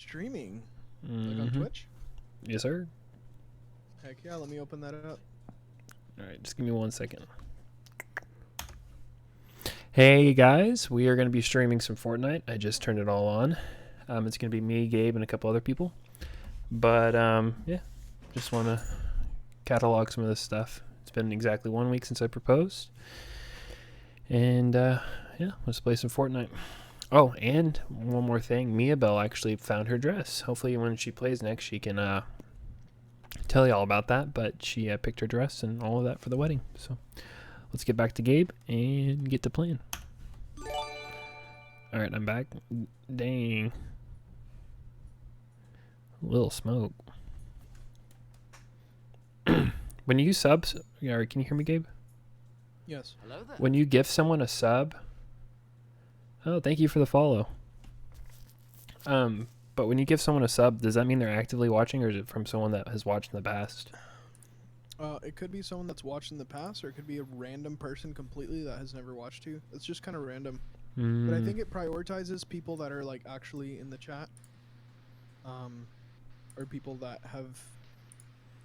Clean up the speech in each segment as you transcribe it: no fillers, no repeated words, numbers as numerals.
streaming? Like on Twitch? Yes, sir. Heck yeah, let me open that up. All right, just give me 1 second. Hey guys, we are going to be streaming some Fortnite. I just turned it all on. It's going to be me, Gabe, and a couple other people. But yeah, just want to catalog some of this stuff. It's been exactly 1 week since I proposed. And yeah, let's play some Fortnite. Oh, and one more thing. Miabel actually found her dress. Hopefully when she plays next, she can tell you all about that. But she picked her dress and all of that for the wedding. So let's get back to Gabe and get to playing. All right, I'm back. Dang. A little smoke. When you subs, can you hear me, Gabe? Yes. Hello there. When you gift someone a sub, oh, thank you for the follow. But when you give someone a sub, does that mean they're actively watching, or is it from someone that has watched in the past? It could be someone that's watched in the past, or it could be a random person completely that has never watched you. It's just kind of random. But I think it prioritizes people that are like actually in the chat, or people that have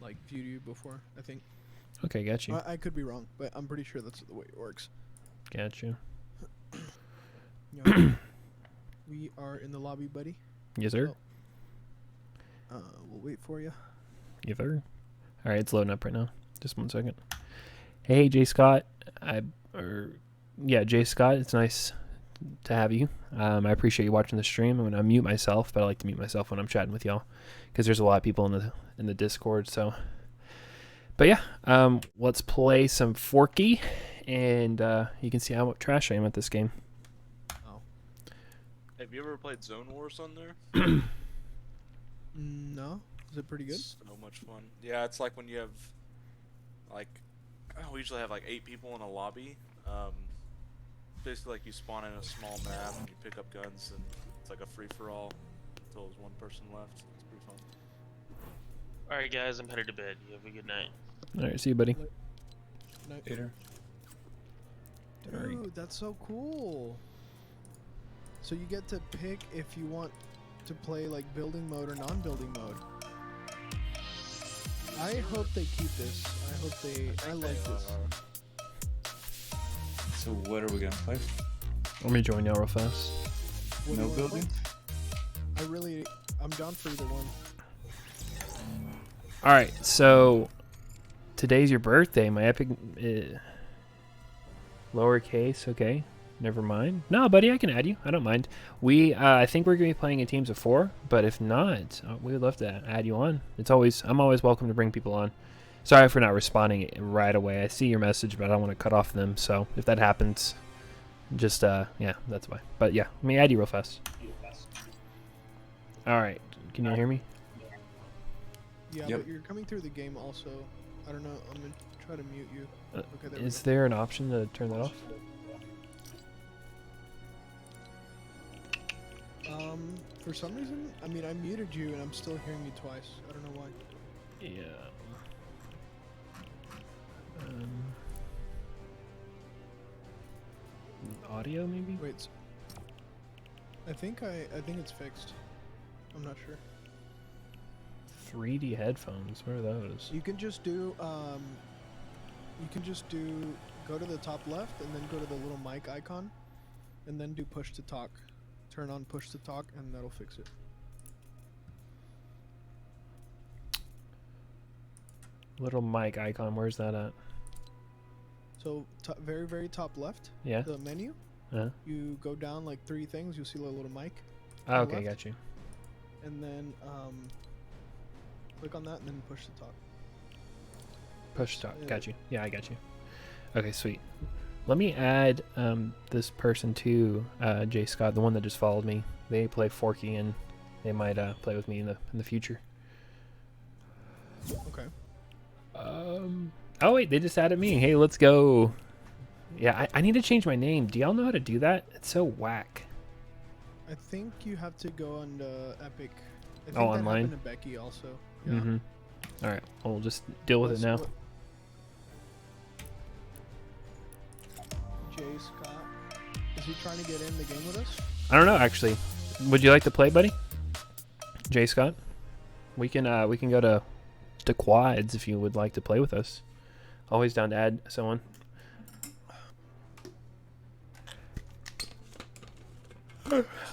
like viewed you before. I think. Okay, got you. I could be wrong, but I'm pretty sure that's the way it works. Got you. We are in the lobby, buddy. Yes, sir. We'll wait for you. Yes, sir. All right, it's loading up right now. Just 1 second. Hey, Jay Scott. Jay Scott. It's nice to have you. I appreciate you watching the stream. I'm gonna mute myself, but I like to mute myself when I'm chatting with y'all because there's a lot of people in the Discord. So, but yeah, let's play some Forky, and you can see how trash I am at this game. Oh. Have you ever played Zone Wars on there? No. Is it pretty good? So much fun. Yeah, it's like when you have, like, we usually have like 8 people in a lobby. Basically, like you spawn in a small map and you pick up guns, and it's like a free-for-all until there's one person left. It's pretty fun. Alright guys, I'm headed to bed. You have a good night. All right, see you, buddy. Night. Later. Dude, that's so cool. So you get to pick if you want to play like building mode or non-building mode. I hope they keep this. I like this. So what are we gonna play? Let me join y'all real fast. What do No you wanna building? play? I'm down for either one. All right, so today's your birthday. My epic lowercase. Okay, never mind. No, buddy, I can add you. I don't mind. I think we're gonna be playing in teams of 4, but if not, we would love to add you on. I'm always welcome to bring people on. Sorry for not responding right away. I see your message, but I don't want to cut off them. So if that happens, just yeah, that's why. But yeah, let me add you real fast. All right, can you hear me? Yeah, Yep. but you're coming through the game also. I don't know. I'm gonna try to mute you. Okay, there we Is go. there an option to turn that off? For some reason, I mean, I muted you and I'm still hearing you twice. I don't know why. Yeah. Audio maybe? Wait. I think it's fixed. I'm not sure. 3D headphones. What are those? You can just do go to the top left and then go to the little mic icon and then do push to talk. Turn on push to talk and that'll fix it. Little mic icon. Where's that at? So very, very top left, Yeah. the menu, you go down like 3 things, you'll see a little mic. Oh, on the okay, left. got you. And then click on that and then push to talk. Push start. Yeah. Got you. Yeah, I got you. Okay, sweet. Let me add this person to Jay Scott, the one that just followed me. They play Forky and they might play with me in the future. Okay. Oh wait, they just added me. Hey, let's go. Yeah, I need to change my name. Do y'all know how to do that? It's so whack. I think you have to go on Epic. I think Oh, that online? happened to Becky also. Yeah. Mm-hmm. All right, we'll just deal with it now. Jay Scott. Is he trying to get in the game with us? I don't know, actually. Would you like to play, buddy? J Scott, we can go to quads if you would like to play with us. Always down to add someone.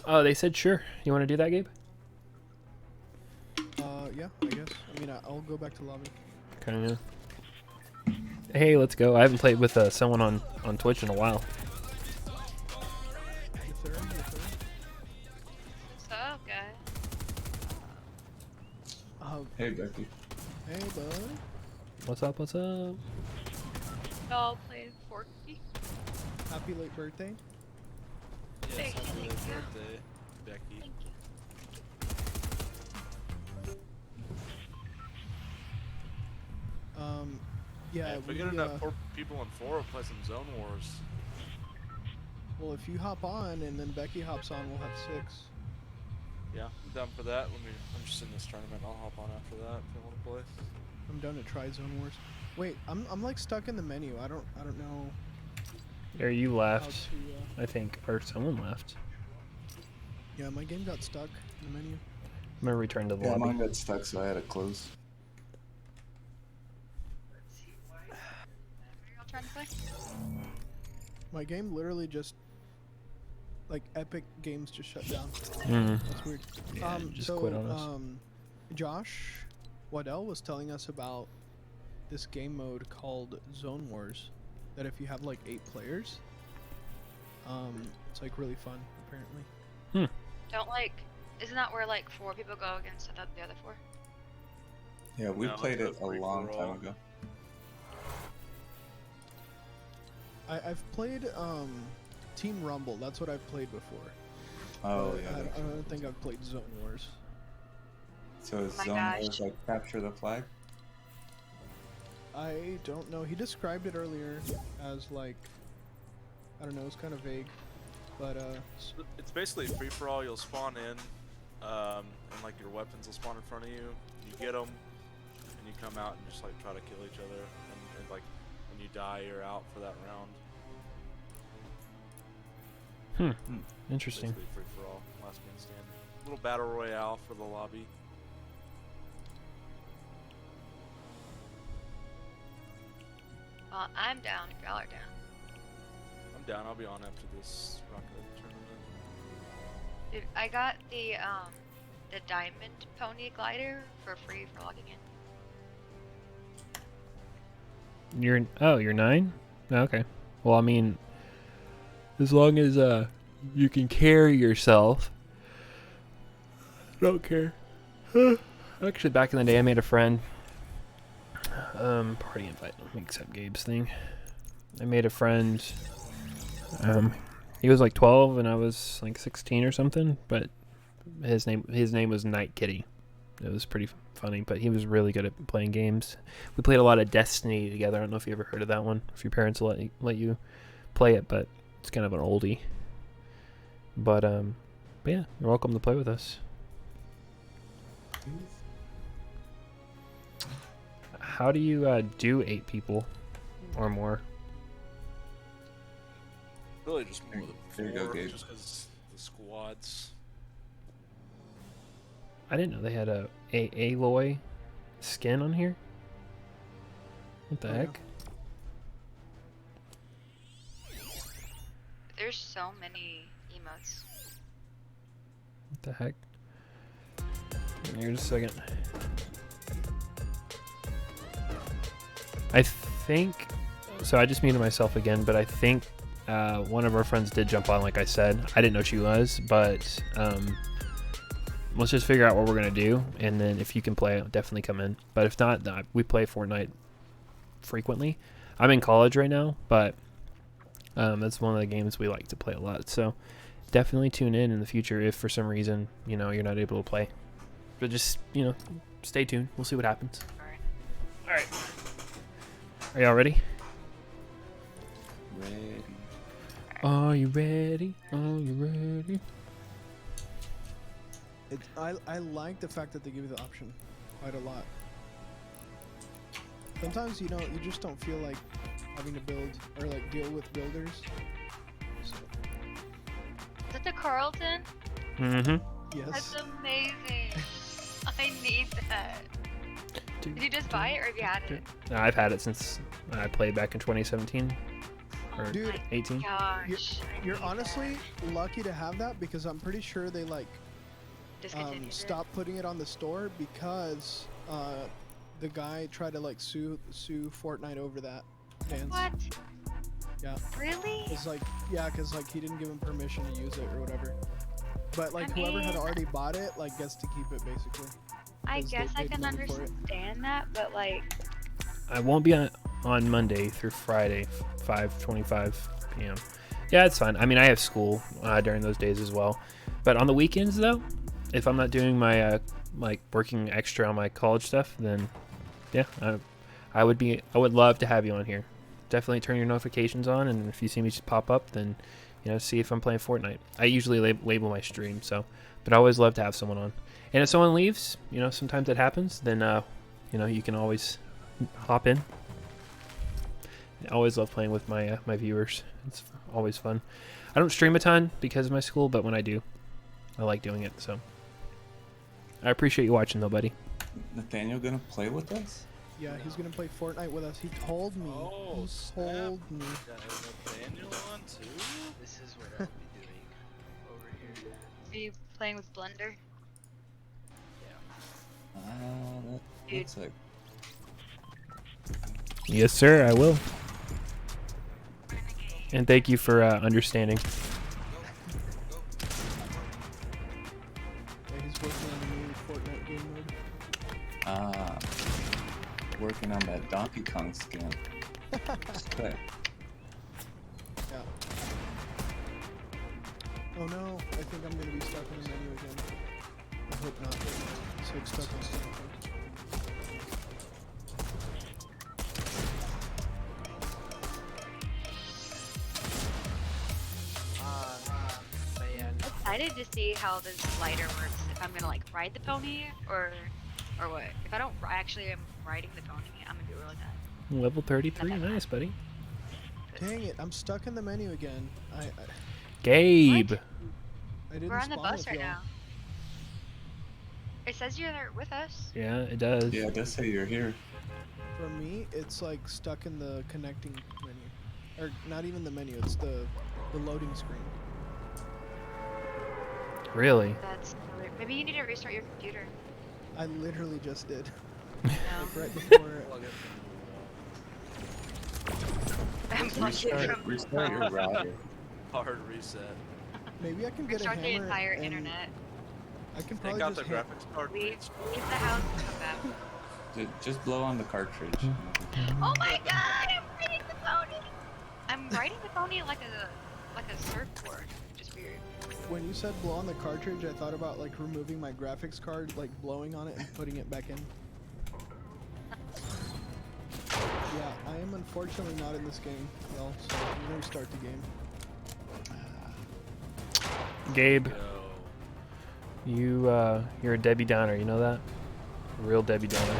Oh, they said sure. You want to do that, Gabe? Yeah, I guess. I mean, I'll go back to lobby. Okay. Yeah. Hey, let's go. I haven't played with someone on Twitch in a while. Yes, sir. Yes, sir. What's up, guys? Hey, Becky. Hey, bud. What's up? What's up? Y'all playing Fortnite? Happy late birthday. Yes, Thank you, happy thank you. birthday, Becky. Thank you. Yeah. If we get enough people in 4, we'll play some Zone Wars. Well, if you hop on and then Becky hops on, we'll have 6. Yeah, I'm down for that. I'm just in this tournament. I'll hop on after that if you want to play. I'm down to try Zone Wars. Wait, I'm like stuck in the menu. I don't know There, you how left. to. I think, or someone left. Yeah, my game got stuck in the menu. I'm gonna return to the Yeah, lobby. mine got stuck, so I had to close. Y'all trying to play? My game literally just like Epic Games just shut down. Mm. That's weird. Yeah, just so quit on us. Josh Waddell was telling us about this game mode called Zone Wars. That if you have like 8 players, it's like really fun apparently. Don't like. Isn't that where like 4 people go against the other 4? Yeah, we No, played it's it a a long free-for-all. time ago. I've played Team Rumble. That's what I've played before. Oh, But yeah. I that's- don't think I've played Zone Wars. So is my Zone gosh. Wars like capture the flag? I don't know. He described it earlier as like, I don't know. It's kind of vague, but It's basically free for all. You'll spawn in, and like your weapons will spawn in front of you. You get them, and you come out and just like try to kill each other. And like when you die, you're out for that round. Interesting. Basically free for all, last man standing. Little battle royale for the lobby. Well, I'm down if y'all are down. I'm down. I'll be on after this rocket tournament. Dude, I got the diamond pony glider for free for logging in. You're 9? Oh, okay. Well, I mean, as long as you can carry yourself. Don't care. Actually, back in the day, I made a friend. Party invite. Let me accept Gabe's thing. I made a friend. He was like 12 and I was like 16 or something. But his name was Night Kitty. It was pretty funny, but he was really good at playing games. We played a lot of Destiny together. I don't know if you ever heard of that one. If your parents let you play it, but it's kind of an oldie. But yeah, you're welcome to play with us. How do you do 8 people or more? Really just more than There you go, 4, Gabe. just because the squads. I didn't know they had a Aloy skin on here. What the Oh, yeah. heck? There's so many emotes. What the heck? Here, just a second. I think so. I just muted myself again, but I think one of our friends did jump on. Like I said, I didn't know she was, but let's just figure out what we're gonna do, and then if you can play, definitely come in. But if not, we play Fortnite frequently. I'm in college right now, but that's one of the games we like to play a lot. So definitely tune in the future if for some reason you're not able to play. But just stay tuned. We'll see what happens. Alright. All right. Are y'all ready? Ready. Are you ready? Are you ready? I like the fact that they give you the option quite a lot. Sometimes you just don't feel like having to build or like deal with builders. So, Is it the Carlton? Mm-hmm. yes. That's amazing. I need that. Did you just buy it or have you had it? No, I've had it since I played back in 2017 or Oh Dude, my 18. gosh. I You're need honestly lucky to have that because I'm pretty sure they like that. Discontinued it. stopped putting it on the store because the guy tried to like sue Fortnite over that dance. What? Yeah. Really? It's like cause like he didn't give him permission to use it or whatever. But like I whoever had mean- already bought it like gets to keep it basically. I 'cause they guess I paid can money for it. understand that, but like, I won't be on Monday through Friday, 5:25 p.m. Yeah, it's fine. I mean, I have school during those days as well. But on the weekends, though, if I'm not doing my like working extra on my college stuff, then yeah, I would love to have you on here. Definitely turn your notifications on, and if you see me just pop up, then see if I'm playing Fortnite. I usually label my stream, but I always love to have someone on. And if someone leaves, sometimes that happens, then you can always hop in. I always love playing with my my viewers. It's always fun. I don't stream a ton because of my school, but when I do, I like doing it. So I appreciate you watching, though, buddy. Nathaniel gonna play with us? Yeah, he's gonna play Fortnite with us. He told me. Oh, he snap. told me. Got Nathaniel on too? This is what I'll be doing over here. are you playing with Blender? That Dude. looks like. Yes, sir, I will. And thank you for understanding. Yeah, he's working on a new Fortnite game mode. Working on that Donkey Kong skin. Okay. Yeah. Oh no, I think I'm gonna be stuck in the menu again. I hope not. It's like stuck on something. Man. I'm excited to see how this glider works. If I'm gonna like ride the pony or what. If I don't actually am riding the pony, I'm gonna do really bad. Level 33, nice, buddy. Dang it, I'm stuck in the menu again. Gabe. I didn't We're on the spawn bus with right y'all. now. It says you're there with us. Yeah, it does. Yeah, it does say you're here. For me, it's like stuck in the connecting menu. Or not even the menu, it's the loading screen. Really? That's weird. Maybe you need to restart your computer. I literally just did. No. Like right before Plug it. I'm plugged in from Restart your router. Hard reset. maybe I can get a restart the hammer entire and internet. I can Take probably out the just graphics card. Leave please. the house and come back. Just blow on the cartridge. Oh my god, I'm riding the pony! I'm riding the pony like a surfboard. Just weird. When you said blow on the cartridge, I thought about like removing my graphics card, like blowing on it and putting it back in. Yeah, I am unfortunately not in this game, y'all, so I'm gonna restart the game. Gabe, Yo. you're a Debbie Downer, you know that? A real Debbie Downer.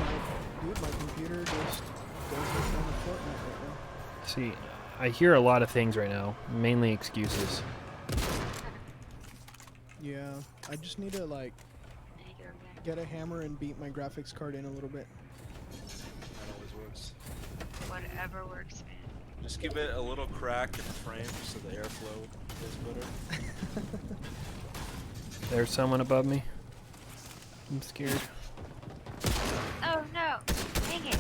Dude, my computer just goes with on the Fortnite right See, I hear a lot of things right now, mainly excuses. now. Yeah, I just need to like There you go, man. get a hammer and beat my graphics card in a little bit. That always works. Whatever works, man. Just give it a little crack in the frame so the airflow is better. There's someone above me. I'm scared. Oh no! Dang it!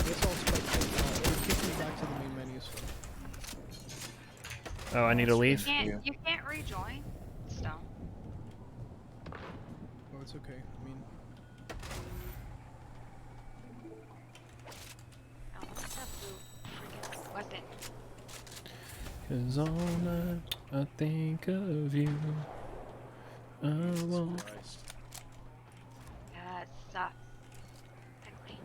This all spectate, it'll kick me back to the main menu, so. Oh, I need to leave? Yeah. You can't rejoin. Stone. Oh, it's okay. I mean, Oh, what's that blue freaking weapon? 'Cause all night I think of you. I won't. Christ. That sucks. Anyway.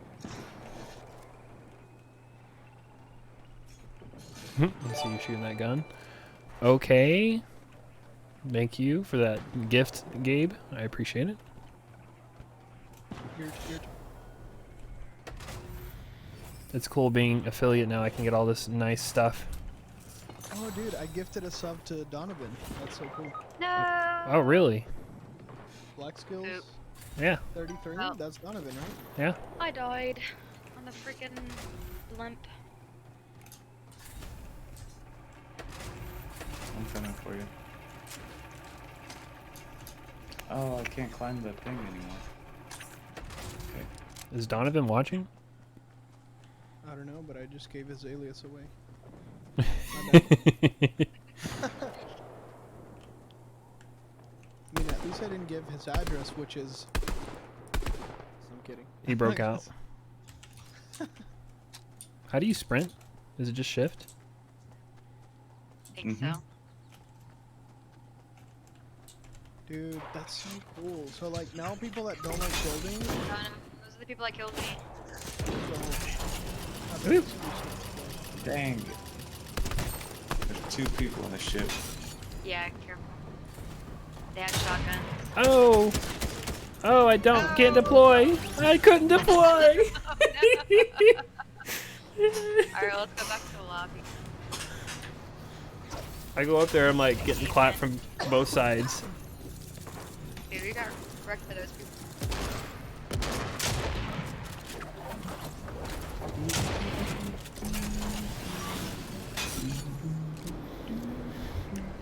I see you shooting that gun. Okay. Thank you for that gift, Gabe. I appreciate it. you're It's cool being affiliate now. I can get all this nice stuff. oh, dude, I gifted a sub to Donovan. That's so cool. No. Oh, really? Black skills. Oop. Yeah. 33. Oh. That's Donovan, right? Yeah. I died on the freaking blimp. I'm coming for you. Oh, I can't climb the thing anymore. Okay. Is Donovan watching? I don't know, but I just gave his alias away. I mean, at least I didn't give his address, which is. I'm kidding. He broke out. How do you sprint? Is it just shift? I think Mhm. so. Dude, that's so cool. So like now people that don't like building Those are the people that killed me. don't have Oop. excuse to play. Dang. There's 2 people in the ship. Yeah, careful. They have shotguns. Oh! Oh, I can't deploy! I couldn't deploy! Alright, let's go back to the lobby. I go up there, I'm like getting clapped from both sides. Dude, we got wrecked by those people.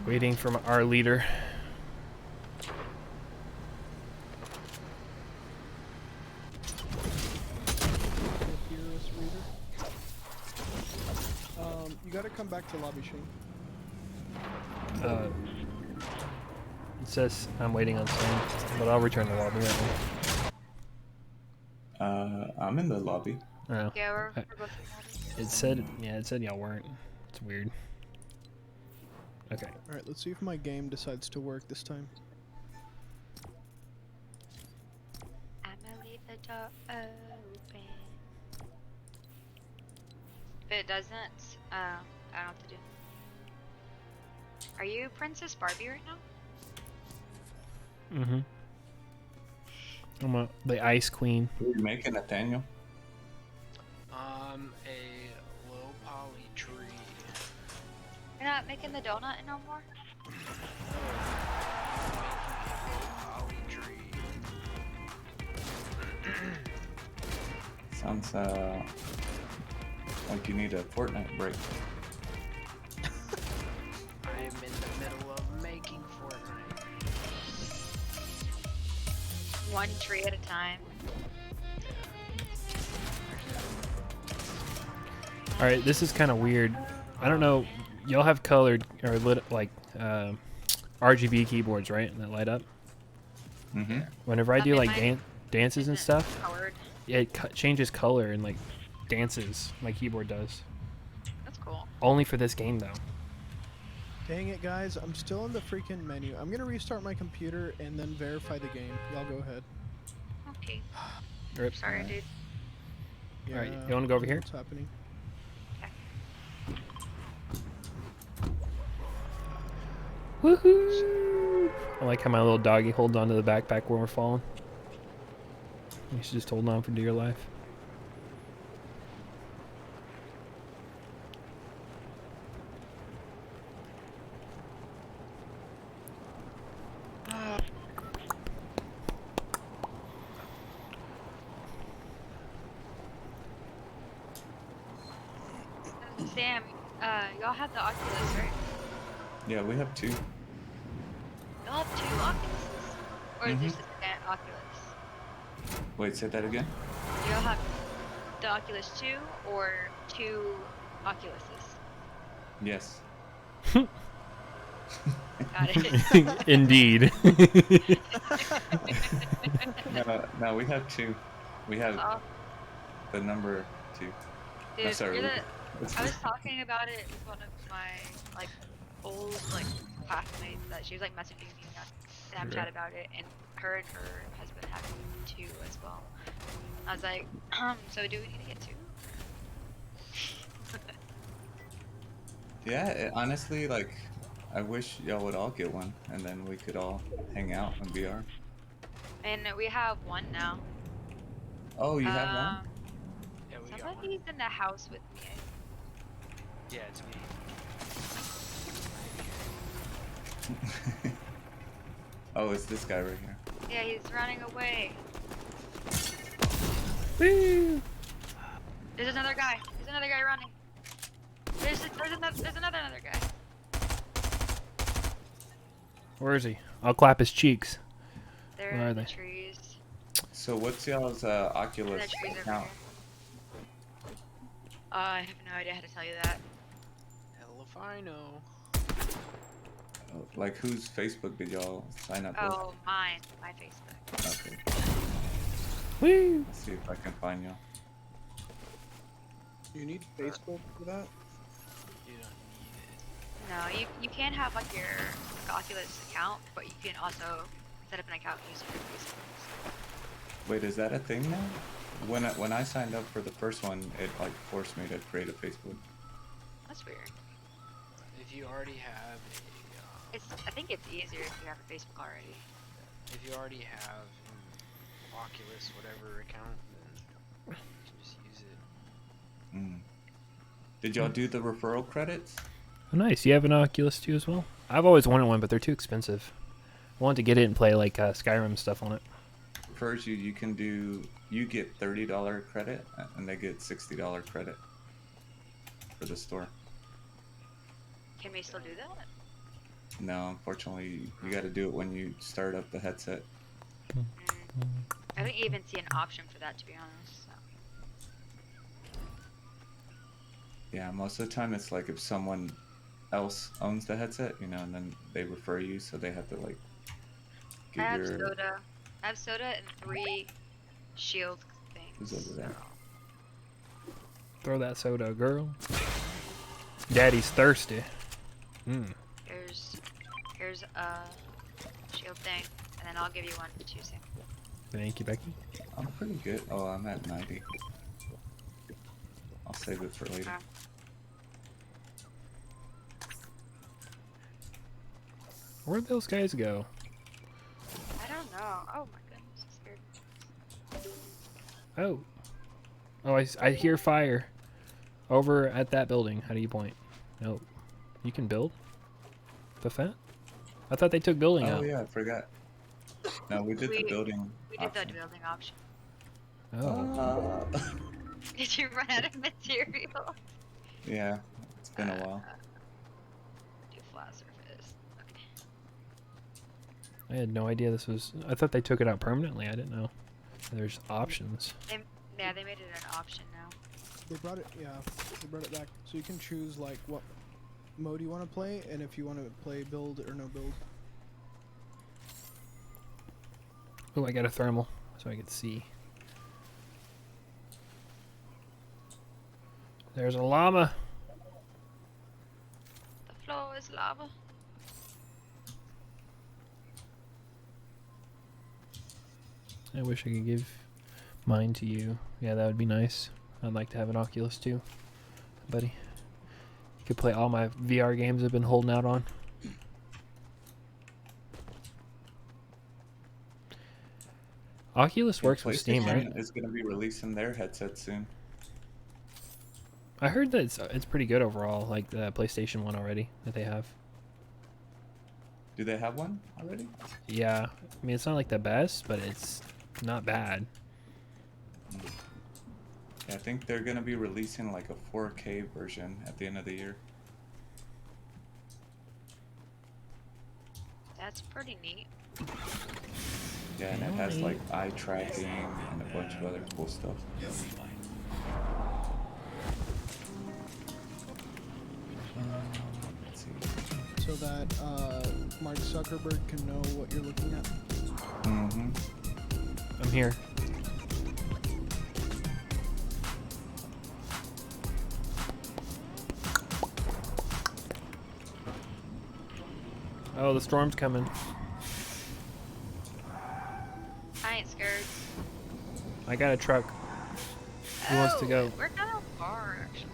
Waiting for our leader. Fearless reader. You gotta come back to lobby, Shane. It says I'm waiting on someone, but I'll return to lobby right now. I'm in the lobby. Oh. Yeah, we're I- both in the lobby. It said, yeah, it said y'all weren't. It's weird. Okay. Alright, let's see if my game decides to work this time. I'ma leave the door open. If it doesn't, I don't have to do. Are you Princess Barbie right now? Mm-hmm. I'm the Ice Queen. What are you making, Nathaniel? A low poly tree. You're not making the donut no more? Poly tree. Sounds like you need a Fortnite break. I am in the middle of making Fortnite. One tree at a time. All right, this is kind of weird. I don't know. Y'all have colored or lit like RGB keyboards, right? That light up. Mm-hmm. Whenever I do mean, like mine dances and isn't stuff, Colored. it changes color and like dances. My keyboard does. That's cool. Only for this game though. Dang it, guys. I'm still in the freaking menu. I'm gonna restart my computer and then verify the game. Y'all go ahead. Okay. Rip. Sorry, Alright. dude. Yeah, Alright, you wanna go over here? What's happening? Woohoo! I like how my little doggy holds onto the backpack when we're falling. You should just hold on for dear life. Sam, y'all have the Oculus, right? Yeah, we have 2. Y'all have 2 Oculuses? Or is this an Oculus? Wait, say that again? Y'all have the Oculus 2 or 2 Oculuses? Yes. Got it. Indeed. No, we have 2. We have Oh, the number 2. dude, sorry, you're we- the, I was talking about it with one of my like old like classmates that she was like messaging me on Snapchat about it, and her husband had 2 as well. I was like, so do we need to get 2? Yeah, honestly, like, I wish y'all would all get one, and then we could all hang out in VR. And we have 1 now. Oh, you have one? Yeah, we got one. Somebody's in the house with me. Yeah, it's me. Oh, it's this guy right here. Yeah, he's running away. Woo! There's another guy. There's another guy running. There's another guy. Where is he? I'll clap his cheeks. They're Where are in the they? trees. So what's y'all's They're in Oculus the trees over account? here. I have no idea how to tell you that. Hell if I know. Like whose Facebook did y'all sign up Oh, mine. My Facebook. with? Okay. Woo! Let's see if I can find y'all. You need Facebook for that? You don't need it. No, you can have like your Oculus account, but you can also set up an account using your Facebook. Wait, is that a thing now? When I signed up for the first one, it like forced me to create a Facebook. That's weird. If you already have I think it's easier if you have a Facebook already. if you already have an Oculus whatever account, then you can just use it. Mm. Did y'all do the referral credits? Oh, nice. You have an Oculus 2 as well? I've always wanted one, but they're too expensive. I want to get it and play like Skyrim stuff on it. First, you can do, you get $30 credit, and they get $60 credit for the store. Can we still do that? No, unfortunately, you got to do it when you start up the headset. I didn't even see an option for that, to be honest. So. Yeah, most of the time it's like if someone else owns the headset, you know, and then they refer you, so they have to like I give have your. soda. I have soda and 3 shield things. Who's over there? Throw that soda, girl. Daddy's thirsty. Mm. Here's a shield thing, and then I'll give you one too, Sam. Thank you, Becky. I'm pretty good. Oh, I'm at 90. I'll save it for later. Where'd those guys go? I don't know. Oh my goodness, it scared me. Oh. Oh, I hear fire. Over at that building. How do you point? No. You can build? The fat? I thought they took building Oh out. yeah, I forgot. No, we did the building. We did the option. building option. Oh. Did you run out of material? Yeah, it's been a while. Do flat surface. Okay. I had no idea this was... I thought they took it out permanently. I didn't know. There's options. Yeah, they made it an option now. They brought it, yeah, they brought it back. So you can choose like what mode you want to play, and if you want to play build or no build. Oh, I got a thermal, so I could see. There's a llama. The floor is lava. I wish I could give mine to you. Yeah, that would be nice. I'd like to have an Oculus too, buddy. You could play all my VR games I've been holding out on. Oculus works with Steam, right? PlayStation is going to be releasing their headset soon. I heard that it's pretty good overall, like the PlayStation one already that they have. Do they have one already? Yeah, I mean it's not like the best, but it's not bad. Yeah, I think they're going to be releasing like a 4K version at the end of the year. That's pretty neat. Yeah, and it has like eye tracking and a bunch of other cool stuff. Let's see. So that Mark Zuckerberg can know what you're looking at. Mm-hmm. I'm here. Oh, the storm's coming. I ain't scared. I got a truck. Who wants to go? We're kind of far, actually.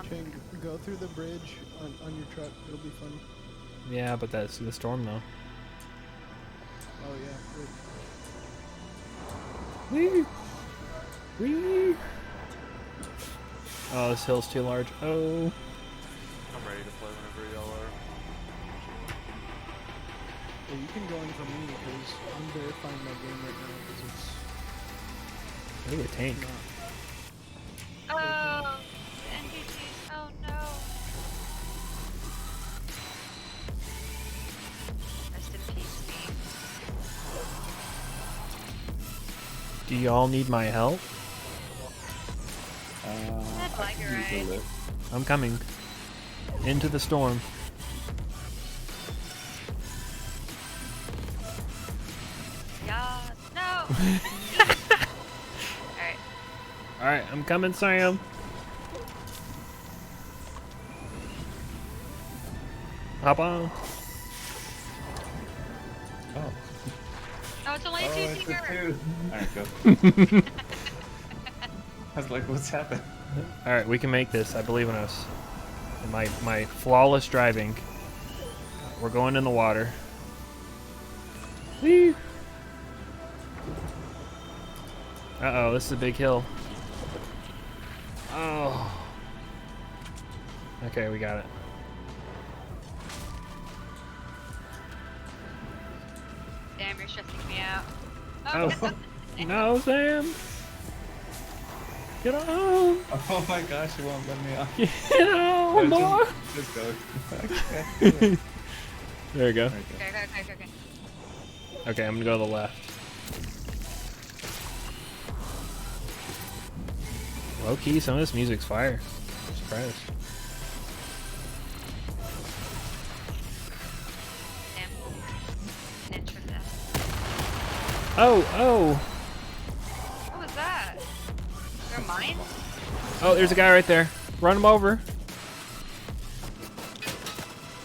Okay, go through the bridge on your truck. It'll be fun. Yeah, but that's the storm though. Oh yeah. Good. Wee! Wee! Oh, this hill's too large. Oh. I'm ready to play whenever y'all are. Yeah, you can go in for me because I'm verifying my game right now because Ooh, a tank. it's not. Oh, the NPCs. Oh no. Rest in peace, me. Do y'all need my help? That's I like could it, use a right? lift. I'm coming. Into the storm. Yeah. No. Alright. Alright, I'm coming, Sam. Hop on. Oh, Oh, it's only oh, two it's a seater. 2. Alright, go. I was like, what's happened? Alright, we can make this. I believe in us. And my flawless driving. We're going in the water. Whee! Uh-oh, this is a big hill. Oh. Okay, we got it. Damn, you're stressing me out. Oh. No, Sam! Get on! Oh my gosh, it won't let me off. Get on, boy! Just go. I can't do it. There we go. There we go. Okay. Okay, I'm gonna go to the left. Low key, some of this music's fire. I'm surprised. Damn. An inch from death. Oh! What was that? They're mine? Oh, there's a guy right there. Run him over.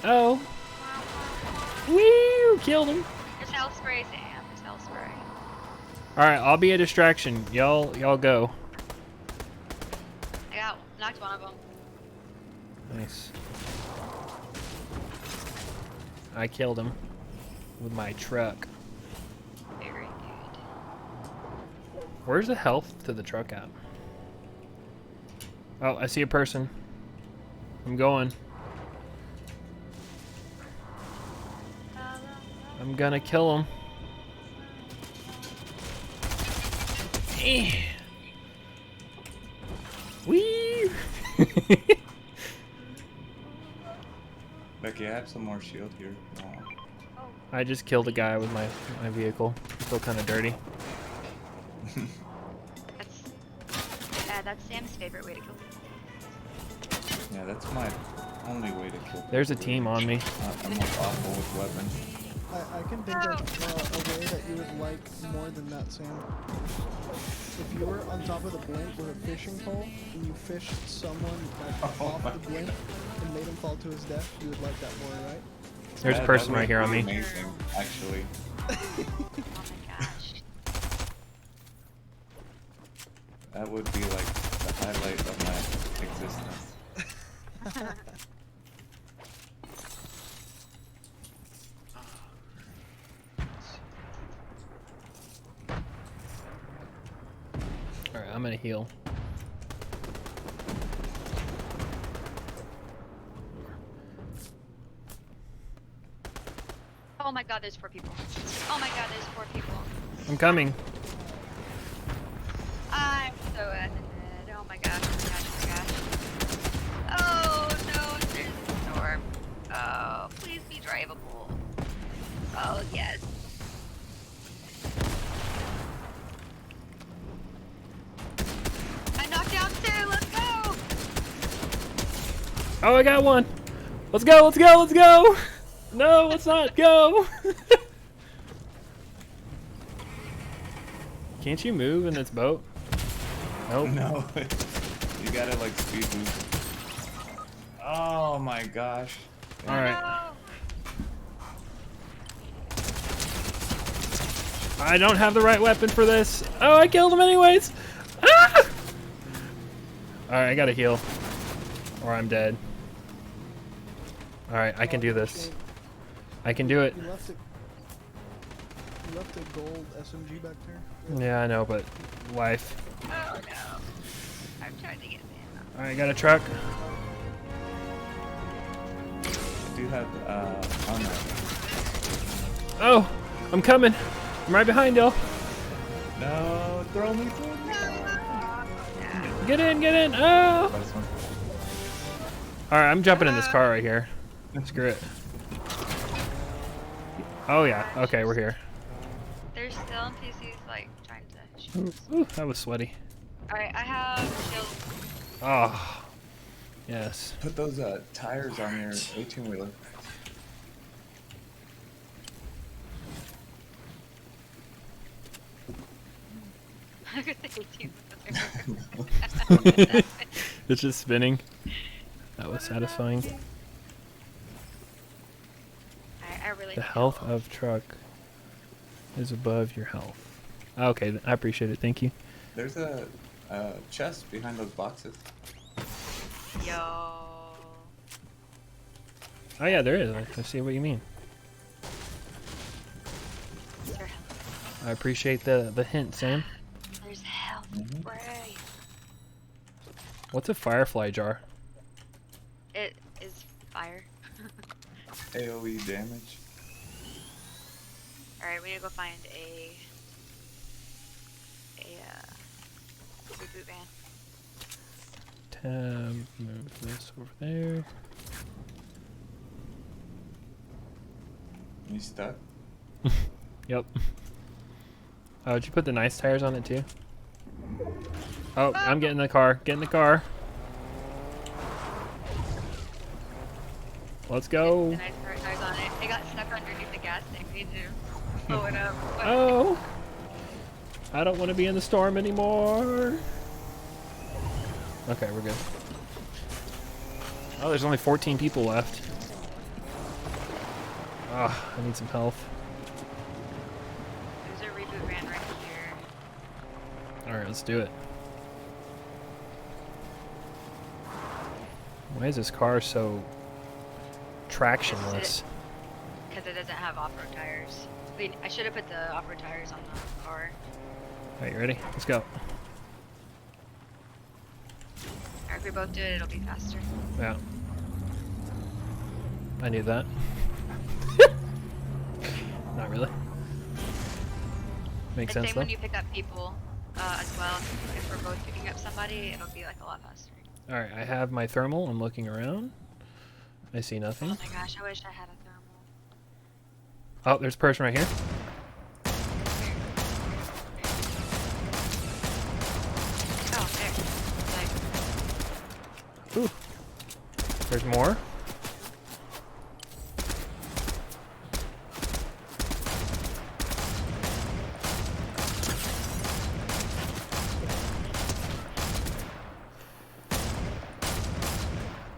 Oh. Woo! Killed him. There's hell spray, Sam. There's hell spray. Alright, I'll be a distraction. Y'all go. I knocked one of them. Nice. I killed him with my truck. Very good. Where's the health to the truck at? Oh, I see a person. I'm going. I'm gonna kill him. Eh. Wee! Becky, I have some more shield here. Oh. I just killed a guy with my vehicle. I feel kind of dirty. That's Sam's favorite way to kill people. Yeah, that's my only way to kill. There's a people, team on me. I'm like awful with weapons. I can think of a way that you would like more than that, Sam. If you were on top of the blimp with a fishing pole and you fished someone like Oh off my the blimp and made him fall to his death, you would like that more, right? There's a That person would right here on be me. Amazing, actually. Oh my gosh. That would be like the highlight of my existence. Alright, I'm gonna heal. Oh my god, there's 4 people. Oh my god, there's 4 people. I'm coming. I'm so dead. Oh my gosh, oh my gosh, oh my gosh. Oh no, there's a storm. Oh, please be drivable. Oh yes. I knocked down 2, let's go! Oh, I got one. Let's go, let's go, let's go! No, let's not go! Can't you move in this boat? Nope. No, you gotta like speed boost. Oh my gosh. Alright. No. I don't have the right weapon for this. Oh, I killed him anyways! Ah! Alright, I gotta heal. Or I'm dead. Alright, I can do this. I can do it. You left a gold SMG back there. Yeah, I know, but life. Oh no. I'm trying to get in. Alright, I got a truck. I do have armor. Oh, I'm coming. I'm right behind y'all. No, throw me. Get in, get in. Oh. All right, I'm jumping in this car right here. Screw it. Oh yeah. Okay, we're here. There's still NPCs like trying to shoot us. Ooh, that was sweaty. Alright, I have shields. Oh. Yes. Put those tires on your 18-wheeler. Look at the 18. It's just spinning. That was satisfying. I really The health of truck is above your health. Okay, I appreciate it. Thank you. There's a chest behind those boxes. Yo. Oh yeah, there is. I see what you mean. Is there health? I appreciate the hint, Sam. There's health spray. What's a firefly jar? It is fire. AoE damage. Alright, we need to go find a reboot van. Tab, move this over there. You stuck? Yep. Oh, did you put the nice tires on it too? Oh, I'm getting in the car. Get in the car. Let's go. The nice tires on it. It got stuck underneath the gas tank. We need to blow it up. Oh. I don't want to be in the storm anymore. Okay, we're good. Oh, there's only 14 people left. Ah, I need some health. There's a reboot van right here. Alright, let's do it. Why is this car so tractionless? Because it doesn't have off-road tires. I should have put the off-road tires on the car. Alright, you ready? Let's go. Or if we both do it, it'll be faster. Yeah. I knew that. Not really. Makes And sense same though. when you pick up people as well. If we're both picking up somebody, it'll be like a lot faster. Alright, I have my thermal. I'm looking around. I see nothing. Oh my gosh, I wish I had a thermal. Oh, there's a person right here. Oh, there. Like, Ooh. There's more.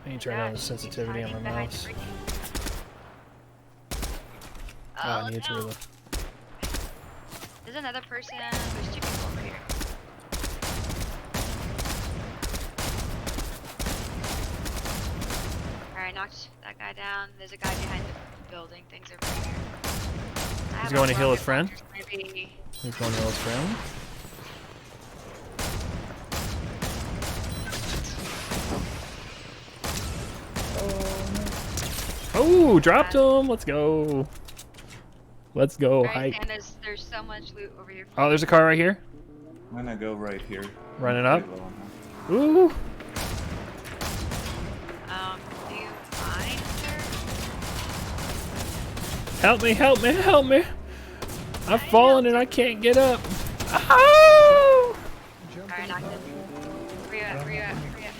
I need to turn down the sensitivity on my mouse. Oh, I need to no. reload. There's another person. There's 2 people over here. Alright, knocked that guy down. There's a guy behind the building. Things over here. He's going to heal his friend? Maybe. He's going to heal his friend. Oh, dropped him. Let's go. Let's go. Alright, Hike. and there's so much loot over here. Oh, there's a car right here. I'm gonna go right here. Running up. Pretty low on health. Ooh. Do you mind, sir? Help me, help me, help me. I've fallen and I can't get up. Oh! Alright, knocked him. Where you at? Where you at? Where you at?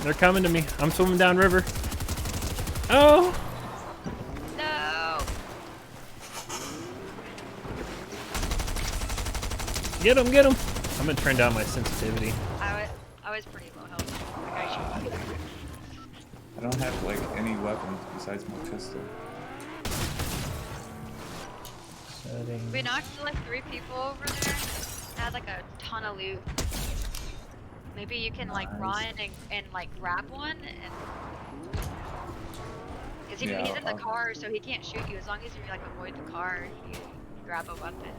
They're coming to me. I'm swimming down river. Oh! No! Get him, get him. I'm gonna turn down my sensitivity. I was pretty low health. Like, I should. I don't have like any weapons besides my pistol. Settings. We knocked like 3 people over there. Had like a ton of loot. Maybe you can like Nice. run and like grab one and. Because Yeah, he's in the I'll- car, so he can't shoot you. As long as you like avoid the car, you can grab a weapon.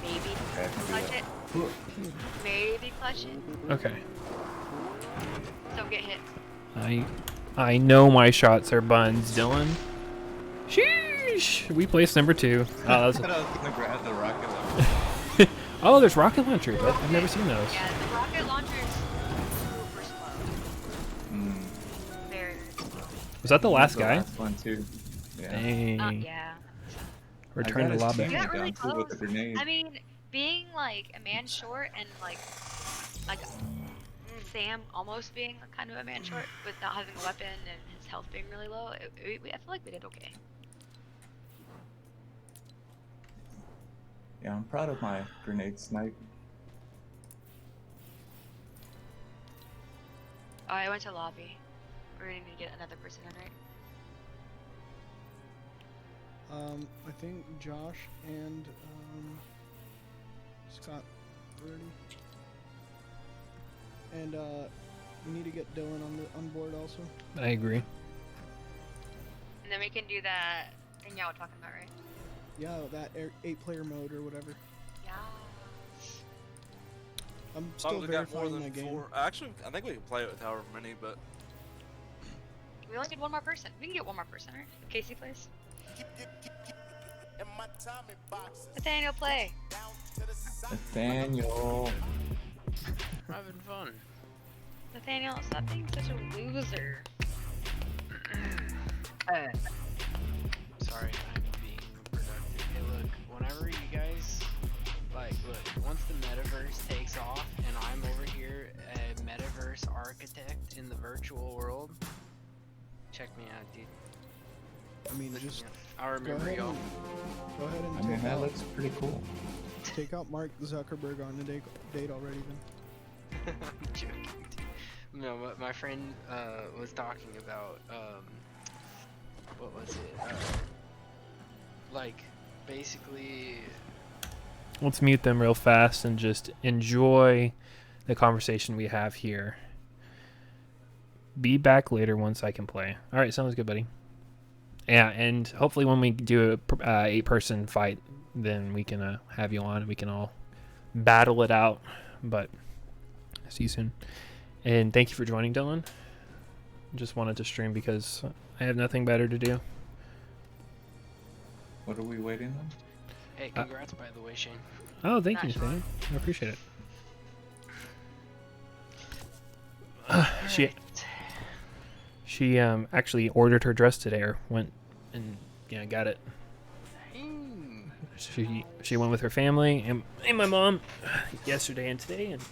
Maybe Okay, I can do clutch that. it. Maybe clutch it. Okay. Don't get hit. I know my shots are buns, Dylan. Sheesh. Sheesh. We placed number 2. Oh, I that's thought I was gonna grab the rocket launcher. oh, there's rocket launcher, but I've never seen those. Yeah, the rocket launcher is super slow. Mm. Very. Was that the last The guy? last one too. Yeah. Dang. Yeah. Return to lobby. You got really down too with the close. grenade. I mean, being like a man short and like Sam almost being kind of a man short with not having a weapon and his health being really low, I feel like we did okay. Yeah, I'm proud of my grenade snipe. Oh, I went to lobby. We're gonna need to get another person in, right? I think Josh and Scott ready. And we need to get Dylan on board also. I agree. And then we can do that thing y'all were talking about, right? Yeah, that 8-player mode or whatever. Yeah. I'm As long still as we got more verifying than that game. 4. Actually, I think we can play it with however many, but We only need one more person. We can get one more person, right? Casey plays. Nathaniel, play. Nathaniel. We're having fun. Nathaniel, stop being such a loser. Sorry, I'm being productive. Hey, look, whenever you guys, look, once the metaverse takes off and I'm over here, a metaverse architect in the virtual world, check me out, dude. I mean, just I remember y'all. go ahead and I mean, take that out, looks pretty cool. take out Mark Zuckerberg on the date already then. I'm joking. Dude. No, but my friend was talking about what was it? Like basically. Let's mute them real fast and just enjoy the conversation we have here. Be back later once I can play. All right, sounds good, buddy. Yeah, and hopefully when we do a 8-person fight, then we can have you on and we can all battle it out. But see you soon. And thank you for joining, Dylan. Just wanted to stream because I have nothing better to do. What are we waiting on? Hey, congrats by the way, Shane. Oh, thank you, Not sure. Nathaniel. I appreciate it. She actually ordered her dress today, or went and got it. She went with her family and my mom yesterday and today, and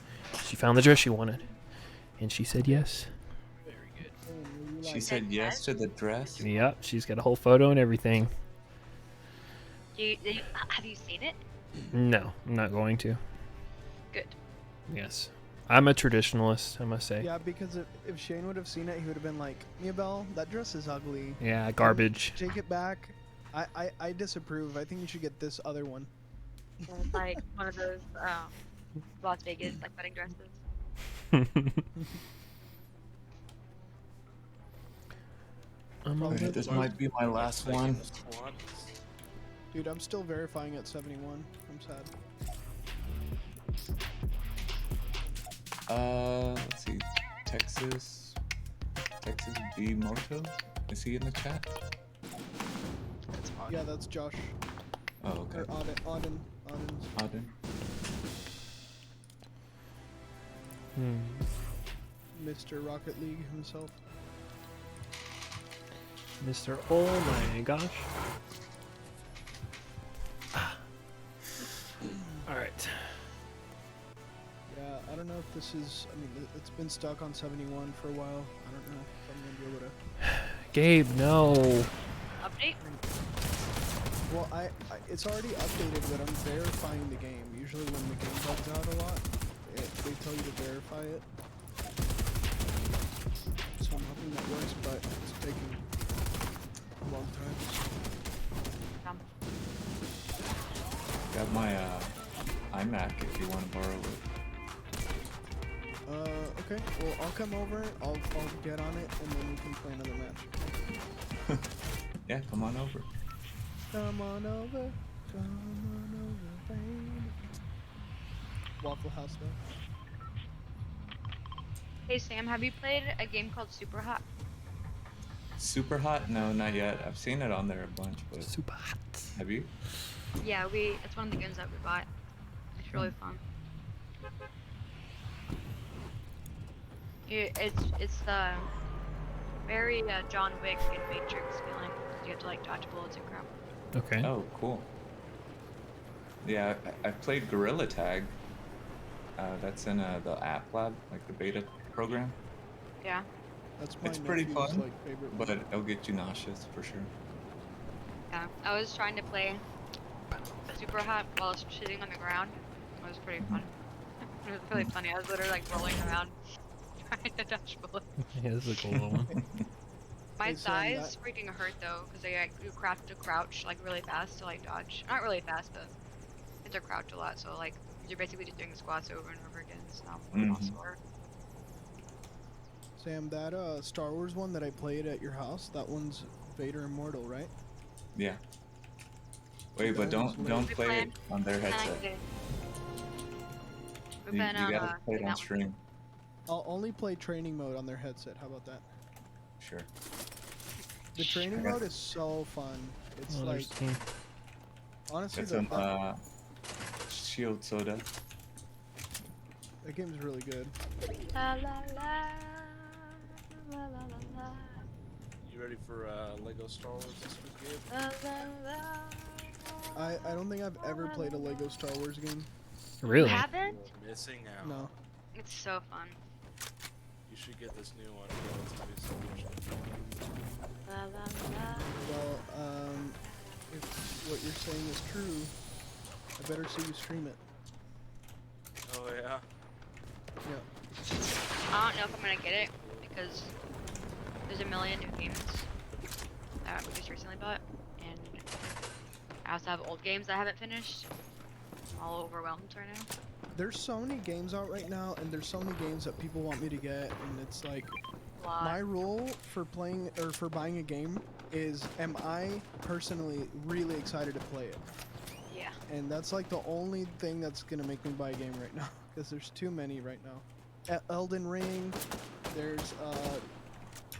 she found the dress she wanted, and she said yes. Very good. Dylan, were you She like, said yes to the dress. Yep, she's got a whole photo and everything. Have you seen it? No, I'm not going to. Good. Yes, I'm a traditionalist, I must say. yeah, because if Shane would have seen it, he would have been like, Miabel, that dress is ugly. Yeah, garbage. Take it back. I disapprove. I think you should get this other one. It's like one of those Las Vegas like wedding dresses. Probably This might be my last one. Dude, I'm still verifying at 71. I'm sad. Let's see. Texas B Moto. Is he in the chat? That's odd. Yeah, that's Josh. Oh, okay. Or Auden. Auden. Mr. Rocket League himself. Mr. Oh my gosh. Alright. Yeah, I don't know if this is. I mean, it's been stuck on 71 for a while. I don't know if I'm gonna be able to. Gabe, no. Update? Well, it's already updated, but I'm verifying the game. Usually, when the game bugs out a lot, they tell you to verify it. So I'm hoping that works, but it's taking a long time. Got my iMac if you want to borrow it. Okay. Well, I'll come over. I'll get on it, and then we can play another match. Yeah, come on over. Come on over. Come on over, baby. Waffle House, though. Hey Sam, have you played a game called Super Hot? Super hot? No, not yet. I've seen it on there a bunch, but Super hot. have you? Yeah, it's one of the guns that we bought. It's really fun. It's very John Wick and Matrix feeling. You have to like dodge bullets and crap. Okay. Oh, cool. Yeah, I played Gorilla Tag. That's in the app lab, like the beta program. Yeah. That's my It's pretty nephew's, fun, like, favorite but one. it'll get you nauseous for sure. Yeah. I was trying to play super hot while I was sitting on the ground. It was pretty fun. It was really funny. I was literally like rolling around trying to dodge bullets. Yeah, this is a cool little one. My Hey, Sam, thighs freaking hurt though, because you have to crouch like really fast to like dodge. Not really fast, but you have to crouch a lot. So like you're basically just doing squats over and over again. So I'm all sore. Sam, that Star Wars one that I played at your house, that one's Vader Immortal, right? Yeah. Wait, but That one's don't We play planned- it on their headset. We've You been gotta play it doing on that one. stream. I'll only play training mode on their headset. How about that? Sure. The training Okay. mode is so fun. It's Oh, like, there's team. honestly, It's the Shield Soda. that game's really good. La, la, la, la, la, la, la, You ready for Lego Star Wars this week, Gabe? la, la, la. I don't think I've ever played a Lego Star Wars game. Really? You haven't? You're missing out. No. It's so fun. You should get this new one. Bro. It's gonna be so much fun. La, la, la. Well, if what you're saying is true, I better see you stream it. Oh yeah. Yeah. I don't know if I'm gonna get it because there's a million new games that we just recently bought, and I also have old games that I haven't finished. I'm all overwhelmed right now. There's so many games out right now, and there's so many games that people want me to get, and it's like, my rule for playing or for buying a game is, am I personally really excited to play it? Yeah. And that's like the only thing that's gonna make me buy a game right now, because there's too many right now. Elden Ring, there's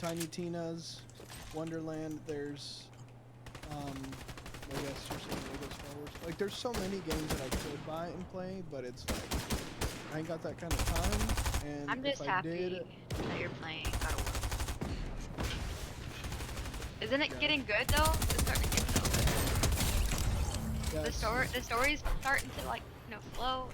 Tiny Tina's Wonderland, there's I guess you're saying Lego Star Wars. Like, there's so many games that I could buy and play, but it's like, I ain't got that kind of time, and I'm just if I happy did, that you're playing God of War. Isn't it Yeah. getting good though? It's starting to get good. yeah, The story's starting to like, flow.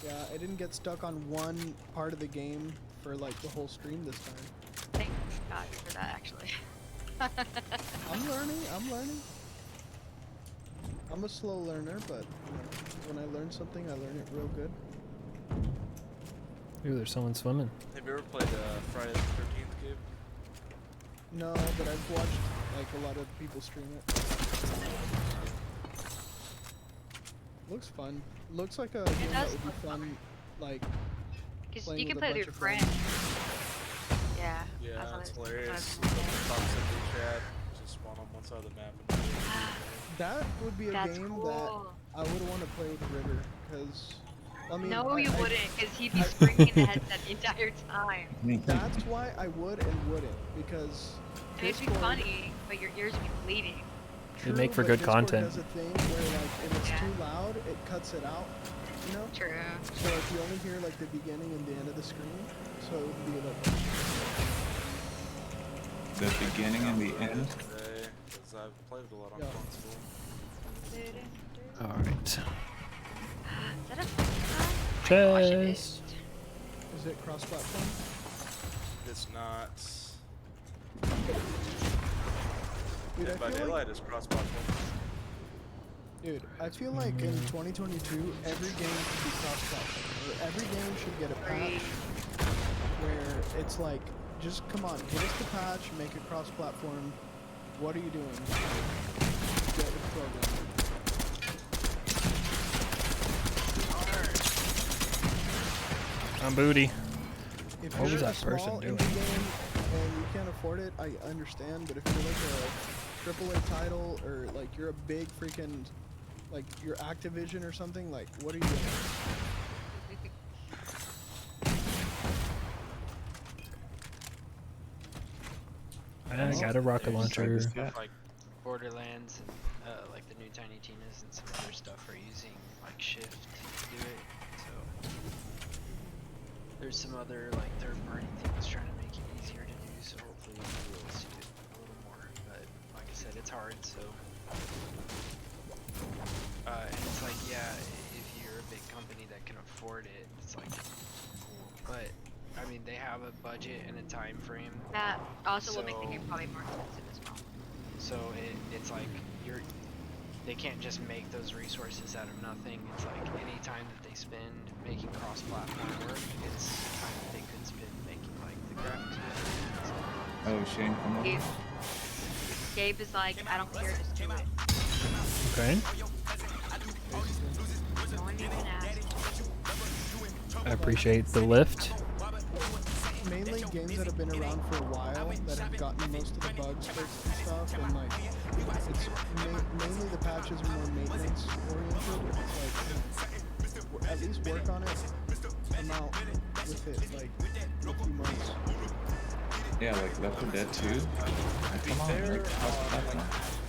yeah, I didn't get stuck on one part of the game for like the whole stream this time. Thank God for that actually. I'm learning. I'm a slow learner, but when I learn something, I learn it real good. Ooh, there's someone swimming. Have you ever played Friday the 13th, Gabe? No, but I've watched like a lot of people stream it. Looks fun. Looks like a game that does would be look fun, like Because playing you can with a play with bunch your of friends. Yeah. Yeah, that's how it's it- hilarious. that's Talk how to the chat, just spawn on one side of the map. And that would be a That's game that cool. I would want to play with Ritter, because I mean, No, you I- wouldn't, because he'd be screaming the headset the entire time. That's why I would and wouldn't, because And it'd be Discord- funny, but your ears would be bleeding. It'd make for but good Discord content. does a thing where like if it's Yeah. too loud, it cuts it out, you know? True. So if you only hear like the beginning and the end of the screen, so it would be like The beginning and the end. today, because I've played it a lot on Yeah. console. Alright. Is that a Fortnite? Watch it. Chest. is it cross-platform? It's not. Dude, Dead I by feel Daylight like, is cross-platform. dude, I feel like in 2022, every game should be cross-platform, or every game should get a patch where it's like, just come on, give us the patch, make it cross-platform. What are you doing? Get with the program. I'm booty. If What you're was a that person small doing? indie game and you can't afford it, I understand. But if you're like a AAA title or like you're a big freaking, like you're Activision or something, like what are you doing? I got a rocket There's launcher. Stuff like Borderlands and like the new Tiny Tinas and some other stuff are using like Shift to do it. So there's some other like third-party things trying to make it easier to do. So hopefully we will see it a little more. But like I said, it's hard. So and it's like, yeah, if you're a big company that can afford it, it's like cool. But I mean, they have a budget and a time frame. That also will make the So- game probably more expensive as well. So it's like they can't just make those resources out of nothing. It's like any time that they spend making cross-platform work, it's time that they could spend making like the graphics work. Oh, Shane, come on. Gabe is like, I don't care, just do it. Okay. No one even asked. I appreciate the lift. Mainly games that have been around for a while that have gotten most of the bugs fixed and stuff, and like it's mainly the patches are more maintenance oriented. It's like at least work on it. I'm out with it like in a few months. Yeah, like Left 4 Dead 2. to be Come on, fair, like cross-platform.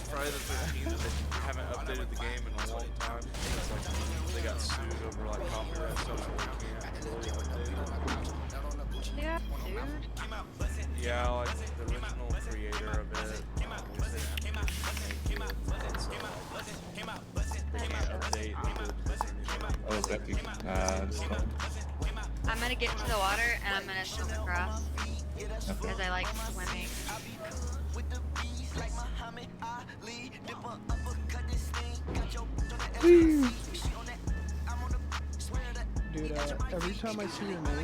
Friday the 13th, they haven't updated the game in a long time. It's like they got sued over like copyright stuff, so they can't really update it. Yeah, dude. Yeah, like the original creator of it, they didn't make it, and so they can't update the Oh, Becky. That's fun. I'm gonna get into the water and I'm gonna swim across Okay. because I like swimming. Dude, every time I see your name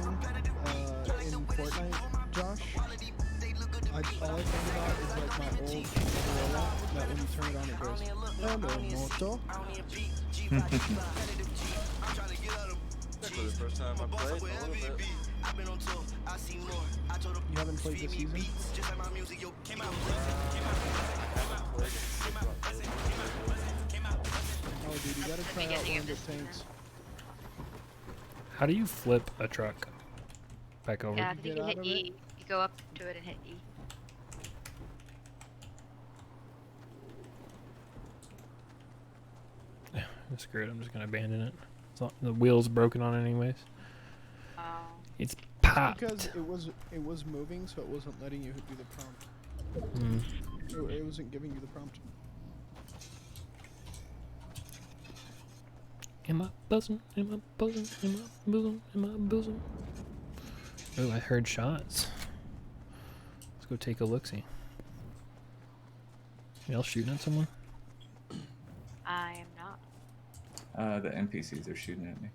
in Fortnite, Josh, all I think about is like my old Motorola, that when you turn it on it goes, hello moto. Actually, the first time I played, a little bit. You haven't played this season? Haven't played it since about 30 years ago. Oh dude, you gotta try out one of the tanks. How do you flip a truck back over? Yeah, I think Get you out hit of E. You go up to it and hit E. Screw it, I'm just gonna abandon it. The wheel's broken on it anyways. Oh. It's It's popped. because it was moving, so it wasn't letting you do the prompt. Mm. It wasn't giving you the prompt. Am I buzzing? Am I buzzing? Am I bosom? Am I bosom? Oh, I heard shots. Let's go take a look-see. Y'all shooting at someone? I am not. The NPCs are shooting at me.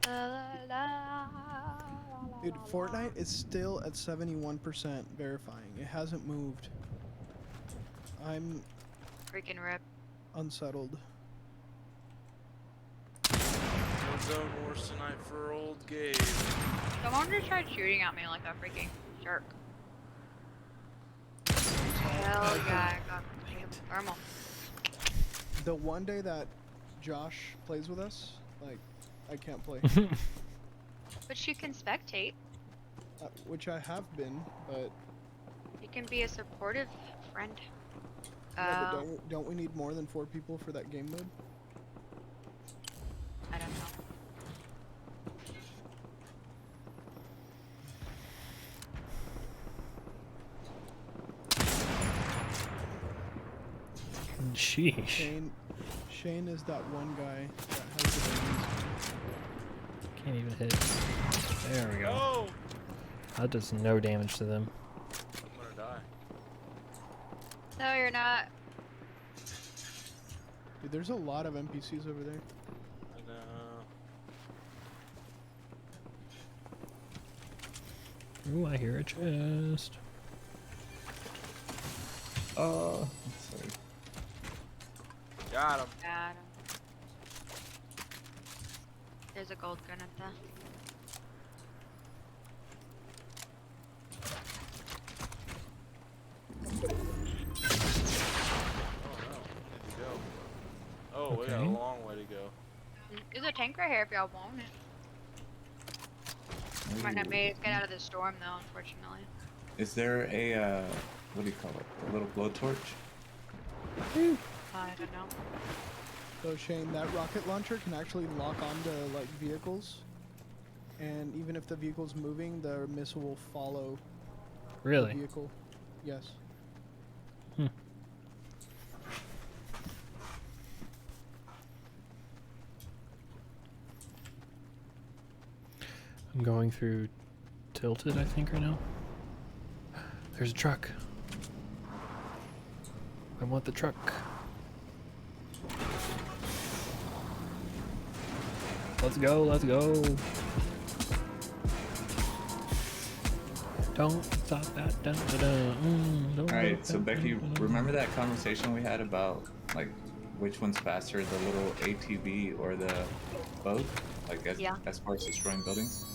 La, la, la, Dude, la, la. Fortnite is still at 71% verifying. It hasn't moved. I'm Freaking rip. unsettled. No Zone Wars tonight for old Gabe. Someone just tried shooting at me like a freaking jerk. Hell yeah, I got thermal. The one day that Josh plays with us, like, I can't play. But you can spectate. Which I have been, but, You can be a supportive friend. yeah, but don't we need more than 4 people for that game mode? I don't know. Sheesh. Shane is that one guy that has the babies. Can't even hit. There we go. Oh! That does no damage to them. I'm gonna die. No, you're not. Dude, there's a lot of NPCs over there. I know. Ooh, I hear a chest. Oh, sorry. Got him. Got him. There's a gold gun up there. Oh, we got a Okay. long way to go. There's a tank right here if y'all want it. Might not be able to get out of the storm though, unfortunately. Is there a what do you call it? The little blowtorch? I don't know. So Shane, that rocket launcher can actually lock onto like vehicles, and even if the vehicle's moving, the missile will follow the Really? vehicle. Yes. I'm going through Tilted, I think, right now. There's a truck. I want the truck. Let's go, let's go. Don't stop that. Dun, dun, dun. Alright, so Becky, remember that conversation we had about like which one's faster, the little ATV or the boat? Like Yeah. as far as destroying buildings?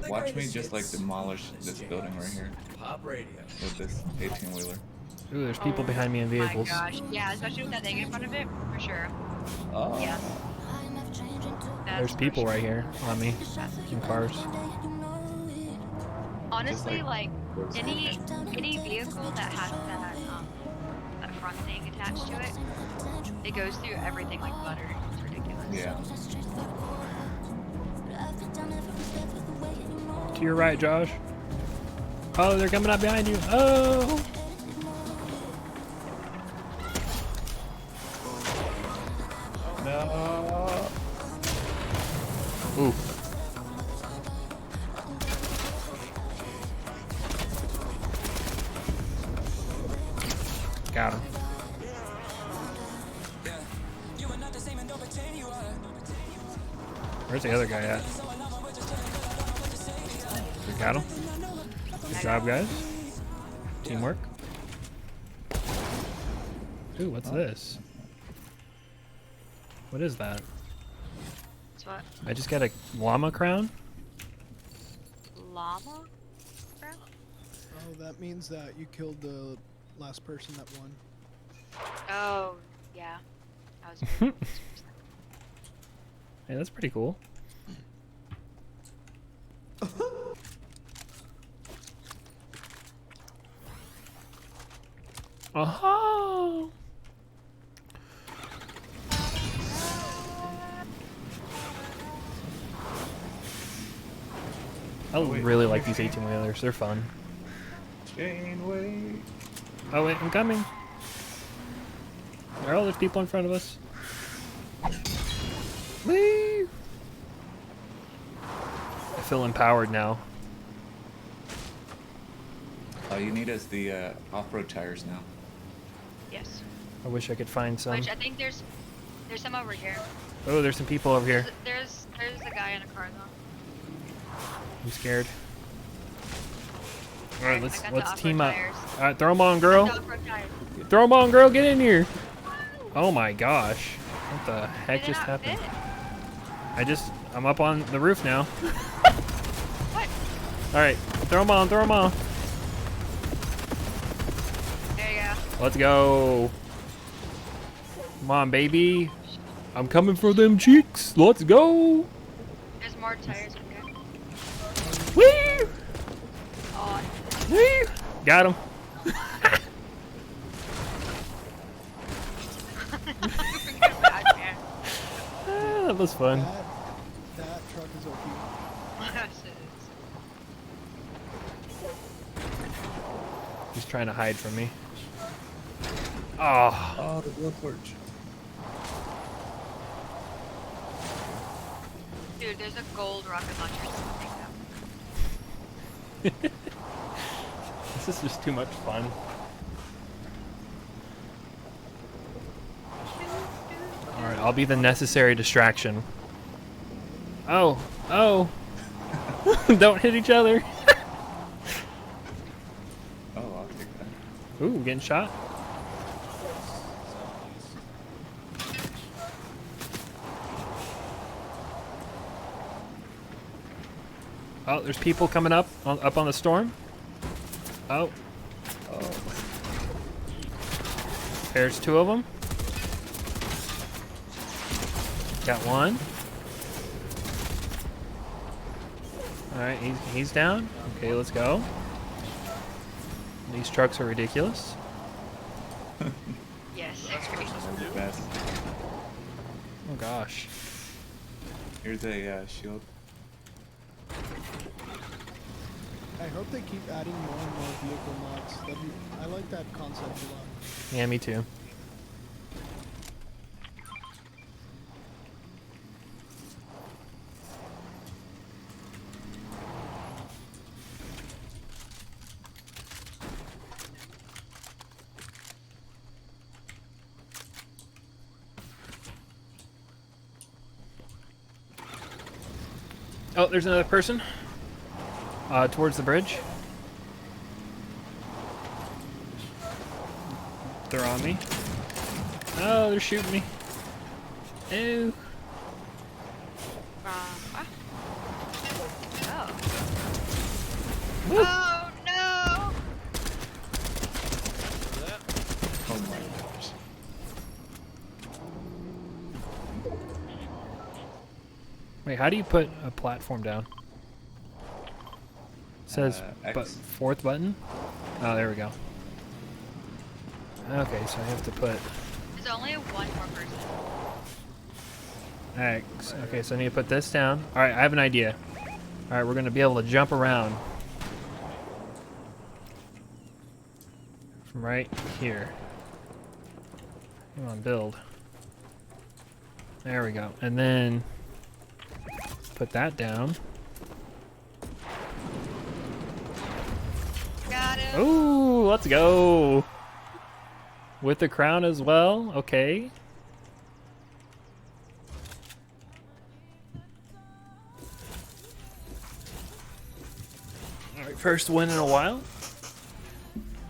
Watch me just like demolish this building right here with this 18-wheeler. Ooh, there's people behind me in vehicles. My gosh. Yeah, especially with that thing in front of it, for sure. Oh. Yeah. There's people right here on me in cars. Honestly, like like any vehicle that has that front thing attached to it, it goes through everything like butter. It's ridiculous. Yeah. To your right, Josh. Oh, they're coming up behind you. Oh! No. Ooh. Got him. Where's the other guy at? We got him. Good job, guys. Teamwork. Ooh, what's this? What is that? It's what? I just got a llama crown? Llama? Crap? Oh, that means that you killed the last person that won. Oh, yeah. That was good. Hey, that's pretty cool. Oh! I really like these 18-wheelers. They're fun. Jane, wait. Oh wait, I'm coming. Oh, there's people in front of us. Whee! I feel empowered now. All you need is the off-road tires now. Yes. I wish I could find some. Which I think there's some over here. Oh, there's some people over here. There's a guy in a car though. I'm scared. All right, I let's got the off-road team up. tires. All right, throw them on, girl. The off-road tires. Throw them on, girl. Get in here. Oh my gosh, what the heck Did it just not happened? fit? I'm up on the roof now. What? All right, throw them on, throw them on. There you go. Let's go. Come on, baby. I'm coming for them cheeks. Let's go. There's more tires in there. Woo! Oh, Woo! Got him. bad, man. Ah, that was fun. That truck is OP. Yes, it is. He's trying to hide from me. Oh. Oh, the blowtorch. Dude, there's a gold rocket launcher. Take that. This is just too much fun. Alright, I'll be the necessary distraction. Oh, oh. Don't hit each other. Oh, I'll take that. Ooh, getting shot. Oh, there's people coming up on the storm. Oh. Oh. There's two of them. Got one. All right, he's down. Okay, let's go. These trucks are ridiculous. Yes. That's what agreed. it's They're supposed to the do. best. Oh gosh. Here's a shield. I hope they keep adding more and more vehicle mods. I like that concept a lot. Yeah, me too. Oh, there's another person. Towards the bridge. They're on me. Oh, they're shooting me. Ew. Oh. Woo. Oh no! Oh my gosh. Wait, how do you put a platform down? It says X. fourth button. Oh, there we go. Okay, so I have to put There's only one more person. X. Okay, so I need to put this down. All right, I have an idea. All right, we're gonna be able to jump around from right here. Come on, build. There we go, and then put that down. Got him. Ooh, let's go. With the crown as well. Okay. All right, first win in a while.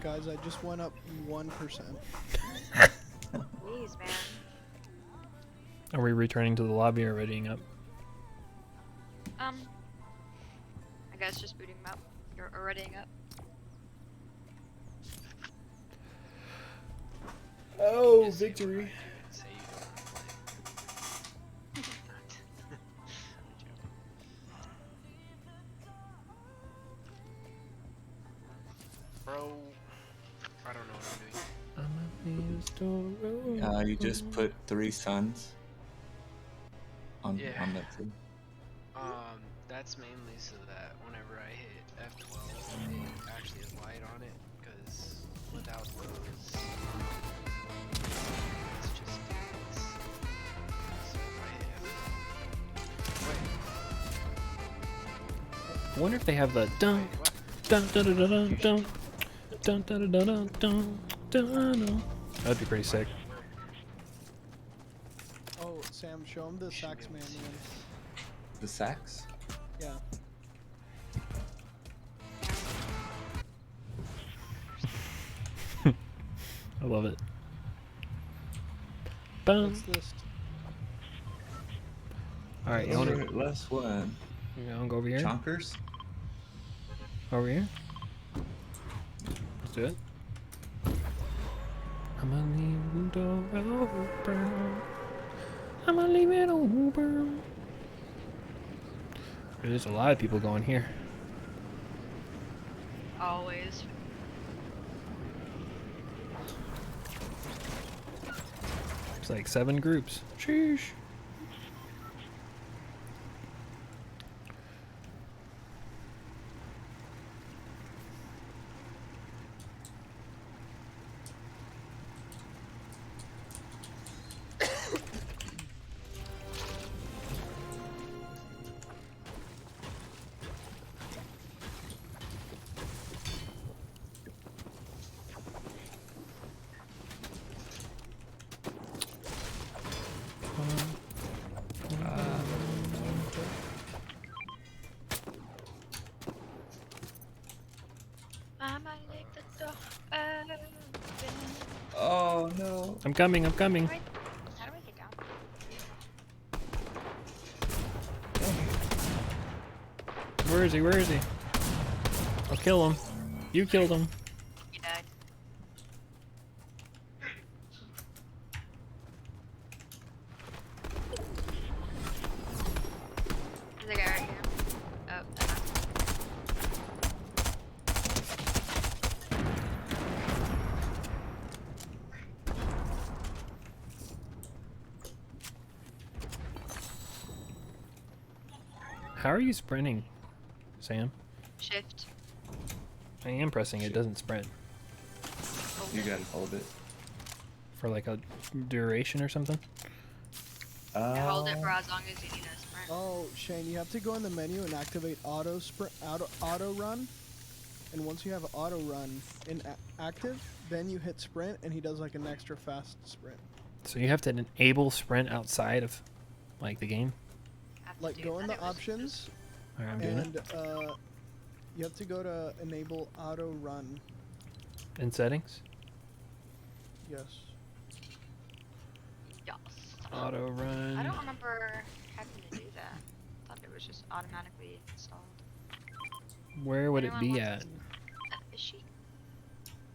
Guys, I just went up 1%. Jeez, man. Are we returning to the lobby or readying up? I guess just booting them up. You're readying up. Oh, Just say victory. what I did, say you don't wanna play. Bro, I don't know what I'm doing. You just put 3 suns on Yeah. on that thing. That's mainly so that whenever I hit F12, it actually has light on it, because without those, it's just it's, so if I hit F, I wonder if they have the dun wait, what? dun dun dun dun dun dun dun dun dun dun dun. That'd be pretty sick. Oh, Sam, show him the sax man. The sax? Yeah. I love it. Boom. What's this? All right, you want to Last one. go over here? Chonkers? Over here? Let's do it. I'm gonna leave the door open. I'm gonna leave it open. There's a lot of people going here. Always. It's like 7 groups. Sheesh. I'ma leave the door open. Oh no. I'm coming, I'm coming. How do I get down? Where is he? Where is he? I'll kill him. You killed him. You died. There's a guy right here. Oh, How are you sprinting, Sam? Shift. I am pressing. It doesn't sprint You gotta hold it. for like a duration or something. Hold it for as long as you need a sprint. Oh, Shane, you have to go in the menu and activate auto sprint, auto run. And once you have auto run active, then you hit sprint, and he does like an extra fast sprint. So you have to enable sprint outside of like the game. Have to Like do go in that. the It was options, All right, I'm doing and you have to go to enable auto run. it in settings. Yes. Yes. Auto run. I don't remember having to do that. I thought it was just automatically installed. Where would it Anyone be wants at? A fishy?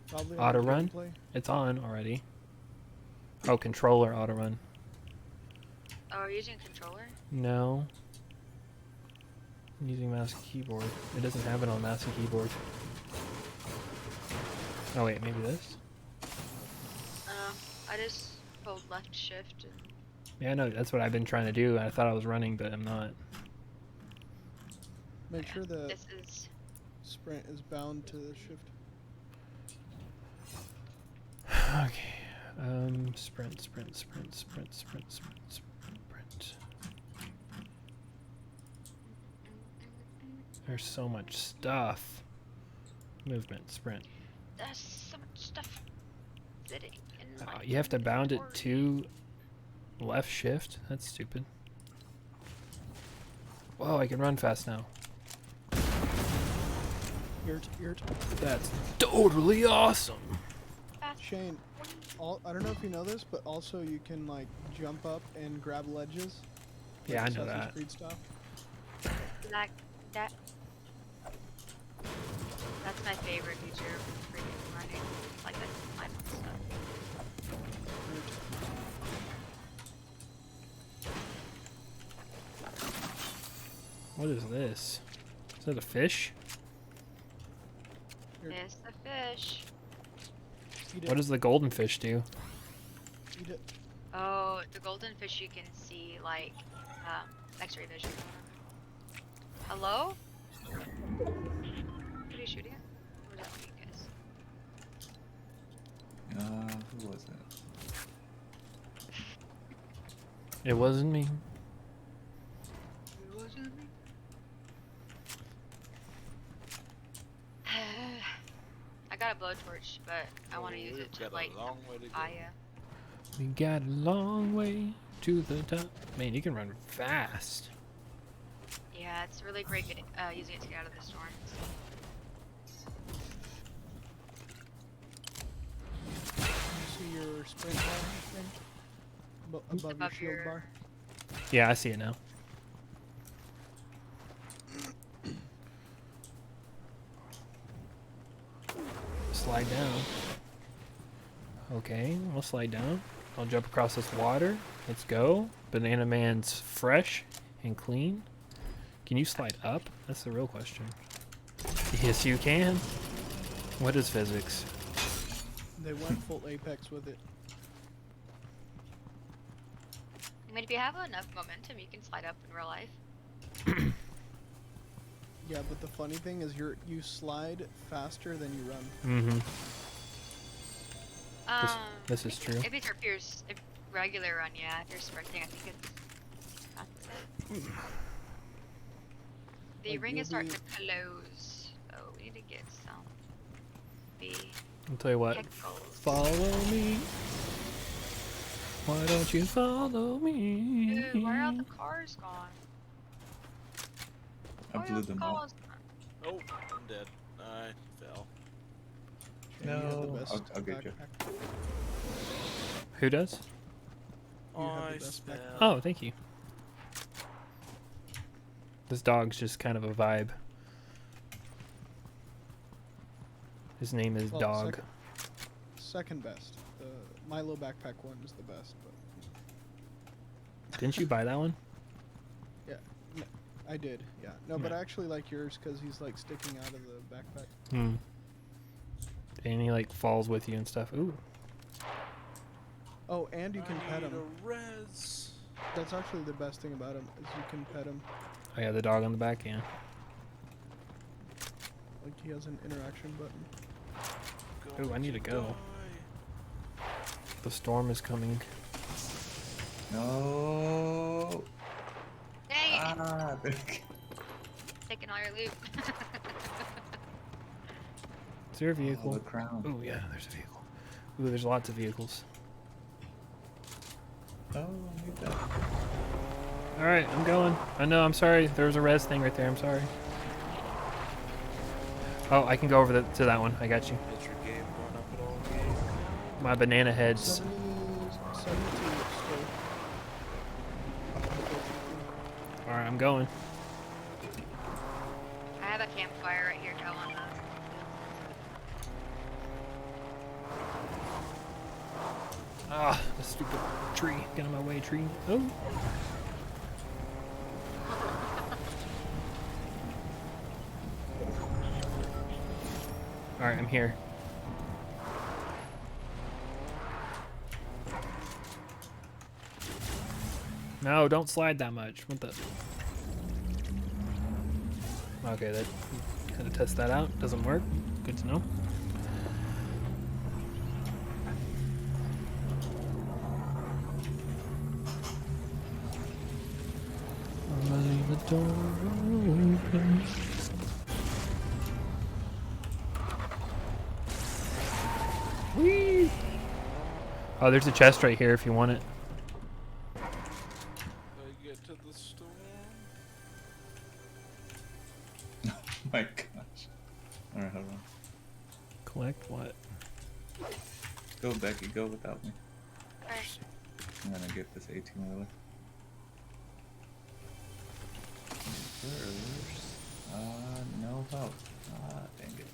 Probably Auto on the run? gameplay. It's on already. Oh, controller auto run. Oh, are you using a controller? No. I'm using mouse and keyboard. It doesn't have it on mouse and keyboard. Oh wait, maybe this? I just hold left shift and Yeah, no, that's what I've been trying to do. I thought I was running, but I'm not. Make sure the this is sprint is bound to the shift. Okay. Sprint, sprint, sprint, sprint, sprint, sprint, sprint. There's so much stuff. Movement, sprint. there's so much stuff sitting in my You have to bound it inventory. to left shift? That's stupid. Whoa, I can run fast now. Yurt. That's totally awesome. Shane, I don't know if you know this, but also you can like jump up and grab ledges. Yeah, I like know Assassin's that. Creed style. Like that. That's my favorite feature of freaking running. Like that's my stuff. What is this? Is that a fish? Yurt. It's the fish. Eat What it. does the golden fish do? Eat it. Oh, the golden fish you can see like X-ray vision. Hello? What are you shooting at? Or was that one of you guys? Who was it? It wasn't me. It wasn't me. I got a blowtorch, but I want to use it to light long way to go. fire. We got a long way to the top. Man, you can run fast. Yeah, it's really great getting, using it to get out of the storm. You see your sprint bar thing? Above your shield bar. Yeah, I see it now. Slide down. Okay, we'll slide down. I'll jump across this water. Let's go. Banana Man's fresh and clean. Can you slide up? That's the real question. Yes, you can. What is physics? They went full apex with it. I mean, if you have enough momentum, you can slide up in real life. Yeah, but the funny thing is you slide faster than you run. Mm-hmm. This is true. If it's your regular run, yeah. If you're sprinting, I think it's not the same. The Like, ring you'll is starting be- to close. Oh, we need to get some. I'll tell you what. Pickles. Follow me. Why don't you follow me? Dude, why are all the cars gone? I Why are blew all the them all. cars gone? Oh, I'm dead. I fell. Shane, you have the No. best I'll get you. backpack. Who does? You have I the best fell. backpack. Oh, thank you. This dog's just kind of a vibe. His name is Well, Dog. Second best. The Milo backpack one is the best, but Didn't you buy that one? I did. Yeah. No, but Yeah. I actually like yours because he's like sticking out of the backpack. Hmm. And he like falls with you and stuff. Ooh. Oh, and you can I pet need him. a res. That's actually the best thing about him is you can pet him. I got the dog on the back, yeah. Like he has an interaction button. Ooh, I need to go. The storm is coming. No. Dang it! Ah, Taking all your loot. Is there a oh, vehicle? the crown. Ooh, yeah, there's a vehicle. Ooh, there's lots of vehicles. Oh, I need that. Alright, I'm going. I know, I'm sorry. There was a res thing right there. I'm sorry. Oh, I can go over to that one. I got you. Is your game going up at all, Gabe? My banana heads. 72 still. Alright, I'm going. I have a campfire right here going. Ah, the stupid tree. Get out of my way, tree. Oh. Alright, I'm here. No, don't slide that much. What the? Okay, that had to test that out. Doesn't work. Good to know. I'm gonna leave the door open. Whee! Oh, there's a chest right here if you want it. I get to the storm. Oh my gosh. Alright, hold on. Collect what? Go, Becky, go without me. Alright. I'm gonna get this 18-wheeler. No help. Ah, dang it.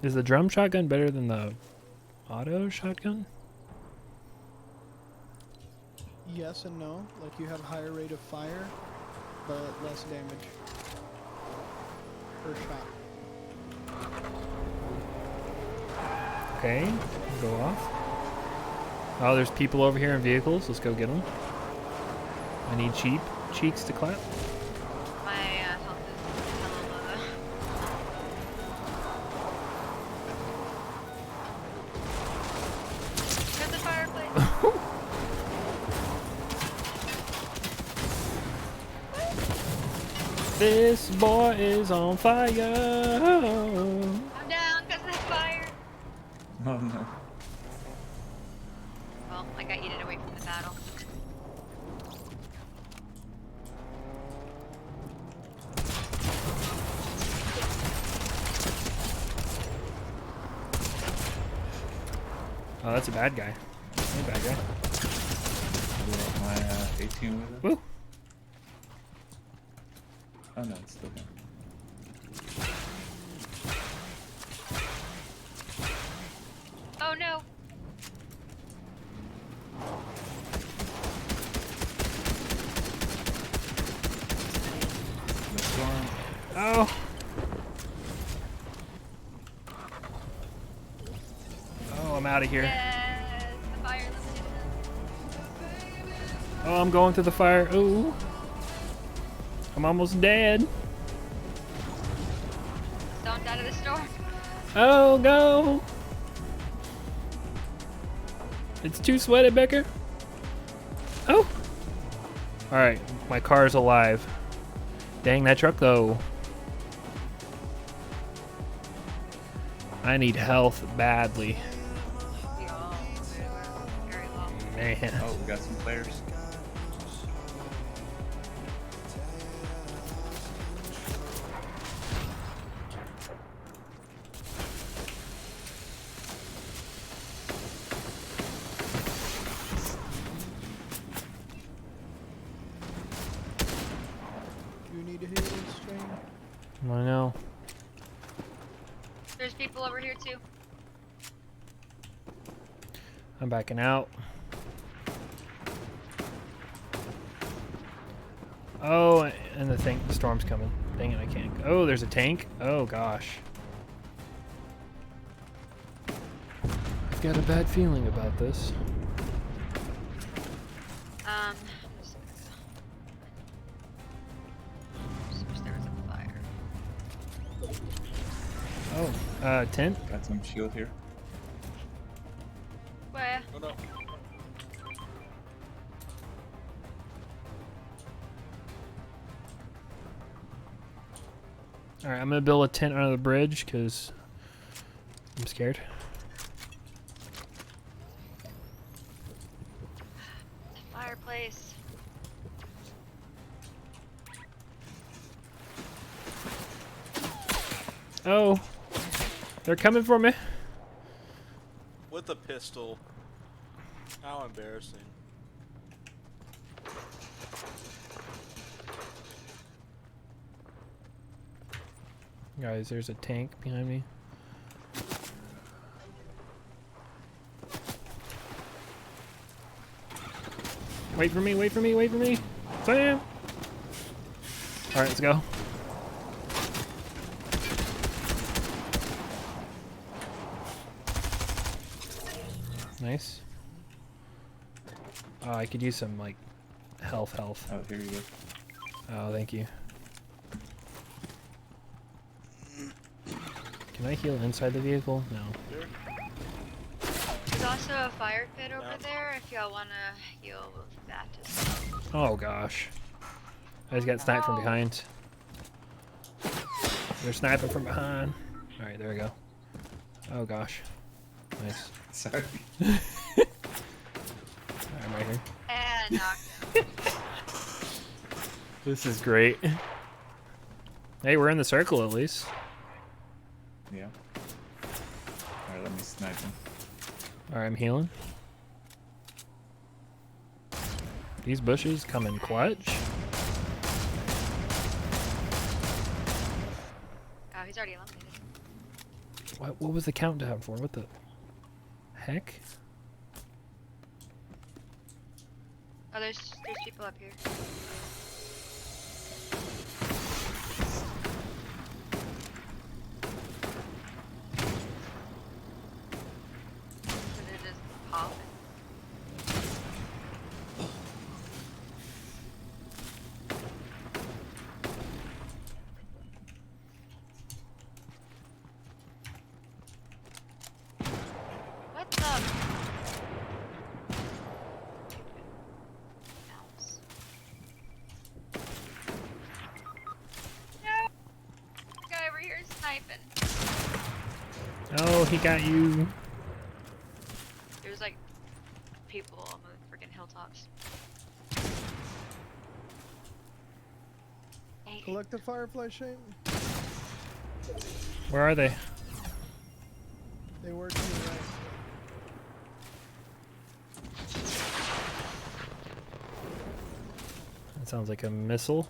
Is the drum shotgun better than the auto shotgun? Yes and no. Like you have higher rate of fire, but less damage per shot. Okay, go off. Oh, there's people over here in vehicles. Let's go get them. I need cheeks to clap. My health is hella low. There's the fireplace. This boy is on fire. I'm down because of the fire. Oh no. Well, I got yeeted away from the battle. Oh, that's a bad guy. Hey, bad guy. My 18-wheeler. Woo! Oh no, it's still there. Oh no. The storm. Oh! Oh, I'm out of here. Yes, the fire limited us. Oh, I'm going through the fire. Ooh. I'm almost dead. Don't die to the storm. Oh, go! It's too sweaty, Becker. Oh! Alright, my car's alive. Dang that truck, though. I need health badly. We all very well. Man. Oh, we got some players. You need a healing strain. I know. There's people over here too. I'm backing out. Oh, and the storm's coming. Dang it, I can't. Oh, there's a tank. Oh, gosh. I've got a bad feeling about this. Oh, tent? Got some shield here. Where? Oh no. Alright, I'm gonna build a tent under the bridge because I'm scared. Fireplace. Oh, they're coming for me. With a pistol. How embarrassing. Guys, there's a tank behind me. Wait for me, wait for me, wait for me. Sam! Alright, let's go. Nice. Oh, I could use some, like, health. Oh, here you go. Oh, thank you. Can I heal inside the vehicle? No. There's also a fire pit over Yeah. there if y'all wanna heal with that as well. Oh, gosh. I just got sniped from No. behind. They're sniping from behind. Alright, there we go. Oh, gosh. Nice. Sorry. Alright, I'm right here. And knocked him. This is great. Hey, we're in the circle at least. Yeah. Alright, let me snipe him. Alright, I'm healing. These bushes come in clutch. Oh, he's already eliminated. What was the countdown for? What the heck? Oh, there's people up here. So they're just popping. What the? Mouse. No! This guy over here is sniping. Oh, he got you. There's like people on the freaking hilltops. Hey, Collect the firefly shape. Where are they? They work to the right. That sounds like a missile.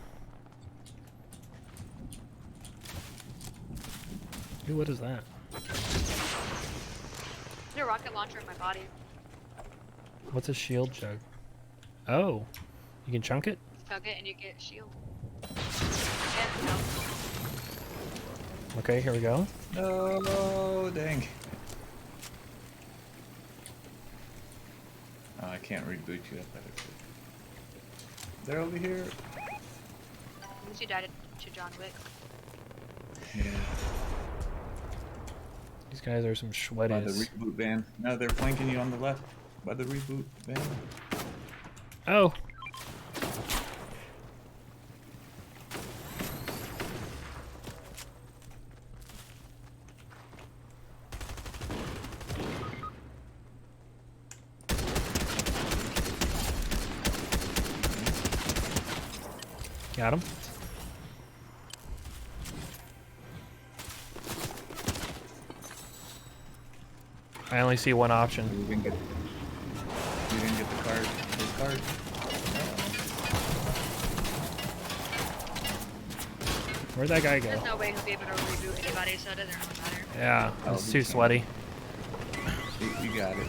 Ooh, what is that? there's a rocket launcher in my body. What's a shield jug? Oh, you can chunk it? Chug it and you get shield. And no. Okay, here we go. No, dang. Oh, I can't reboot you. I thought I could. They're over here. At least you died to John Wick. Yeah. These guys are some By the sweaties. reboot van. No, they're flanking you on the left. By the reboot van. Oh! Got him. I only see one option. You didn't get the card. The card. Where'd that guy go? There's no way he'll be able to reboot anybody, so it doesn't really matter. Yeah, I'll it's be too fine. sweaty. You got it.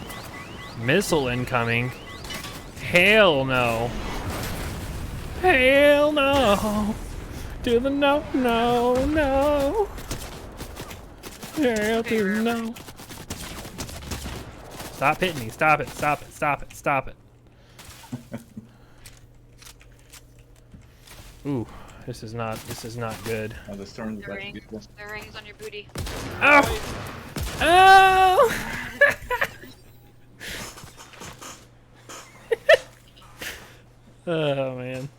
Missile incoming. Hell no. Hell no. To the no, no, no. Hell to the no. Stop hitting me. Stop it. Stop it. Stop it. Stop it. Ooh, This is not good. Oh, the storm's The about to ring, be there. the ring's on your booty. Oh! Oh! Oh man.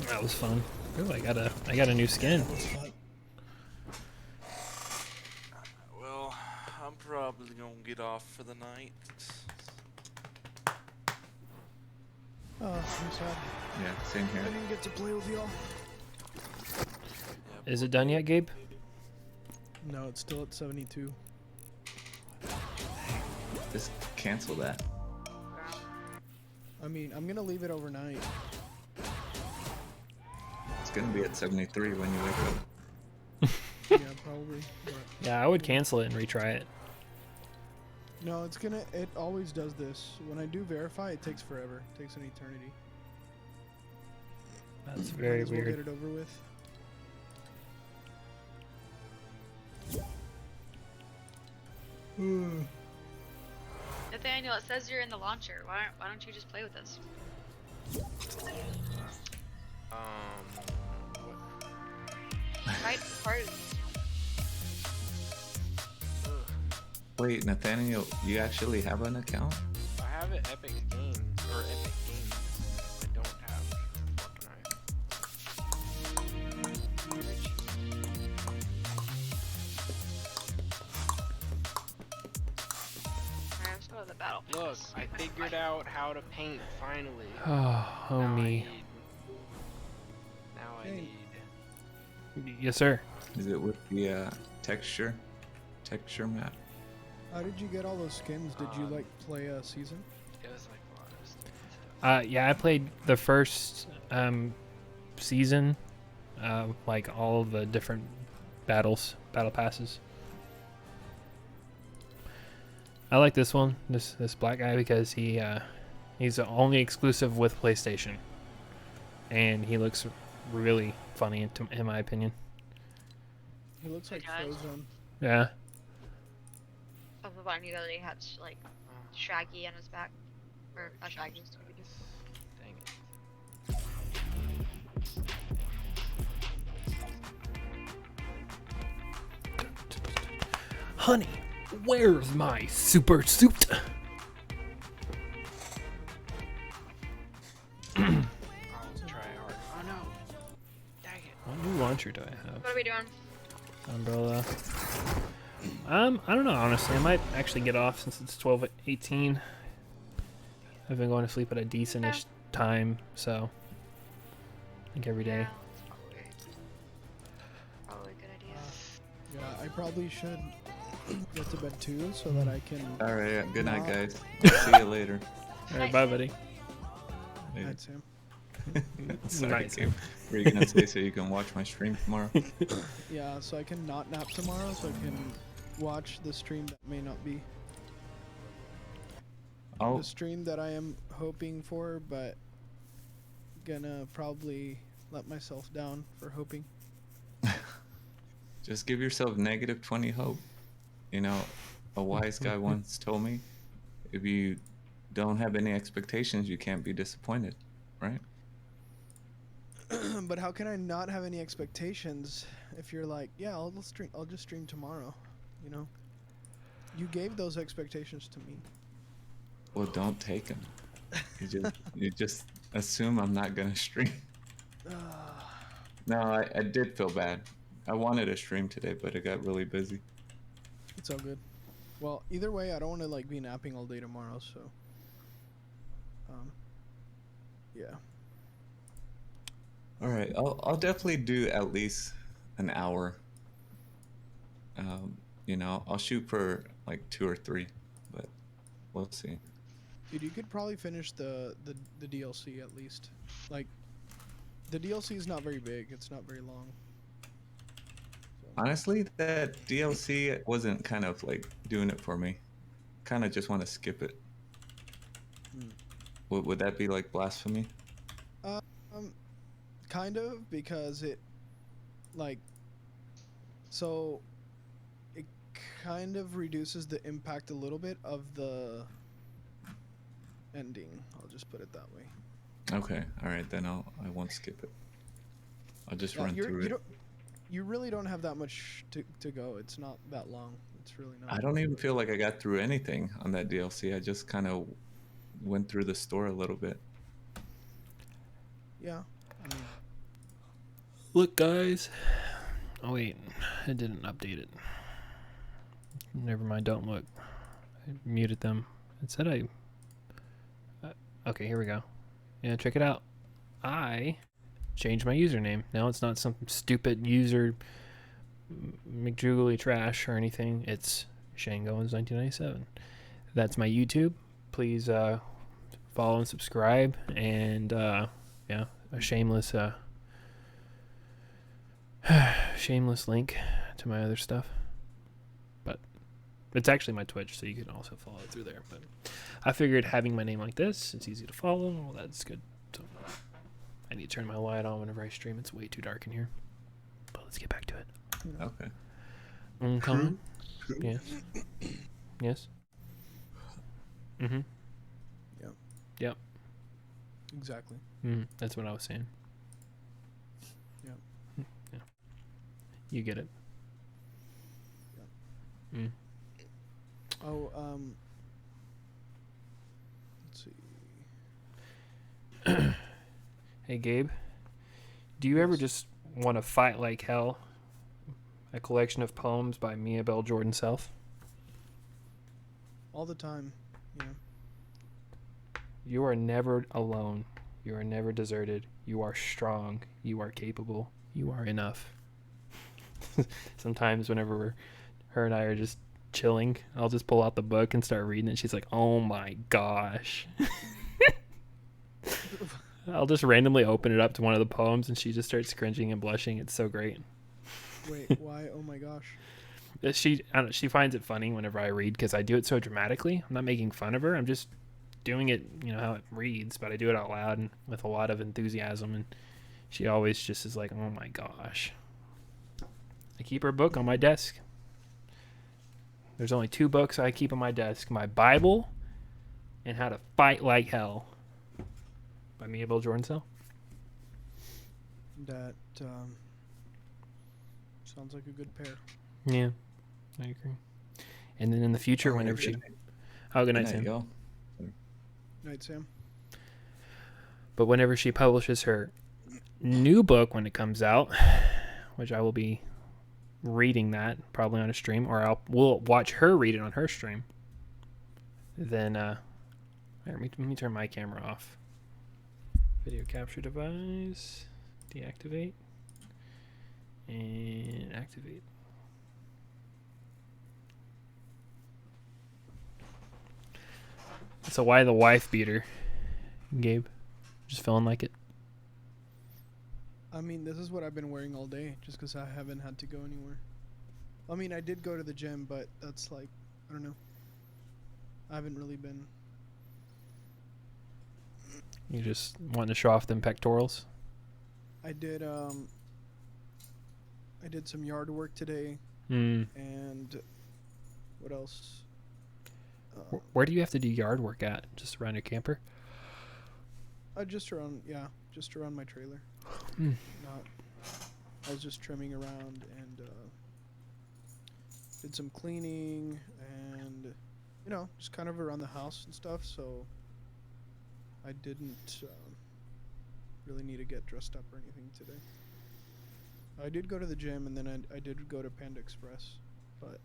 That was fun. Ooh, I got a new skin. Well, I'm probably gonna get off for the night. Oh, I'm sad. Yeah, same I here. didn't get to play with y'all. Yeah, Is it done yet, Gabe? No, it's still at 72. Just cancel that. I mean, I'm gonna leave it overnight. It's gonna be at 73 when you wake up. Yeah, probably. But Yeah, I would cancel it and retry it. no, it always does this. When I do verify, it takes forever. It takes an eternity. That's very Might as well weird. get it over with. Nathaniel, it says you're in the launcher. Why don't you just play with us? Right? Party. Wait, Nathaniel, you actually have an account? I have it Epic Games or Epic Games. I don't have Fortnite. Alright, let's go to the battle. Look, I figured out how to paint finally. Oh, Now I me. need- Now I Hey. need. Yes, sir. Is it with the texture map? How did you get all those skins? Did you Um, like play a season? It was like a lot of stuff. Yeah, I played the first season, like all of the different battle passes. I like this one, this black guy, because he's only exclusive with PlayStation, and he looks really funny in my opinion. He looks like Hey, guys. Frozone. Yeah. Something about you that he had like Shaggy on his back. Or not Shaggy, Scooby-Doo. Dang it. Honey, where's my super suit? I'll try hard. Oh no! Dang it. What new launcher do I have? What are we doing? Umbrella. I don't know, honestly. I might actually get off since it's 12:18. I've been going to sleep at a decentish time, so I think every day. Yeah, that's probably a good idea. Yeah, I probably should get to bed too, so that I can. Alright, yeah, good night, Nah. guys. I'll see you later. All right, bye, buddy. Later. Night, Sam. Sorry, Nice. Gabe. What are you gonna say so you can watch my stream tomorrow? Yeah, so I can not nap tomorrow, so I can watch the stream that may not be Oh, the stream that I am hoping for, but gonna probably let myself down for hoping. just give yourself negative 20 hope. You know, a wise guy once told me, if you don't have any expectations, you can't be disappointed, right? But how can I not have any expectations if you're like, yeah, I'll just stream tomorrow, you know? You gave those expectations to me. Well, don't take them. You just assume I'm not gonna stream. No, I did feel bad. I wanted to stream today, but it got really busy. It's all good. Well, either way, I don't want to like be napping all day tomorrow, so yeah. All right, I'll definitely do at least an hour. You know, I'll shoot for like 2 or 3, but we'll see. Dude, you could probably finish the DLC at least. Like, the DLC is not very big. It's not very long. Honestly, that DLC wasn't kind of like doing it for me. Kind of just want to skip it. Would that be like blasphemy? Kind of, because it, like, so it kind of reduces the impact a little bit of the ending. I'll just put it that way. Okay, all right, then I won't skip it. I'll just run through it. You really don't have that much to go. It's not that long. It's really not. I don't even feel like I got through anything on that DLC. I just kind of went through the store a little bit. Yeah. I mean, Look, guys. Oh wait, I didn't update it. Never mind. Don't look. I muted them. It said I. Okay, here we go. Yeah, check it out. I changed my username. Now it's not some stupid user McJugly trash or anything. It's ShaneGoins1997. That's my YouTube. Please follow and subscribe. And yeah, a shameless shameless link to my other stuff. But it's actually my Twitch, so you can also follow it through there. But I figured having my name like this, it's easy to follow. Well, that's good. So I need to turn my light on whenever I stream. It's way too dark in here. But let's get back to it. Okay. Okay. Yes. Yes. Mm-hmm. Yep. Yep. Exactly. That's what I was saying. Yep. Yeah. You get it. Yep. Oh, let's see. Hey, Gabe. Do you ever just want to fight like hell? A collection of poems by Miabel Self. All the time, you know. You are never alone. You are never deserted. You are strong. You are capable. You are enough. Sometimes whenever her and I are just chilling, I'll just pull out the book and start reading it. She's like, oh my gosh. I'll just randomly open it up to one of the poems and she just starts cringing and blushing. It's so great. Wait, why? Oh my gosh. She finds it funny whenever I read because I do it so dramatically. I'm not making fun of her. I'm just doing it, you know, how it reads, but I do it out loud and with a lot of enthusiasm. And she always just is like, oh my gosh. I keep her book on my desk. There's only 2 books I keep on my desk. My Bible and How to Fight Like Hell by Miabel Self. That sounds like a good pair. Yeah, I agree. And then in the future, whenever she... Oh, good night, Sam. Y'all. Night, Sam. But whenever she publishes her new book when it comes out, which I will be reading that probably on a stream, or we'll watch her read it on her stream. Then let me turn my camera off. Video capture device, deactivate, and activate. So why the wife beater, Gabe? Just feeling like it? I mean, this is what I've been wearing all day, just because I haven't had to go anywhere. I mean, I did go to the gym, but that's like, I don't know. I haven't really been. You just wanting to show off them pectorals? I did some yard work today, and what else? Where do you have to do yard work at? Just around your camper? Just around my trailer. I was just trimming around and did some cleaning and, you know, just kind of around the house and stuff. So I didn't really need to get dressed up or anything today. I did go to the gym and then I did go to Panda Express, but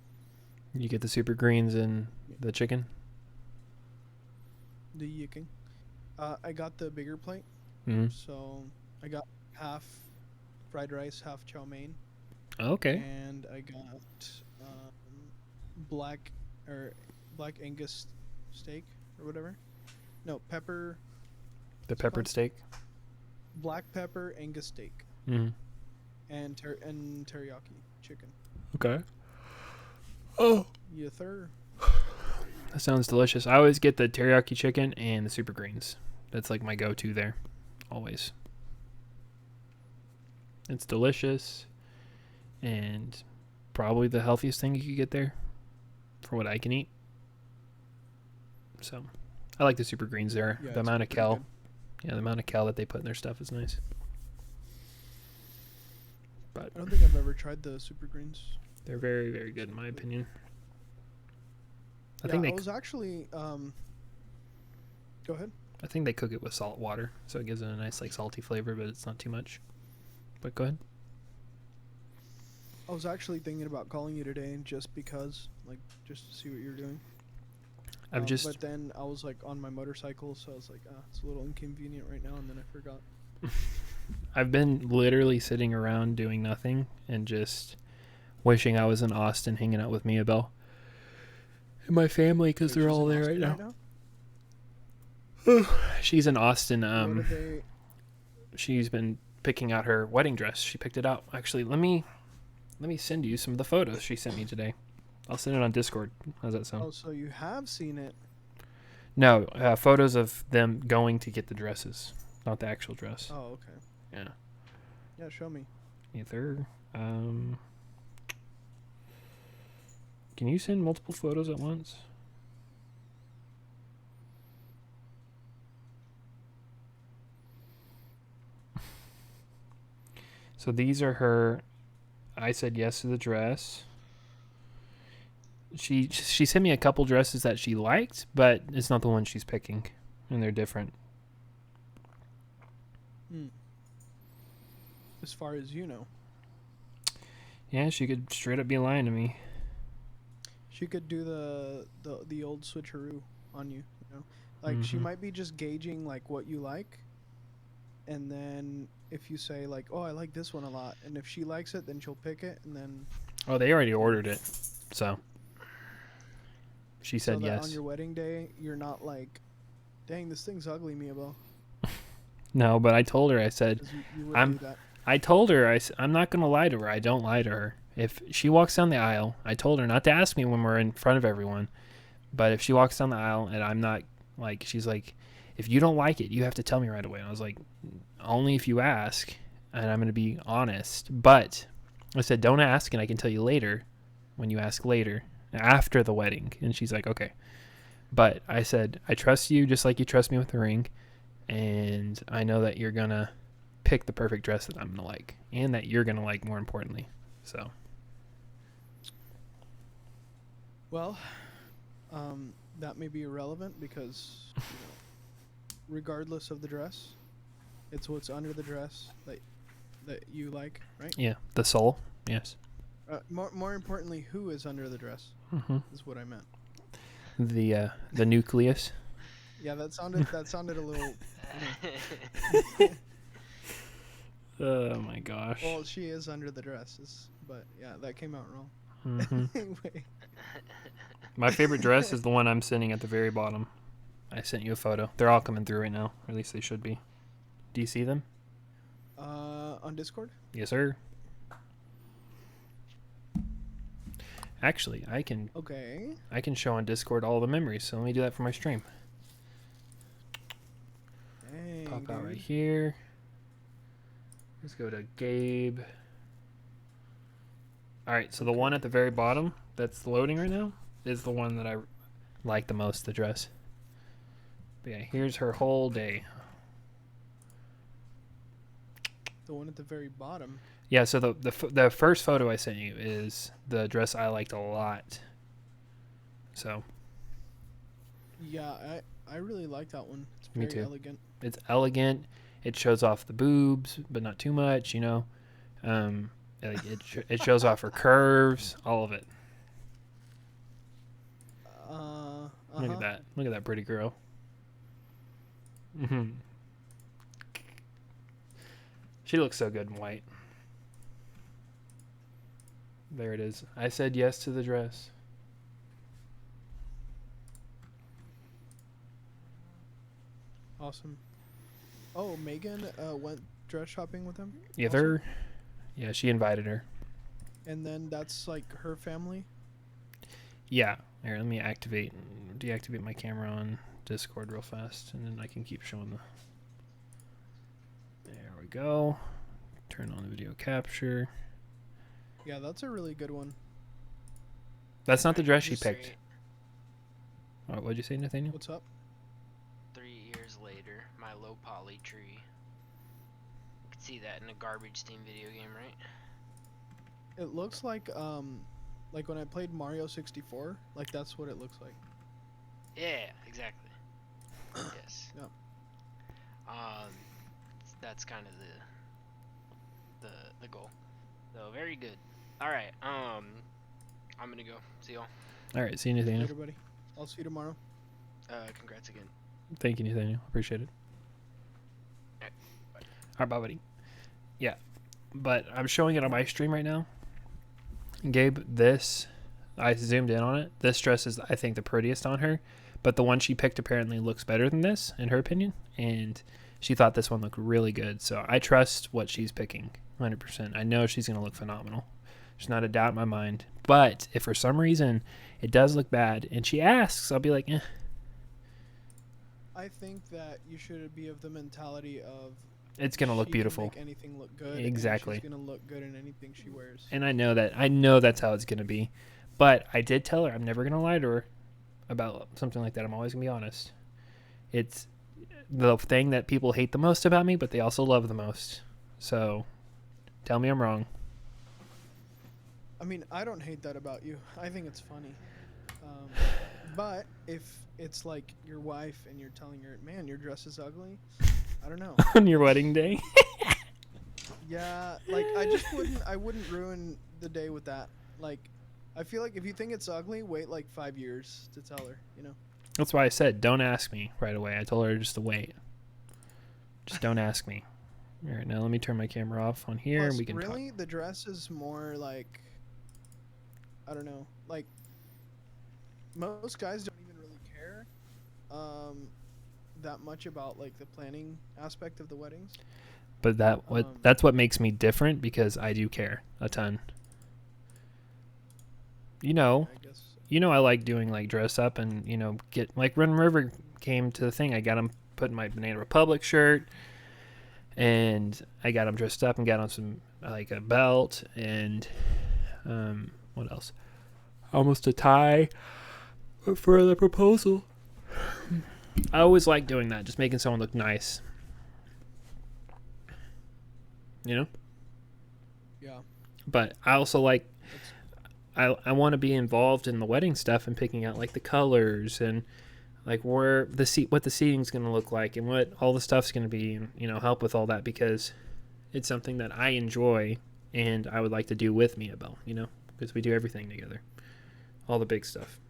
you get the super greens and the chicken? The yiking. I got the bigger plate. So I got half fried rice, half chow mein. Okay. And I got black Angus steak or whatever. No, pepper. The peppered steak? Black pepper Angus steak. Mm-hmm. And teriyaki chicken. Okay. Oh. Yeah, third. That sounds delicious. I always get the teriyaki chicken and the super greens. That's like my go-to there. Always. It's delicious and probably the healthiest thing you could get there for what I can eat. So I like the super greens there. Yeah, the amount of kel. good. Yeah, the amount of cal that they put in their stuff is nice. But I don't think I've ever tried the super greens. they're very, very good in my opinion. I Yeah, think I they was actually go ahead. I think they cook it with salt water, so it gives it a nice like salty flavor, but it's not too much. But go ahead. I was actually thinking about calling you today, and just because, like, just to see what you're doing. But then I was like on my motorcycle, so I was like, it's a little inconvenient right now, and then I forgot. I've been literally sitting around doing nothing and just wishing I was in Austin hanging out with Miabel and my family because Wait, they're she's all in there Austin right now. She's in Austin. What are they? She's been picking out her wedding dress. She picked it out. Actually, let me send you some of the photos she sent me today. I'll send it on Discord. How's that sound? Oh, so you have seen it? No, photos of them going to get the dresses, not the actual dress. Oh, okay. Yeah. Yeah, show me. Either. Can you send multiple photos at once? So these are her. I said yes to the dress. She sent me a couple dresses that she liked, but it's not the one she's picking, and they're different. As far as you know. Yeah, she could straight up be lying to me. She could do the old switcheroo on you, you know? Like, she might be just gauging, like, what you like. And then if you say, like, oh, I like this one a lot. And if she likes it, then she'll pick it. And then... Oh, they already ordered it. So she said so that yes. on your wedding day, you're not like, dang, this thing's ugly, Miabel. No, but I told her, I said, 'Cause you would do that. I told her, I'm not going to lie to her. I don't lie to her. If she walks down the aisle, I told her not to ask me when we're in front of everyone. But if she walks down the aisle and I'm not, like, she's like, if you don't like it, you have to tell me right away. And I was like, only if you ask, and I'm going to be honest. But I said, don't ask, and I can tell you later when you ask later, after the wedding. And she's like, okay. But I said, I trust you just like you trust me with the ring. And I know that you're going to pick the perfect dress that I'm going to like. And that you're going to like, more importantly. So. Well, that may be irrelevant because, you know, regardless of the dress, it's what's under the dress that you like, right? Yeah, the soul. Yes. More importantly, who is under the dress is what I meant. The nucleus. Yeah, that sounded a little. Oh my gosh. Well, she is under the dresses, but yeah, that came out wrong. Anyway. My favorite dress is the one I'm sitting at the very bottom. I sent you a photo. They're all coming through right now, or at least they should be. Do you see them? On Discord? Yes, sir. Actually, I can show on Discord all the memories, so let me do that for my stream. Dang, Pop out dude. right here. Let's go to Gabe. Alright, so the one at the very bottom that's loading right now is the one that I like the most, the dress. But yeah, here's her whole day. The one at the very bottom. Yeah, so the first photo I sent you is the dress I liked a lot. So. Yeah, I really like that one. It's Me very too. elegant. It's elegant. It shows off the boobs, but not too much, you know. Like it shows off her curves, all of it. Look at that. Look at that pretty girl. She looks so good in white. There it is. I said yes to the dress. Awesome. Oh, Megan went dress shopping with him? Yeah, also? Yeah, she invited her. And then that's like her family? Yeah. Here, let me deactivate my camera on Discord real fast, and then I can keep showing the... There we go. Turn on the video capture. Yeah, that's a really good one. That's not the dress she Just picked. straight Oh, what'd you say, Nathaniel? What's up? 3 years later. My low poly tree. You can see that in a garbage team video game, right? It looks like when I played Mario 64, like that's what it looks like. Yeah, exactly. Yes. Yep. That's kind of the goal. So very good. All right. I'm gonna go. See y'all. All right, see you, Nathaniel. Later, buddy. I'll see you tomorrow. Congrats again. Thank you, Nathaniel. Appreciate it. Alright, bye. All right, bye, buddy. Yeah, but I'm showing it on my stream right now. Gabe, this, I zoomed in on it. This dress is, I think, the prettiest on her, but the one she picked apparently looks better than this, in her opinion, and she thought this one looked really good. So I trust what she's picking, 100%. I know she's going to look phenomenal. There's not a doubt in my mind. But if for some reason it does look bad and she asks, I'll be like, eh. I think that you should be of the mentality of It's going to look she can beautiful. make anything look good. Exactly. And she's gonna look good in anything she wears. And I know that. I know that's how it's going to be. But I did tell her I'm never going to lie to her about something like that. I'm always going to be honest. It's the thing that people hate the most about me, but they also love the most. So tell me I'm wrong. I mean, I don't hate that about you. I think it's funny. But if it's like your wife and you're telling her, man, your dress is ugly, I don't know. On your wedding day? Yeah, like I wouldn't ruin the day with that. Like, I feel like if you think it's ugly, wait like 5 years to tell her, you know? That's why I said don't ask me right away. I told her just to wait. Just don't ask me. All right, now let me turn my camera off on here Plus, and we can really, talk. the dress is more like, I don't know, like most guys don't even really care that much about like the planning aspect of the weddings. But that's what makes me different, because I do care a ton. You know, I guess I like doing like dress up and, get like when River came to the thing, I got him putting my Banana Republic shirt and I got him dressed up and got on some like a belt and what else? Almost a tie for the proposal. I always like doing that, just making someone look nice. You know? yeah. But I also like, I want to be involved in the wedding stuff and picking out like the colors and like where what the seating's going to look like and what all the stuff's going to be, and help with all that, because it's something that I enjoy and I would like to do with Miabel, because we do everything together, all the big stuff.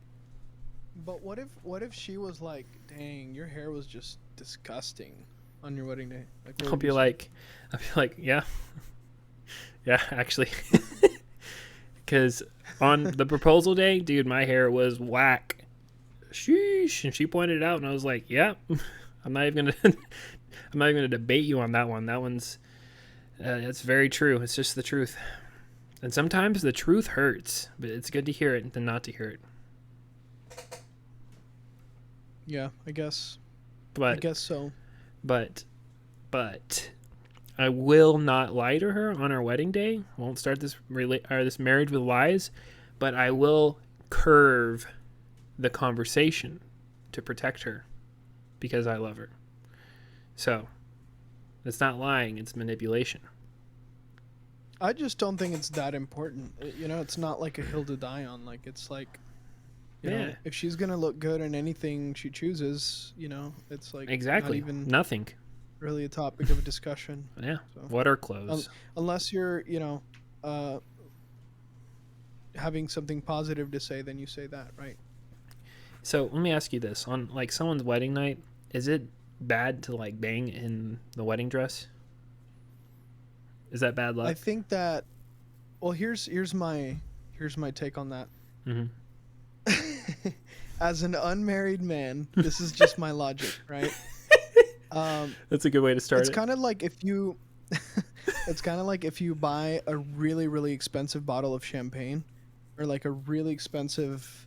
But what if she was like, dang, your hair was just disgusting on your wedding day? Like, what I'll would be you say? like, yeah, actually, because on the proposal day, dude, my hair was whack. Sheesh, and she pointed it out, and I was like, yeah, I'm not even gonna debate you on that one. That one's, it's very true. It's just the truth, and sometimes the truth hurts, but it's good to hear it than not to hear it. Yeah, I guess so. But I will not lie to her on our wedding day. Won't start this marriage with lies, but I will curve the conversation to protect her because I love her. So it's not lying, it's manipulation. I just don't think it's that important. It's not like a hill to die on. Like, it's like, you know, if she's gonna look good in anything she chooses, it's like exactly not even nothing really a topic of discussion. Yeah. So. What are clothes? Unless you're, having something positive to say, then you say that, right? So let me ask you this: on like someone's wedding night, is it bad to like bang in the wedding dress? Is that bad luck? I think that. Well, here's my take on that. Mm-hmm. As an unmarried man, this is just my logic, right? That's a good way to start. It's kind of like if you, it's kind of like if you buy a really, really expensive bottle of champagne, or like a really expensive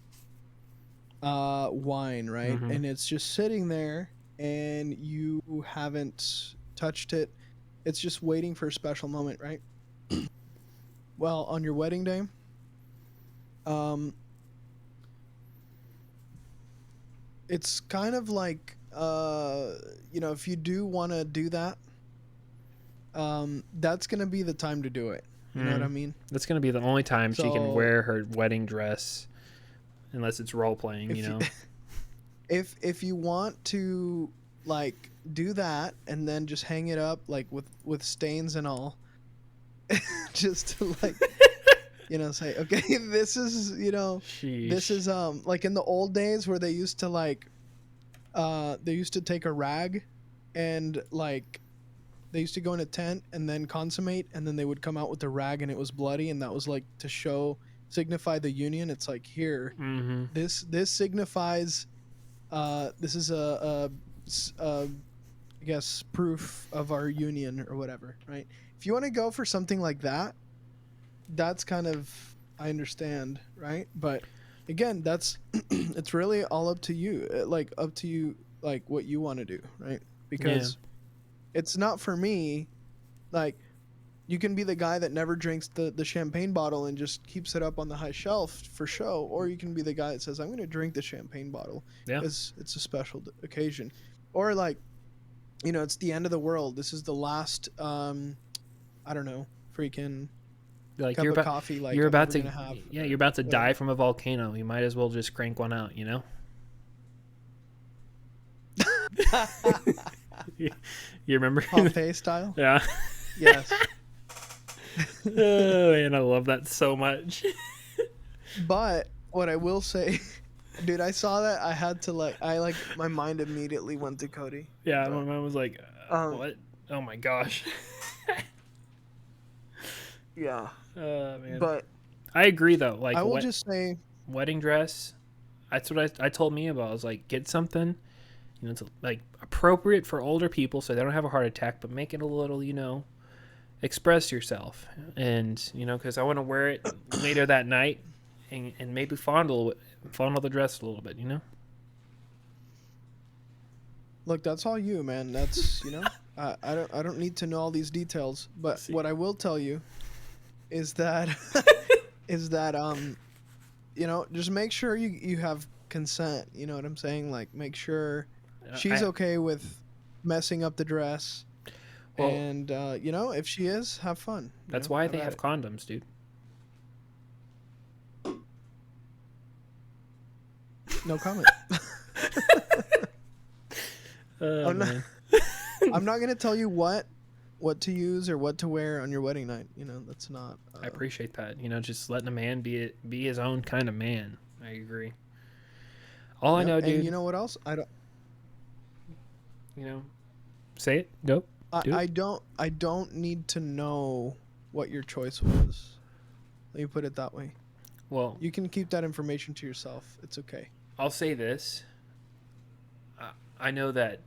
wine, right? Mm-hmm. And it's just sitting there, and you haven't touched it. It's just waiting for a special moment, right? Well, on your wedding day, it's kind of like if you do want to do that, that's gonna be the time to do it. You know what I mean? That's gonna be the only time she can So- wear her wedding dress, unless it's role playing. If You you- know. If you want to like do that and then just hang it up like with stains and all, just to like say, okay, this is this is like in the old days where they used to like they used to take a rag and like they used to go in a tent and then consummate, and then they would come out with the rag and it was bloody, and that was like to signify the union. It's like, here, Mm-hmm. this signifies this is a I guess proof of our union or whatever, right? If you want to go for something like that, that's kind of, I understand, right? But again, that's it's really all up to you, like up to you, like what you want to do, right? Because it's not for me. Like, you can be the guy that never drinks the champagne bottle and just keeps it up on the high shelf for show, or you can be the guy that says, I'm going to drink the champagne bottle because it's a special occasion. Or like, it's the end of the world. This is the last, I don't know, freaking Like cup you're of about, coffee. Like you're I'm about ever to, gonna have, you're about to die whatever. from a volcano. You might as well just crank one out. You know. You remember? Pompeii style. Yeah. Yes. Oh man, I love that so much. But what I will say, dude, I saw that. I had to my mind immediately went to Cody. Yeah, But, my mom was like, "What? Oh my gosh." Yeah. Man. But I agree though. Like, I will just say, wedding dress. That's what I told me about. I was like, get something, it's like appropriate for older people so they don't have a heart attack, but make it a little, express yourself, and because I want to wear it later that night, and maybe fondle the dress a little bit. look, that's all you, man. That's I don't need to know all these details. But what I will tell you is that just make sure you have consent. You know what I'm saying? Like, make sure she's okay with messing up the dress. Well, And if she is, have fun. That's why they have condoms, dude. No comment. Oh, I'm not- man. I'm not gonna tell you what to use or what to wear on your wedding night. That's not. I appreciate that. Just letting a man be his own kind of man. I agree. All I know, dude. And you know what else? I don't. Say it. Nope. I don't need to know what your choice was. Let me put it that way. Well, You can keep that information to yourself. It's okay. I'll say this. I know that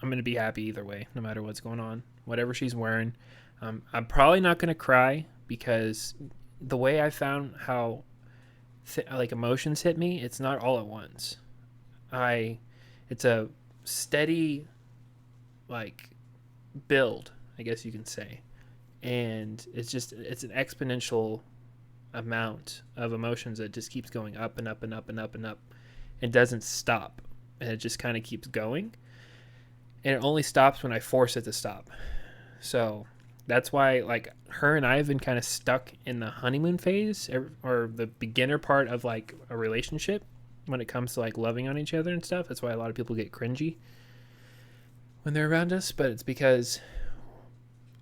I'm going to be happy either way, no matter what's going on. Whatever she's wearing. I'm probably not going to cry because the way I found how emotions hit me, it's not all at once. It's a steady build, I guess you can say. And it's an exponential amount of emotions that just keeps going up and up and up and up and up. It doesn't stop, and it just kind of keeps going, and it only stops when I force it to stop. So that's why her and I have been kind of stuck in the honeymoon phase, or the beginner part of a relationship when it comes to loving on each other and stuff. That's why a lot of people get cringy when they're around us, but it's because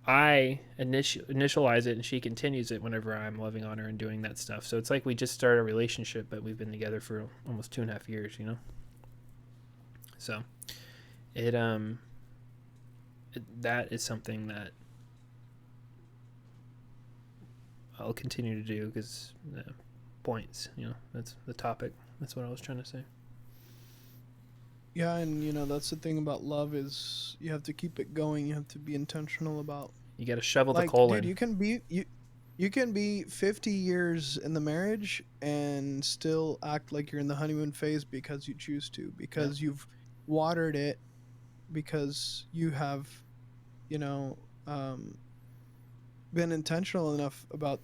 I initialize it and she continues it whenever I'm loving on her and doing that stuff. So it's like we just started a relationship, but we've been together for almost 2.5 years, So that is something that I'll continue to do because points, that's the topic. That's what I was trying to say. Yeah, and that's the thing about love is you have to keep it going. You have to be intentional about. You got to shovel the coal dude, in. you can be 50 years in the marriage and still act like you're in the honeymoon phase because you choose to, because you've watered it, because you have, been intentional enough about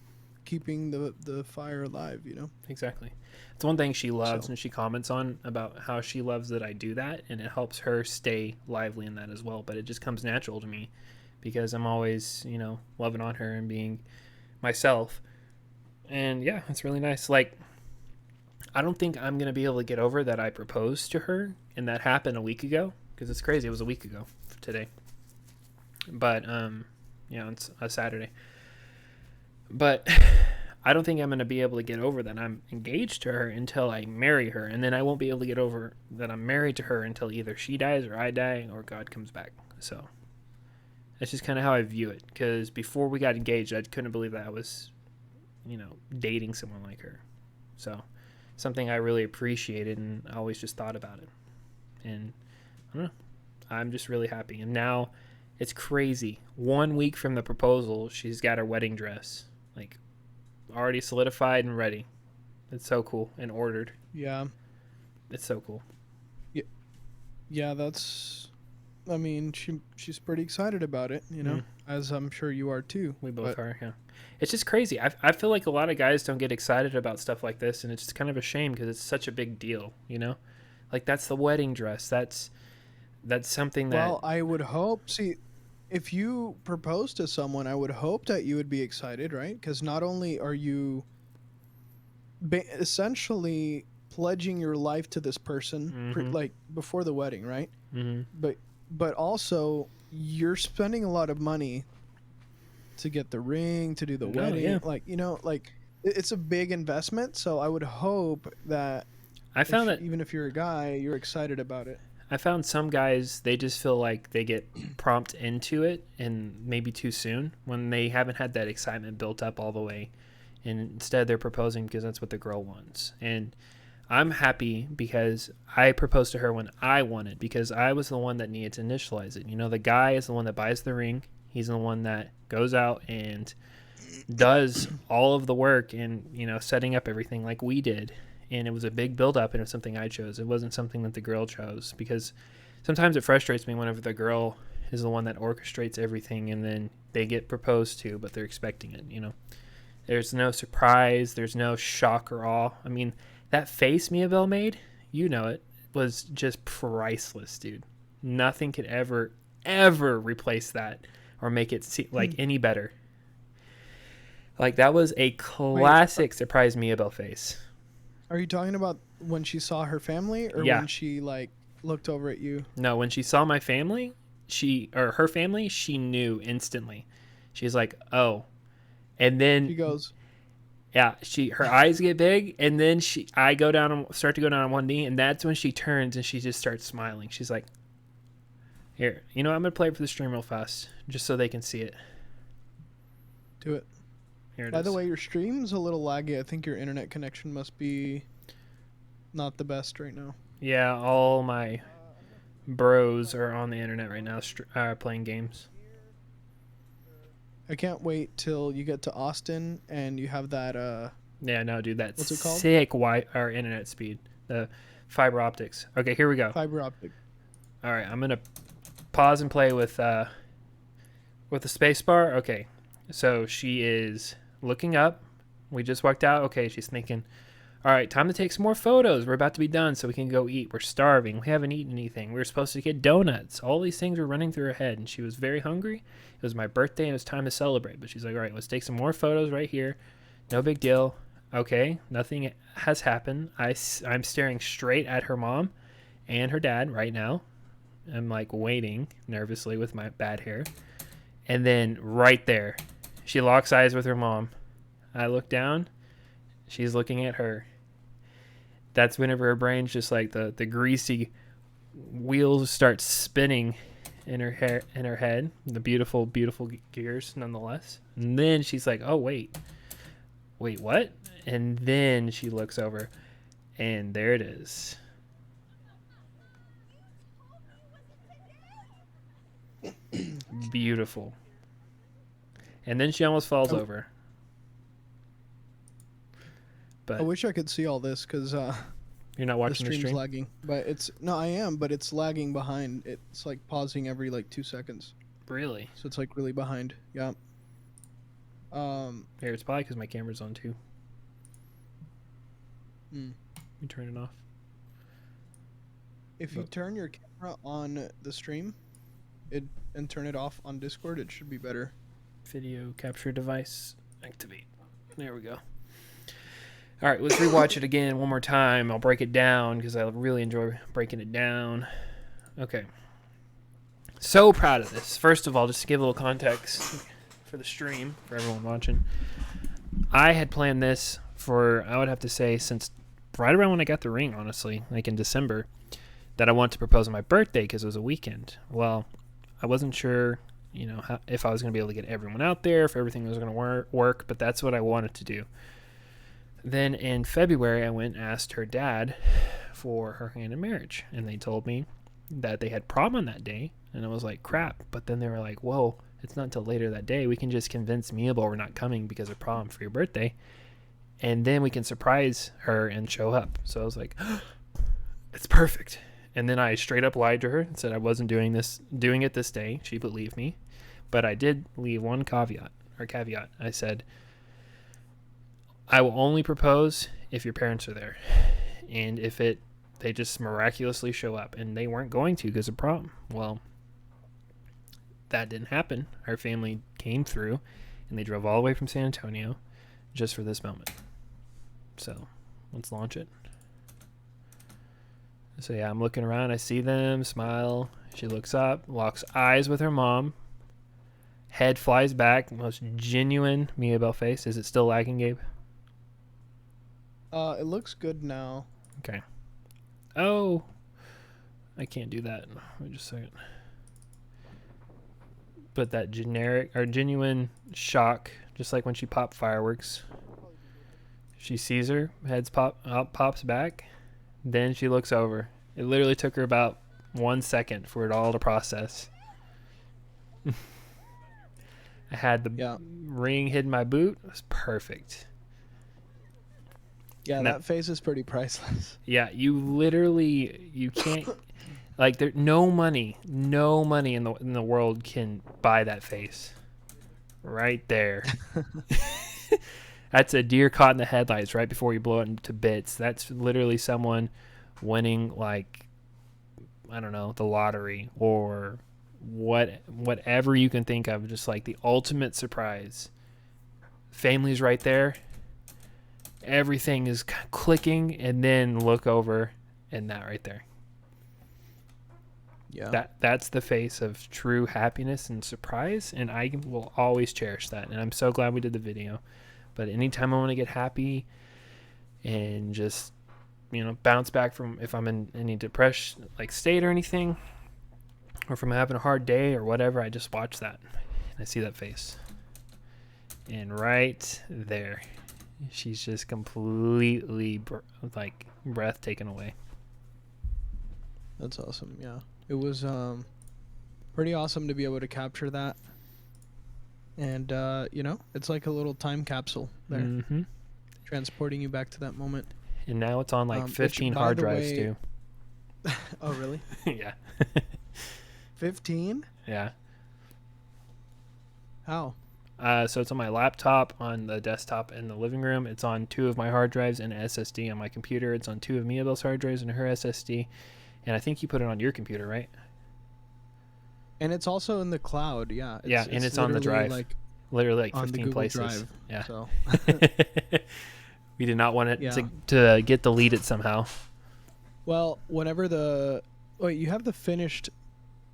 keeping the fire alive, you know. Exactly. It's one thing she loves So- and she comments on about how she loves that I do that, and it helps her stay lively in that as well. But it just comes natural to me because I'm always, you know, loving on her and being myself. And yeah, it's really nice. Like, I don't think I'm going to be able to get over that I proposed to her and that happened a week ago, because it's crazy. It was a week ago today. But, you know, it's a Saturday. But I don't think I'm going to be able to get over that I'm engaged to her until I marry her. And then I won't be able to get over that I'm married to her until either she dies or I die or God comes back. So that's just kind of how I view it. Because before we got engaged, I couldn't believe that I was, you know, dating someone like her. So something I really appreciated, and I always just thought about it. And I don't know, I'm just really happy. And now it's crazy. 1 week from the proposal, she's got her wedding dress, like, already solidified and ready. It's so cool, and ordered. Yeah. It's so cool. Yeah, I mean, she's pretty excited about it, you know, as I'm sure you are too. We both but- are, yeah. It's just crazy. I feel like a lot of guys don't get excited about stuff like this, and it's just kind of a shame because it's such a big deal, you know? Like, that's the wedding dress. That's something that... Well, I would hope, see, if you propose to someone, I would hope that you would be excited, right? Because not only are you essentially pledging your life to this person, like, before the wedding, right? But also, you're spending a lot of money to get the ring, to do the wedding. Yeah. Like, you know, like, it's a big investment. So I would hope that I found that even if you're a guy, you're excited about it. I found some guys, they just feel like they get prompt into it and maybe too soon when they haven't had that excitement built up all the way. And instead they're proposing because that's what the girl wants. And I'm happy because I proposed to her when I wanted, because I was the one that needed to initialize it. You know, the guy is the one that buys the ring. He's the one that goes out and does all of the work and, you know, setting up everything like we did. And it was a big build up, and it was something I chose. It wasn't something that the girl chose, because sometimes it frustrates me whenever the girl is the one that orchestrates everything and then they get proposed to, but they're expecting it, you know. There's no surprise. There's no shock or awe. I mean, that face Miabel made, you know it, was just priceless, dude. Nothing could ever replace that or make it like any better. Like, that was a classic surprise Miabel face. Are you talking about when she saw her family, or Yeah. when she, like, looked over at you? No, when she saw my family, her family, she knew instantly. She's like, oh. And then She goes, yeah, her eyes get big, and then I start to go down on one knee, and that's when she turns and she just starts smiling. She's like, here, you know, I'm gonna play it for the stream real fast, just so they can see it. do it. Here it By is. the way, your stream's a little laggy. I think your internet connection must be not the best right now. Yeah, all my bros are on the internet right now, playing games. I can't wait till you get to Austin and you have that, Yeah, no, dude, that's What's it called? sick our internet speed, the fiber optics. Okay, here we go. fiber optic. All right, I'm gonna pause and play with the space bar. Okay, so she is looking up. We just walked out. Okay, she's thinking, all right, time to take some more photos. We're about to be done, so we can go eat. We're starving. We haven't eaten anything. We were supposed to get donuts. All these things were running through her head, and she was very hungry. It was my birthday, and it was time to celebrate. But she's like, all right, let's take some more photos right here. No big deal. Okay, nothing has happened. I'm staring straight at her mom and her dad right now. I'm like waiting nervously with my bad hair. And then right there, she locks eyes with her mom. I look down. She's looking at her. That's whenever her brain's just like the greasy wheels start spinning in her hair, in her head. The beautiful, beautiful gears nonetheless. And then she's like, oh, wait, what? And then she looks over, and there it is. Beautiful. And then she almost falls over. But I wish I could see all this because you're not the watching the stream's stream? lagging. But I am, but it's lagging behind. It's like pausing every like 2 seconds. Really? So it's like really behind. Yeah. Here, it's probably because my camera's on too. Hmm. Let me turn it off. If you turn your camera on the stream, and turn it off on Discord, it should be better. Video capture device activate. There we go. All right, let's rewatch it again one more time. I'll break it down because I really enjoy breaking it down. Okay. So proud of this. First of all, just to give a little context for the stream, for everyone watching. I had planned this for, I would have to say, since right around when I got the ring, honestly, like in December, that I wanted to propose on my birthday because it was a weekend. Well, I wasn't sure, you know, if I was going to be able to get everyone out there, if everything was going to work, but that's what I wanted to do. Then in February, I went and asked her dad for her hand in marriage, and they told me that they had prom on that day, and I was like, crap. But then they were like, whoa, it's not until later that day. We can just convince Miabel we're not coming because of prom for your birthday, and then we can surprise her and show up. So I was like, it's perfect. And then I straight up lied to her and said I wasn't doing it this day. She believed me, but I did leave one caveat. I said, I will only propose if your parents are there, and if they just miraculously show up, and they weren't going to because of prom. Well, that didn't happen. Our family came through, and they drove all the way from San Antonio just for this moment. So let's launch it. So yeah, I'm looking around. I see them, smile. She looks up, locks eyes with her mom. Head flies back. Most genuine Miabel face. Is it still lagging, Gabe? It looks good now. Okay. Oh, I can't do that. Wait just a second. But that generic or genuine shock, just like when she popped fireworks. She sees her, heads pops back, then she looks over. It literally took her about 1 second for it all to process. I had the ring hidden my boot. It was perfect. Yeah, that face is pretty priceless. Yeah, you can't like there no money in the world can buy that face. Right there. That's a deer caught in the headlights right before you blow it into bits. That's literally someone winning, like, I don't know, the lottery or whatever you can think of, just like the ultimate surprise. Family's right there. Everything is clicking, and then look over, and that right there. Yeah. That's the face of true happiness and surprise, and I will always cherish that. And I'm so glad we did the video. But anytime I want to get happy and just, you know, bounce back from if I'm in any depression, like state or anything, or if I'm having a hard day or whatever, I just watch that. And I see that face. And right there, she's just completely breath taken away. That's awesome. Yeah. It was pretty awesome to be able to capture that. And, you know, it's like a little time capsule there. Mm-hmm. Transporting you back to that moment. And now it's on like 15 hard drives too. Oh, really? Yeah. 15? Yeah. How? So it's on my laptop, on the desktop in the living room. It's on 2 of my hard drives and SSD on my computer. It's on 2 of Miabel's hard drives and her SSD. And I think you put it on your computer, right? And it's also in the cloud, yeah. It's on the drive. Literally like 15 places. Drive, yeah. So. We did not want it to get deleted somehow. Well, whenever you have the finished,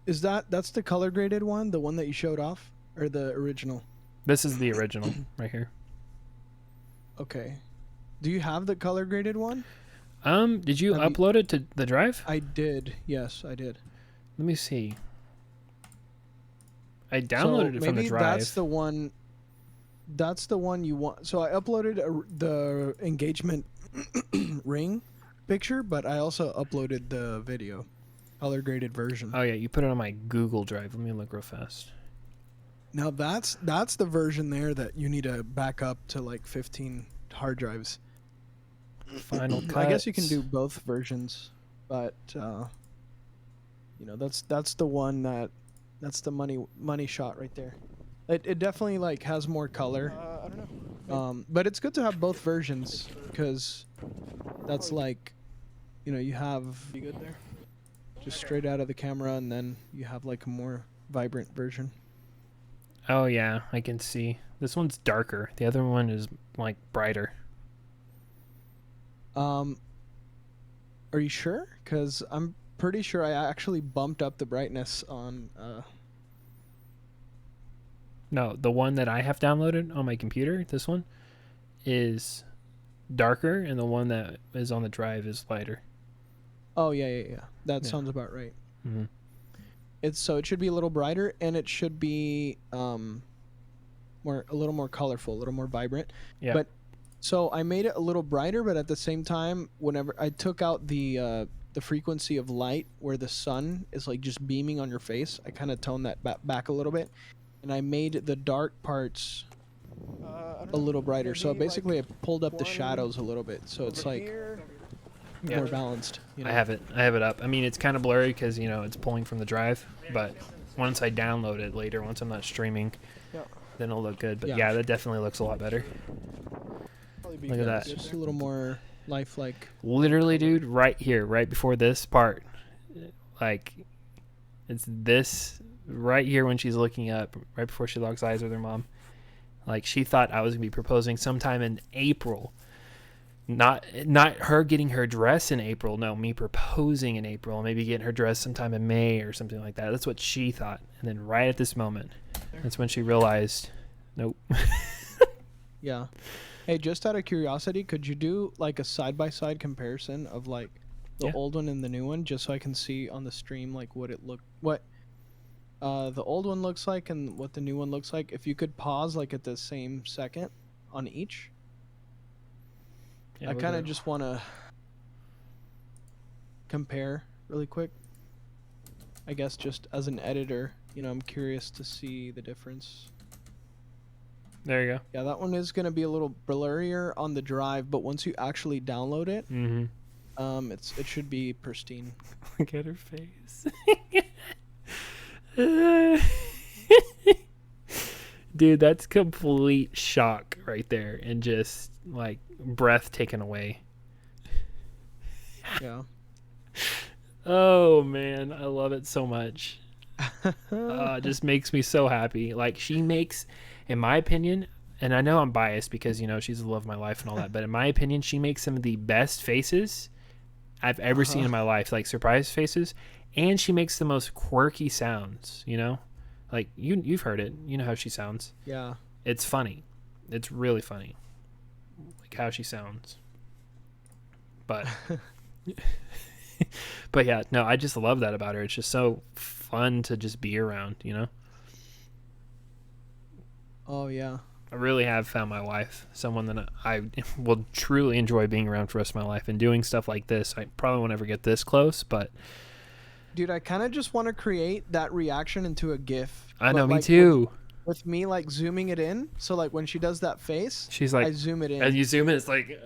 that's the color graded one, the one that you showed off, or the original? This is the original right here. Okay. Do you have the color graded one? Did you upload it to the drive? I did. Yes, I did. Let me see. I downloaded it from the drive. Maybe that's the one you want. So I uploaded the engagement ring picture, but I also uploaded the video, color graded version. Oh yeah, you put it on my Google Drive. Let me look real fast. Now that's the version there that you need to back up to like 15 hard drives. Final Cuts. I guess you can do both versions, but you know, that's the one that's the money shot right there. It definitely like has more color. I don't know. But it's good to have both versions because that's like, you know, you have Be good there. just straight out of the camera and then you have like a more vibrant version. Oh yeah, I can see. This one's darker. The other one is like brighter. Are you sure? Because I'm pretty sure I actually bumped up the brightness on. No, the one that I have downloaded on my computer, this one, is darker, and the one that is on the drive is lighter. Oh yeah. That Yeah. sounds about right. Mm-hmm. It should be a little brighter and it should be a little more colorful, a little more vibrant. Yeah. But so I made it a little brighter, but at the same time, whenever I took out the frequency of light where the sun is like just beaming on your face, I kind of toned that back a little bit, and I made the dark parts I don't a know. little brighter. So Maybe, basically, like, I pulled up the one shadows a little bit, so it's over like here. Yeah. more balanced. You know? I have it up. I mean, it's kind of blurry because, you know, it's pulling from the drive, but once I download it later, once I'm not streaming, Yeah. then it'll look good. But Yeah. yeah, that definitely looks a lot better. Probably be Look at good. that. It's just a little more lifelike. Literally, dude, right here, right before this part, like, it's this right here when she's looking up, right before she locks eyes with her mom. Like, she thought I was gonna be proposing sometime in April. Not her getting her dress in April. No, me proposing in April. Maybe getting her dress sometime in May or something like that. That's what she thought. And then right at this moment, that's when she realized, nope. Yeah. Hey, just out of curiosity, could you do like a side-by-side comparison of like the Yeah. old one and the new one, just so I can see on the stream like what the old one looks like and what the new one looks like? If you could pause like at the same second on each. Yeah, I we'll kind of go. just want to compare really quick. I guess just as an editor, you know, I'm curious to see the difference. There you Yeah, that one is going to be a little blurrier on the drive, but once you actually download it, go. Mm-hmm. it should be pristine. Look at her face. Dude, that's complete shock right there, and just like breath taken away. Yeah. Oh man, I love it so much. It just makes me so happy. Like, she makes, in my opinion, and I know I'm biased because, you know, she's the love of my life and all that, but in my opinion, she makes some of the best faces I've ever seen in my life, like surprise faces, and she makes the most quirky sounds, you know? Like, you've heard it. You know how she sounds. Yeah. It's funny. It's really funny. Like how she sounds. But but yeah, no, I just love that about her. It's just so fun to just be around, you know? Oh yeah. I really have found my wife, someone that I will truly enjoy being around for the rest of my life, and doing stuff like this. I probably won't ever get this close, but Dude, I kind of just want to create that reaction into a GIF. I but, know, me like, too. With me like zooming it in, so like when she does that face, She's I like, zoom it in. and you zoom in, it's like,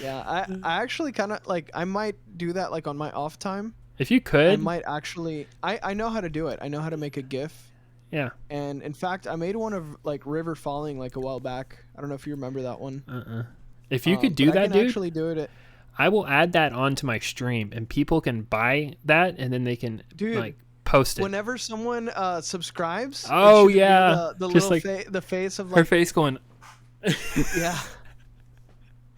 Yeah, I actually kind of like, I might do that like on my off time. if you I could, might actually, I know how to do it. I know how to make a GIF. yeah. And in fact, I made one of like River Falling like a while back. I don't know if you remember that one. If you could do but I that, can dude, actually do it. I will add that onto my stream, and people can buy that, and then they can Dude, like post it. Whenever someone subscribes, it Oh, should be yeah. the Just little like the face of Her like face going, yeah.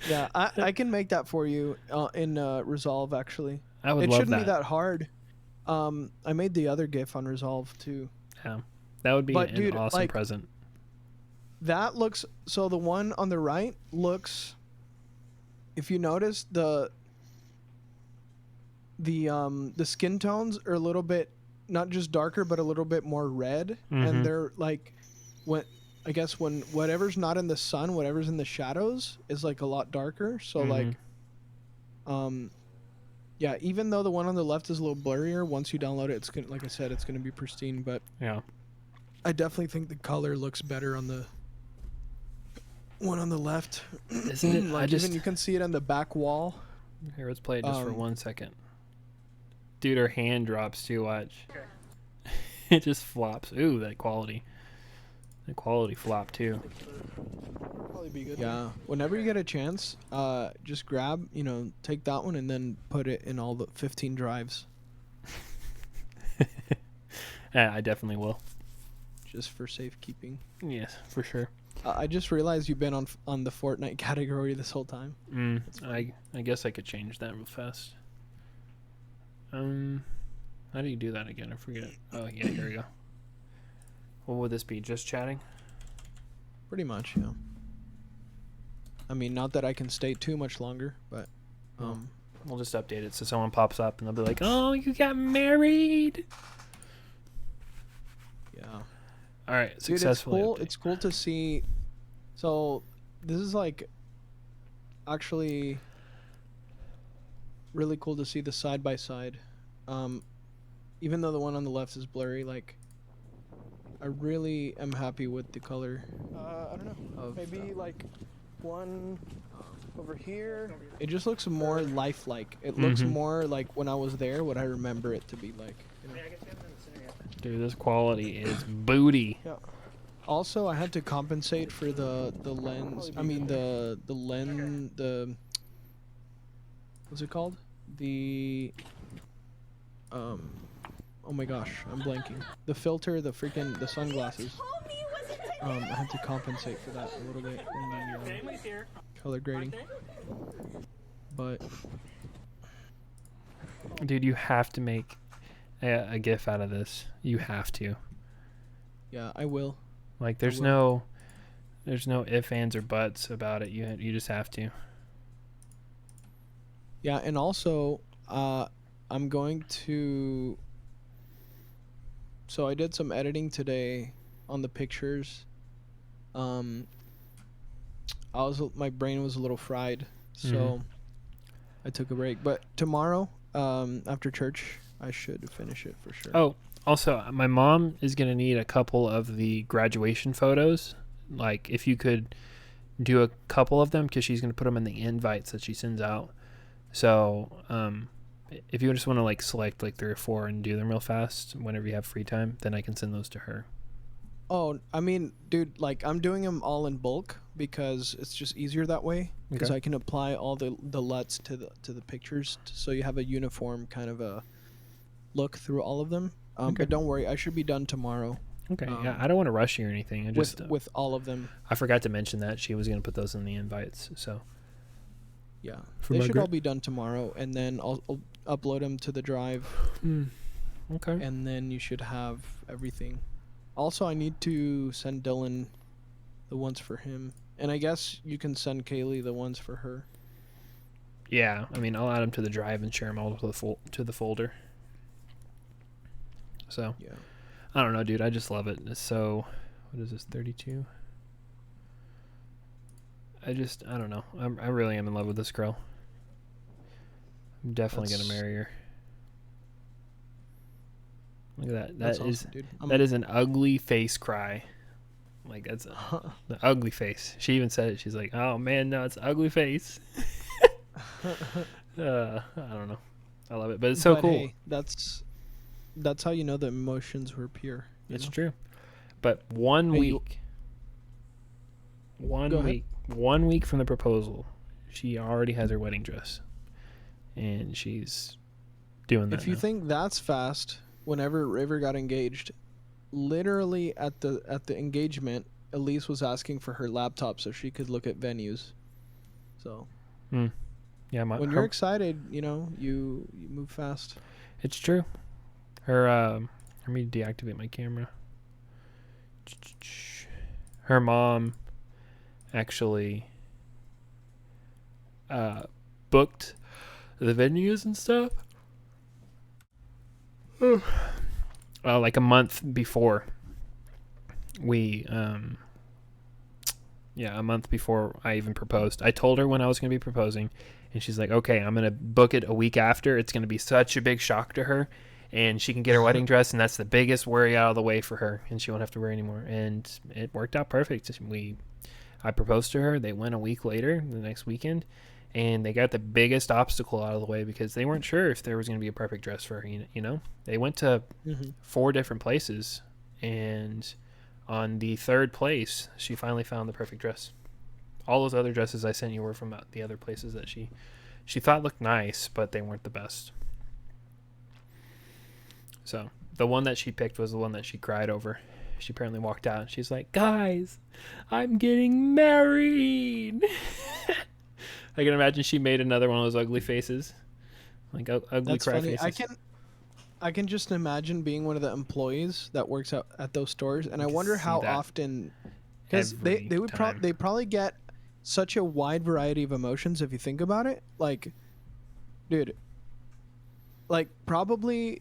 Yeah, I can make that for you in Resolve actually. I would It love shouldn't be that. that hard. I made the other GIF on Resolve too. Yeah, that would be But, an dude, awesome like, present. That looks so. The one on the right looks. If you notice the skin tones are a little bit not just darker but a little bit more red, Mhm. and they're like when I guess when whatever's not in the sun, whatever's in the shadows is like a lot darker. So like, yeah. Even though the one on the left is a little blurrier, once you download it, it's gonna, like I said, it's gonna be pristine. But Yeah. I definitely think the color looks better on the one on the left. Isn't it? Like I just even you can see it on the back wall. here. Let's play it just for 1 second. Dude, her hand drops too. Watch. It just flops. Ooh, that quality. The quality flop too. Probably be good. Yeah. Whenever you get a chance, just grab, take that one and then put it in all the 15 drives, Yeah, I definitely will. just for safekeeping. Yes, for sure. I just realized you've been on the Fortnite category this whole time. I guess I could change that real fast. How do you do that again? I forget. Oh yeah, here we go. What would this be? Just chatting? Pretty much, yeah. I mean, not that I can stay too much longer, but We'll just update it so someone pops up and they'll be like, "Oh, you got married." yeah. All right, Dude, successfully. it's cool to see. So this is like actually really cool to see the side by side. Even though the one on the left is blurry, like I really am happy with the color. I don't know. Of, Maybe like one over here. It just looks more lifelike. It looks more like when I was there, what I remember it to be like. Dude, this quality is booty. Yeah. Also, I had to compensate for the lens. I mean the lens. What's it called? The oh my gosh, I'm blanking. The filter, the sunglasses. I had to compensate for that a little bit in the color grading. But Dude, you have to make a GIF out of this. You have to. yeah, I will. Like, there's no ifs, ands, or buts about it. You just have to. Yeah, and also, I'm going to. So I did some editing today on the pictures. My brain was a little fried, so I took a break. But tomorrow, after church, I should finish it for sure. Oh, also, my mom is gonna need a couple of the graduation photos. Like, if you could do a couple of them, because she's gonna put them in the invites that she sends out. So, if you just want to like select like 3 or 4 and do them real fast whenever you have free time, then I can send those to her. Oh, I mean, dude, like I'm doing them all in bulk because it's just easier that way. Because Okay. I can apply all the LUTs to the pictures, so you have a uniform kind of a look through all of them. Okay. But don't worry, I should be done tomorrow. Okay. Yeah, I don't want to rush you or anything. I just with all of them. I forgot to mention that she was gonna put those in the invites. So Yeah, For they should Margaret? all be done tomorrow, and then I'll upload them to the drive, okay. and then you should have everything. Also, I need to send Dylan the ones for him, and I guess you can send Kaylee the ones for her. Yeah, I mean, I'll add them to the drive and share them all to the folder. So Yeah. I don't know, dude. I just love it. It's so, what is this? 32. I don't know. I really am in love with this girl. I'm definitely gonna marry her. Look at that. That's That is awesome, dude. that is an ugly face cry. Like, that's the ugly face. She even said it. She's like, "Oh man, no, it's ugly face." I don't know. I love it, but it's so But cool. hey, that's how you know the emotions were pure. It's true. But 1 Hey, week, Go ahead. 1 week from the proposal, she already has her wedding dress, and she's doing that. If you now. think that's fast, whenever River got engaged, literally at the engagement, Elise was asking for her laptop so she could look at venues. So yeah, when you're excited, you move fast. it's true. Let me deactivate my camera. Her mom actually booked the venues and stuff like a month before we a month before I even proposed. I told her when I was going to be proposing, and she's like, okay, I'm going to book it a week after. It's going to be such a big shock to her, and she can get her wedding dress, and that's the biggest worry out of the way for her, and she won't have to worry anymore. And it worked out perfect. I proposed to her. They went a week later, the next weekend, and they got the biggest obstacle out of the way because they weren't sure if there was going to be a perfect dress for her. You know, they went to 4 different places, and on the 3rd place, she finally found the perfect dress. All those other dresses I sent you were from the other places that she thought looked nice, but they weren't the best. So the one that she picked was the one that she cried over. She apparently walked out and she's like, "Guys, I'm getting married." I can imagine she made another one of those ugly faces, like ugly That's cry funny. faces. I can just imagine being one of the employees that works out at those stores, and I can wonder see how that often, because they would time. they probably get such a wide variety of emotions if you think about it. Like, dude, like probably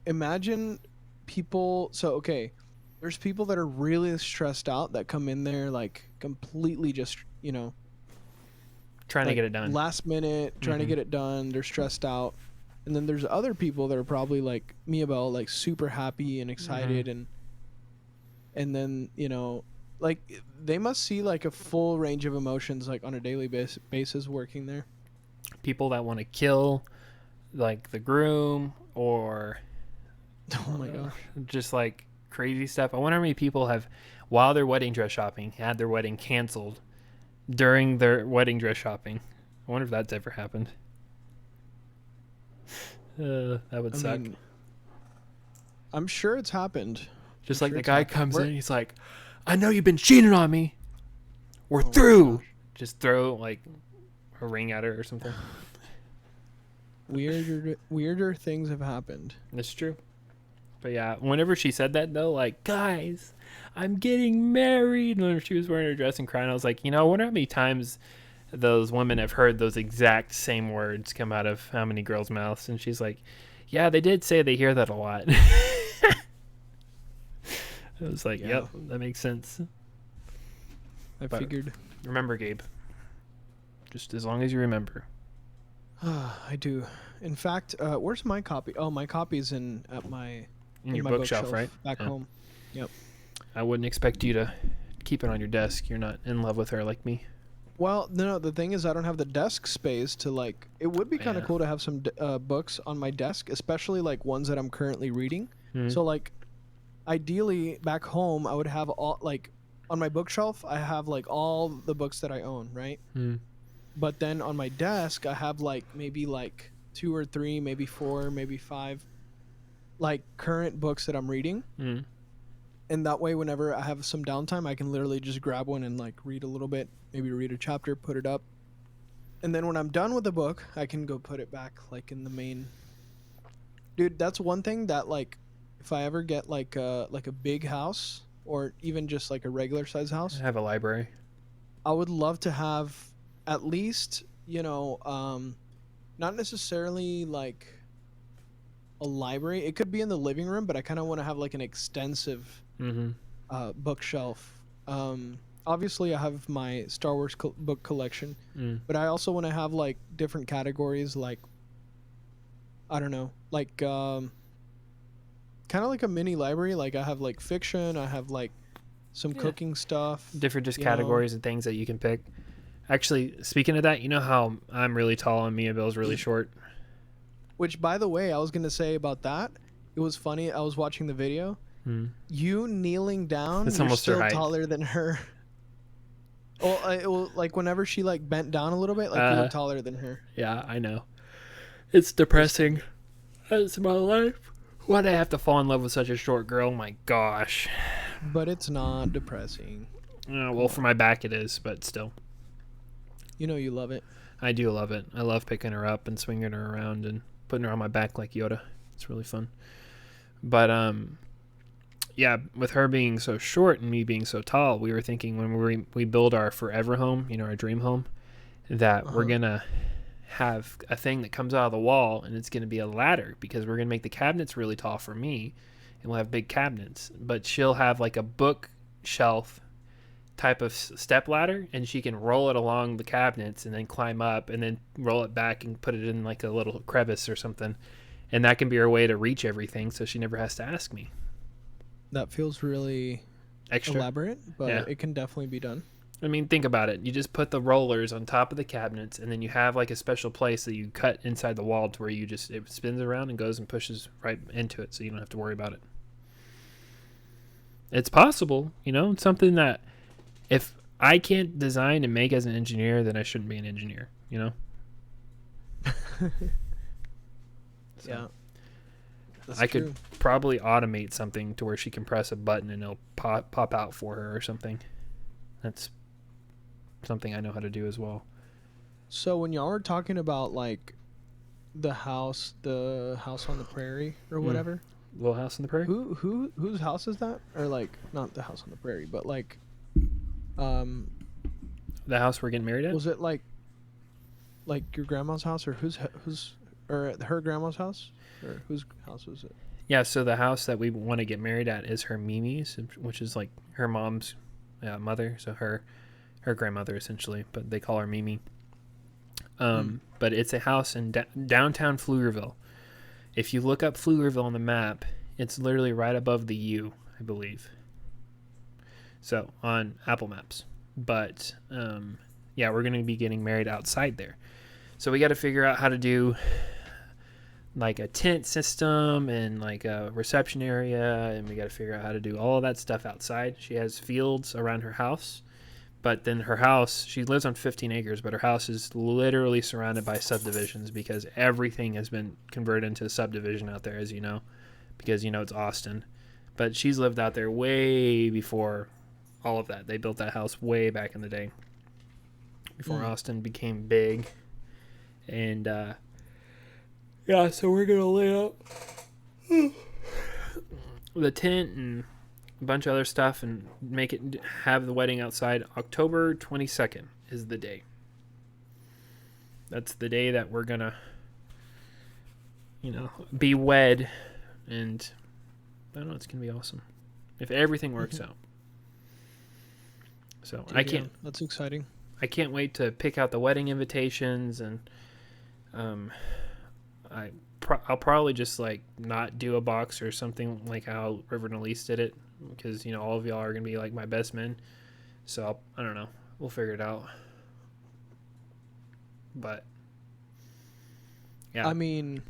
imagine people. So okay, there's people that are really stressed out that come in there like completely just trying to like get it done. last minute, trying to get it done. They're stressed out. And then there's other people that are probably like Miabel, like super happy and excited, and then like they must see like a full range of emotions like on a daily basis working there. People that want to kill like the groom, or Oh my gosh. just like crazy stuff. I wonder how many people have, while they're wedding dress shopping, had their wedding canceled during their wedding dress shopping. I wonder if that's ever happened. That would suck. Mean, I'm sure it's happened. Just I'm like sure the it's guy happened. comes Where- in, he's like, "I know you've been cheating on me. We're Oh my through." gosh. Just throw like a ring at her or something. Weirder things have happened. That's true. But yeah, whenever she said that though, like, "Guys, I'm getting married," and when she was wearing her dress and crying, I was like, I wonder how many times those women have heard those exact same words come out of how many girls' mouths. And she's like, "Yeah, they did say they hear that a lot." I was like, Yeah. "Yep, that makes sense." I But- figured. Remember, Gabe. Just as long as you remember. I do. In fact, where's my copy? Oh, my copy's in In your my bookshelf, right? back Yeah. home. I wouldn't expect you to keep it on your desk. You're not in love with her like me. Well, no. The thing is, I don't have the desk space to like. It would be kind of Yeah. cool to have some books on my desk, especially like ones that I'm currently reading. Mhm. So like, ideally, back home, I would have all like on my bookshelf. I have like all the books that I own, right? Mm. But then on my desk, I have like maybe like 2 or 3, maybe 4, maybe 5, like current books that I'm reading. Mm. And that way, whenever I have some downtime, I can literally just grab one and like read a little bit, maybe read a chapter, put it up. And then when I'm done with the book, I can go put it back like in the main. Dude, that's one thing that like if I ever get like a big house or even just like a regular size house, I have a library. I would love to have at least, not necessarily like a library. It could be in the living room, but I kind of want to have like an extensive Mm-hmm. bookshelf. Obviously, I have my Star Wars book collection, Mm. but I also want to have like different categories, like I don't know, like kind of like a mini library. Like I have like fiction, I have like some Yeah. cooking stuff. Different just you know. categories and things that you can pick. Actually, speaking of that, you know how I'm really tall and Miabel's really short? Which, by the way, I was gonna say about that. It was funny. I was watching the video. Mm. You kneeling down, It's you're almost her still height. taller than her. Well, like whenever she like bent down a little bit, like you were taller than her. Yeah, I know. It's depressing. That's my life. Why'd I have to fall in love with such a short girl? My gosh. But it's not depressing. Well, for my back it is, but still. You know you love it. I do love it. I love picking her up and swinging her around and putting her on my back like Yoda. It's really fun. But yeah, with her being so short and me being so tall, we were thinking when we build our forever home, our dream home, that we're gonna have a thing that comes out of the wall and it's gonna be a ladder, because we're gonna make the cabinets really tall for me, and we'll have big cabinets. But she'll have like a bookshelf type of step ladder, and she can roll it along the cabinets and then climb up and then roll it back and put it in like a little crevice or something, and that can be her way to reach everything, so she never has to ask me. That feels really Extra. elaborate, but Yeah. it can definitely be done. I mean, think about it. You just put the rollers on top of the cabinets, and then you have like a special place that you cut inside the wall to where it spins around and goes and pushes right into it, so you don't have to worry about it. It's possible, It's something that if I can't design and make as an engineer, then I shouldn't be an engineer, Yeah. That's I true. could probably automate something to where she can press a button and it'll pop out for her or something. That's something I know how to do as well. So when y'all were talking about like the house on the prairie or whatever, Little House on the Prairie? whose house is that? Or like not the house on the prairie, but like The house we're getting married at? was it like your grandma's house or whose or her grandma's house or whose house was it? Yeah, so the house that we want to get married at is her Mimi's, which is like her mom's mother, so her grandmother essentially, but they call her Mimi. But it's a house in downtown Pflugerville. If you look up Pflugerville on the map, it's literally right above the U, I believe. So on Apple Maps. But yeah, we're going to be getting married outside there. So we got to figure out how to do like a tent system and like a reception area, and we got to figure out how to do all of that stuff outside. She has fields around her house, but then her house, she lives on 15 acres, but her house is literally surrounded by subdivisions because everything has been converted into a subdivision out there, as you know, because it's Austin. But she's lived out there way before all of that. They built that house way back in the day before Austin became big. And yeah, so we're gonna lay out the tent and a bunch of other stuff and have the wedding outside. October 22nd is the day. That's the day that we're gonna be wed, and I don't know, it's gonna be awesome if everything works out. So Dude, that's exciting. I can't wait to pick out the wedding invitations, and I'll probably just like not do a box or something like how River and Elise did it, because all of y'all are gonna be like my best men. So I don't know, we'll figure it out. But yeah, I mean,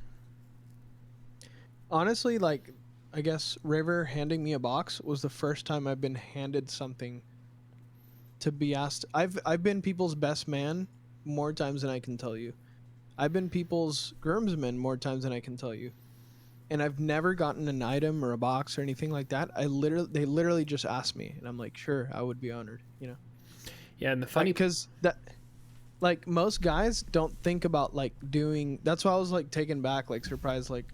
honestly, like I guess River handing me a box was the first time I've been handed something to be asked. I've been people's best man more times than I can tell you. I've been people's groomsmen more times than I can tell you. And I've never gotten an item or a box or anything like that. They literally just asked me, and I'm like, sure, I would be honored, Yeah, and the funny because that, like, most guys don't think about like doing. That's why I was like taken back, like surprised, like,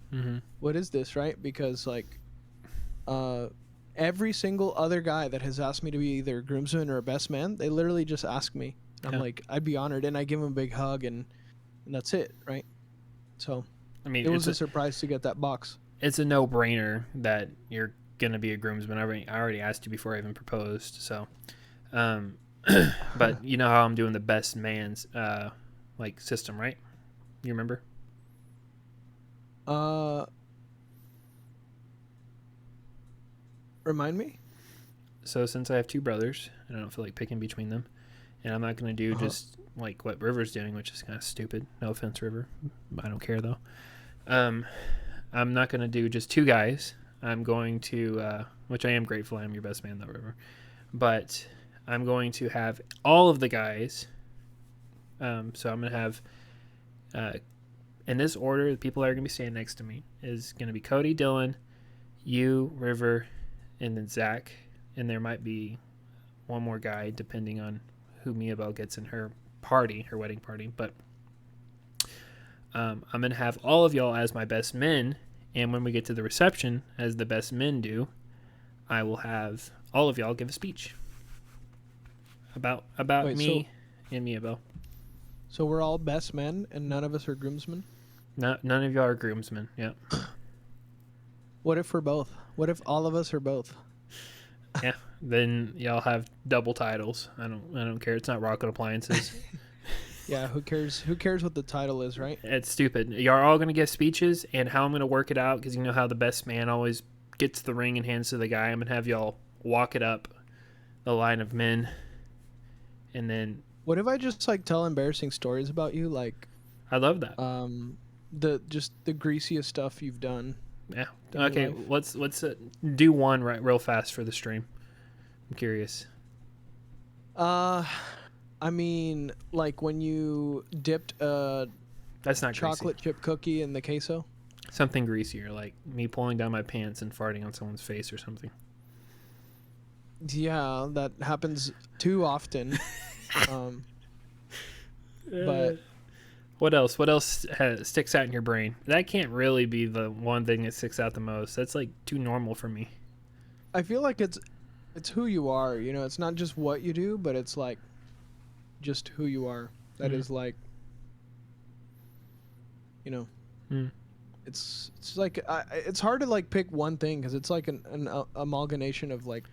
what is this, right? Because like, every single other guy that has asked me to be either a groomsman or a best man, they literally just ask me. I'm like, I'd be honored, and I give them a big hug, and that's it, right? So, I mean, it was a surprise to get that box. It's a no-brainer that you're gonna be a groomsman. I already asked you before I even proposed. So, but you know how I'm doing the best man's like system, right? You remember? Remind me. So since I have two brothers, and I don't feel like picking between them, and I'm not gonna do just like what River's doing, which is kind of stupid. No offense, River. I don't care though. I'm not gonna do just two guys. I'm going to, which I am grateful. I am your best man though, River. But I'm going to have all of the guys. So I'm gonna have, in this order, the people that are gonna be standing next to me is gonna be Cody, Dylan, you, River, and then Zach. And there might be one more guy depending on who Miabel gets in her wedding party. But I'm going to have all of y'all as my best men. And when we get to the reception, as the best men do, I will have all of y'all give a speech about me and Miabel. So we're all best men and none of us are groomsmen? No, none of y'all are groomsmen. Yeah. What if we're both? What if all of us are both? Yeah, then y'all have double titles. I don't care. It's not Rocket Appliances. Yeah, who cares? Who cares what the title is, right? It's stupid. Y'all are all gonna give speeches, and how I'm gonna work it out, because you know how the best man always gets the ring and hands to the guy. I'm gonna have y'all walk it up the line of men, And then What if I just like tell embarrassing stories about you, like I love that. the greasiest stuff you've done? Yeah. in your Okay. life? Let's do one right real fast for the stream. I'm curious. I mean, like when you dipped a That's not chocolate chip cookie in the queso. greasy. Something greasier, like me pulling down my pants and farting on someone's face or something. Yeah, that happens too often. But What else? What else sticks out in your brain? That can't really be the one thing that sticks out the most. That's like too normal for me. I feel like it's who you are. You know, it's not just what you do, but it's like just who you are. That is like, you know, it's like it's hard to like pick one thing because it's like an amalgamation of like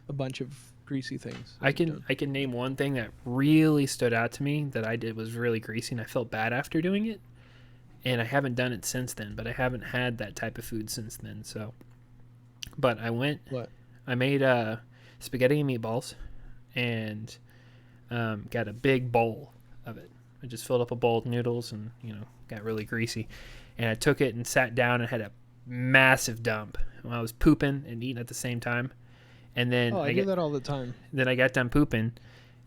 a bunch of greasy things. I can name one thing that really stood out to me that I did was really greasy and I felt bad after doing it, and I haven't done it since then. But I haven't had that type of food since then. So, but I made spaghetti and meatballs, and got a big bowl of it. I just filled up a bowl with noodles and got really greasy, and I took it and sat down and had a massive dump when I was pooping and eating at the same time. And then I do that all the time. Then I got done pooping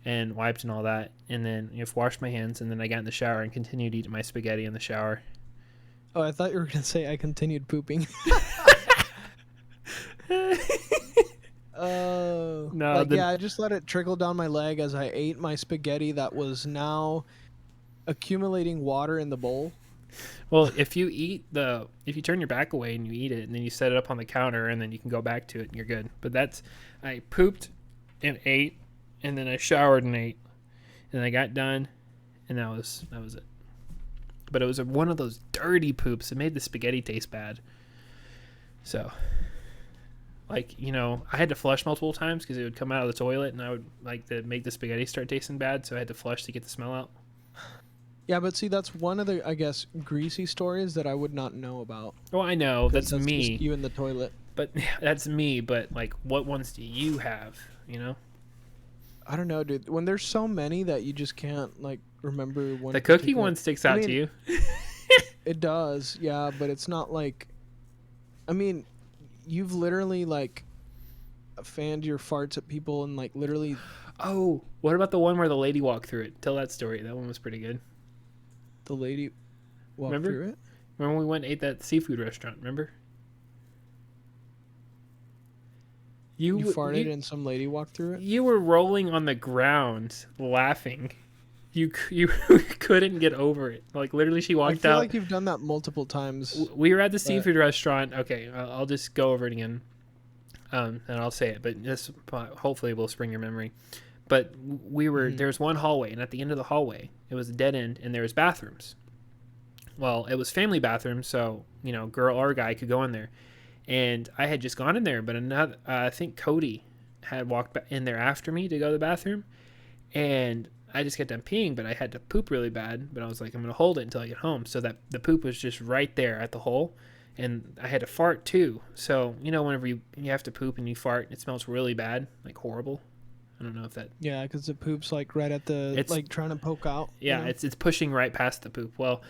and wiped and all that, and then washed my hands, and then I got in the shower and continued eating my spaghetti in the shower. Oh, I thought you were gonna say I continued pooping. No, yeah, I just let it trickle down my leg as I ate my spaghetti that was now accumulating water in the bowl. Well, if you turn your back away and you eat it, and then you set it up on the counter, and then you can go back to it, and you're good. But I pooped and ate, and then I showered and ate, and I got done, and that was it. But it was one of those dirty poops. It made the spaghetti taste bad. So, like, I had to flush multiple times because it would come out of the toilet, and I would like to make the spaghetti start tasting bad, so I had to flush to get the smell out. Yeah, but see, that's one of the, I guess, greasy stories that I would not know about. Well, I know that's me. Just you in the toilet. But that's me. But like, what ones do you have? I don't know, dude. When there's so many that you just can't like remember one. The cookie one sticks out to you. It does, yeah, but it's not like. I mean, you've literally like fanned your farts at people and like literally. Oh, what about the one where the lady walked through it? Tell that story. That one was pretty good. The lady walked through it? Remember when we went and ate that seafood restaurant, remember? You farted and some lady walked through it? You were rolling on the ground laughing. You couldn't get over it. Like, literally, she walked out. I feel like you've done that multiple times. We were at the seafood restaurant. Okay, I'll just go over it again. And I'll say it, but this hopefully will spring your memory. But there's one hallway, and at the end of the hallway, it was a dead end, and there was bathrooms. Well, it was family bathrooms, so girl or guy could go in there. And I had just gone in there, but I think Cody had walked in there after me to go to the bathroom, and I just got done peeing, but I had to poop really bad. But I was like, I'm gonna hold it until I get home, so that the poop was just right there at the hole. And I had to fart too. So, whenever you have to poop and you fart, it smells really bad, like horrible. I don't know if that... Yeah, because it poops like right at the... It's like trying to poke out. Yeah, it's pushing right past the poop. Well,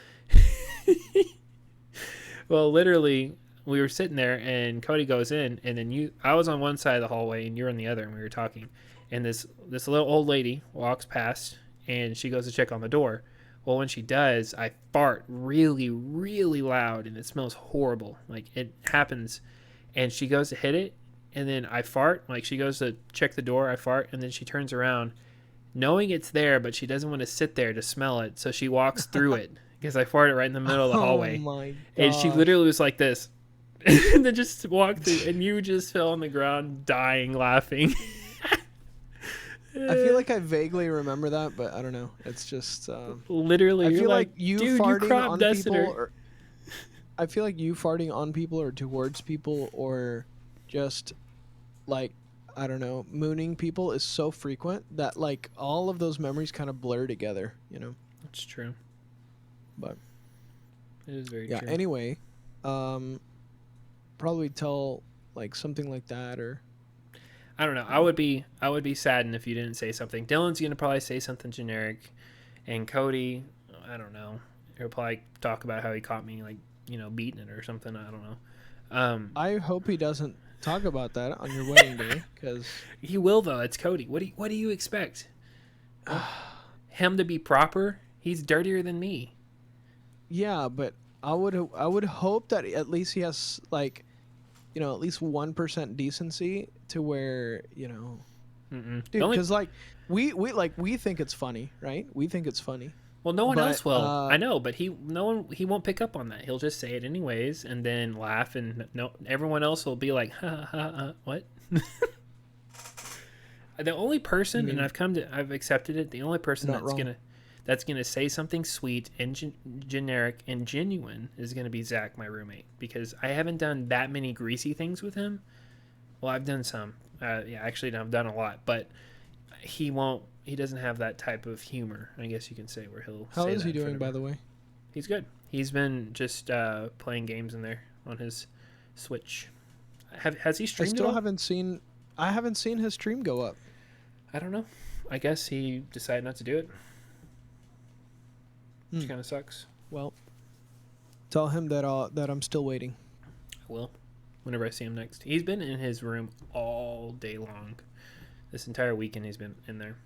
literally, we were sitting there and Cody goes in, and then I was on one side of the hallway and you're on the other, and we were talking. And this little old lady walks past, and she goes to check on the door. Well, when she does, I fart really, really loud, and it smells horrible. Like, it happens, and she goes to hit it, and then I fart. Like, she goes to check the door, I fart, and then she turns around, knowing it's there, but she doesn't want to sit there to smell it, so she walks through it, because I farted right in the middle of the hallway. Oh, my God. And she literally was like this, and then just walked through, and you just fell on the ground dying laughing. I feel like I vaguely remember that, but I don't know. It's just literally. I feel like you farting on people. I feel like you farting on people or towards people or just like I don't know, mooning people is so frequent that like all of those memories kind of blur together. That's true. But it is very true. true. Anyway, probably tell like something like that or. I don't know. I would be saddened if you didn't say something. Dylan's gonna probably say something generic, and Cody, I don't know. He'll probably talk about how he caught me like beating it or something. I don't know. I hope he doesn't talk about that on your wedding day, because he will though. It's Cody. What do you expect? Him to be proper? He's dirtier than me. yeah, but I would hope that at least he has like, at least 1% decency to where Mm-mm. dude, because like we think it's funny, right? We think it's funny. Well, no one But, else will. I know, but he won't pick up on that. He'll just say it anyways, and then laugh, and everyone else will be like, ha ha ha, what? The only person, and I've accepted it. The only person that's gonna say something sweet and generic and genuine is gonna be Zach, my roommate, because I haven't done that many greasy things with him. Well, I've done some. Actually, I've done a lot, but he won't. He doesn't have that type of humor, I guess you can say, where he'll. How is he doing, by the way? He's good. He's been just playing games in there on his Switch. Has he streamed? I haven't seen his stream go up. I don't know. I guess he decided not to do it. Which kind of sucks. Well, tell him that I'm still waiting. I will. Whenever I see him next. He's been in his room all day long. This entire weekend he's been in there.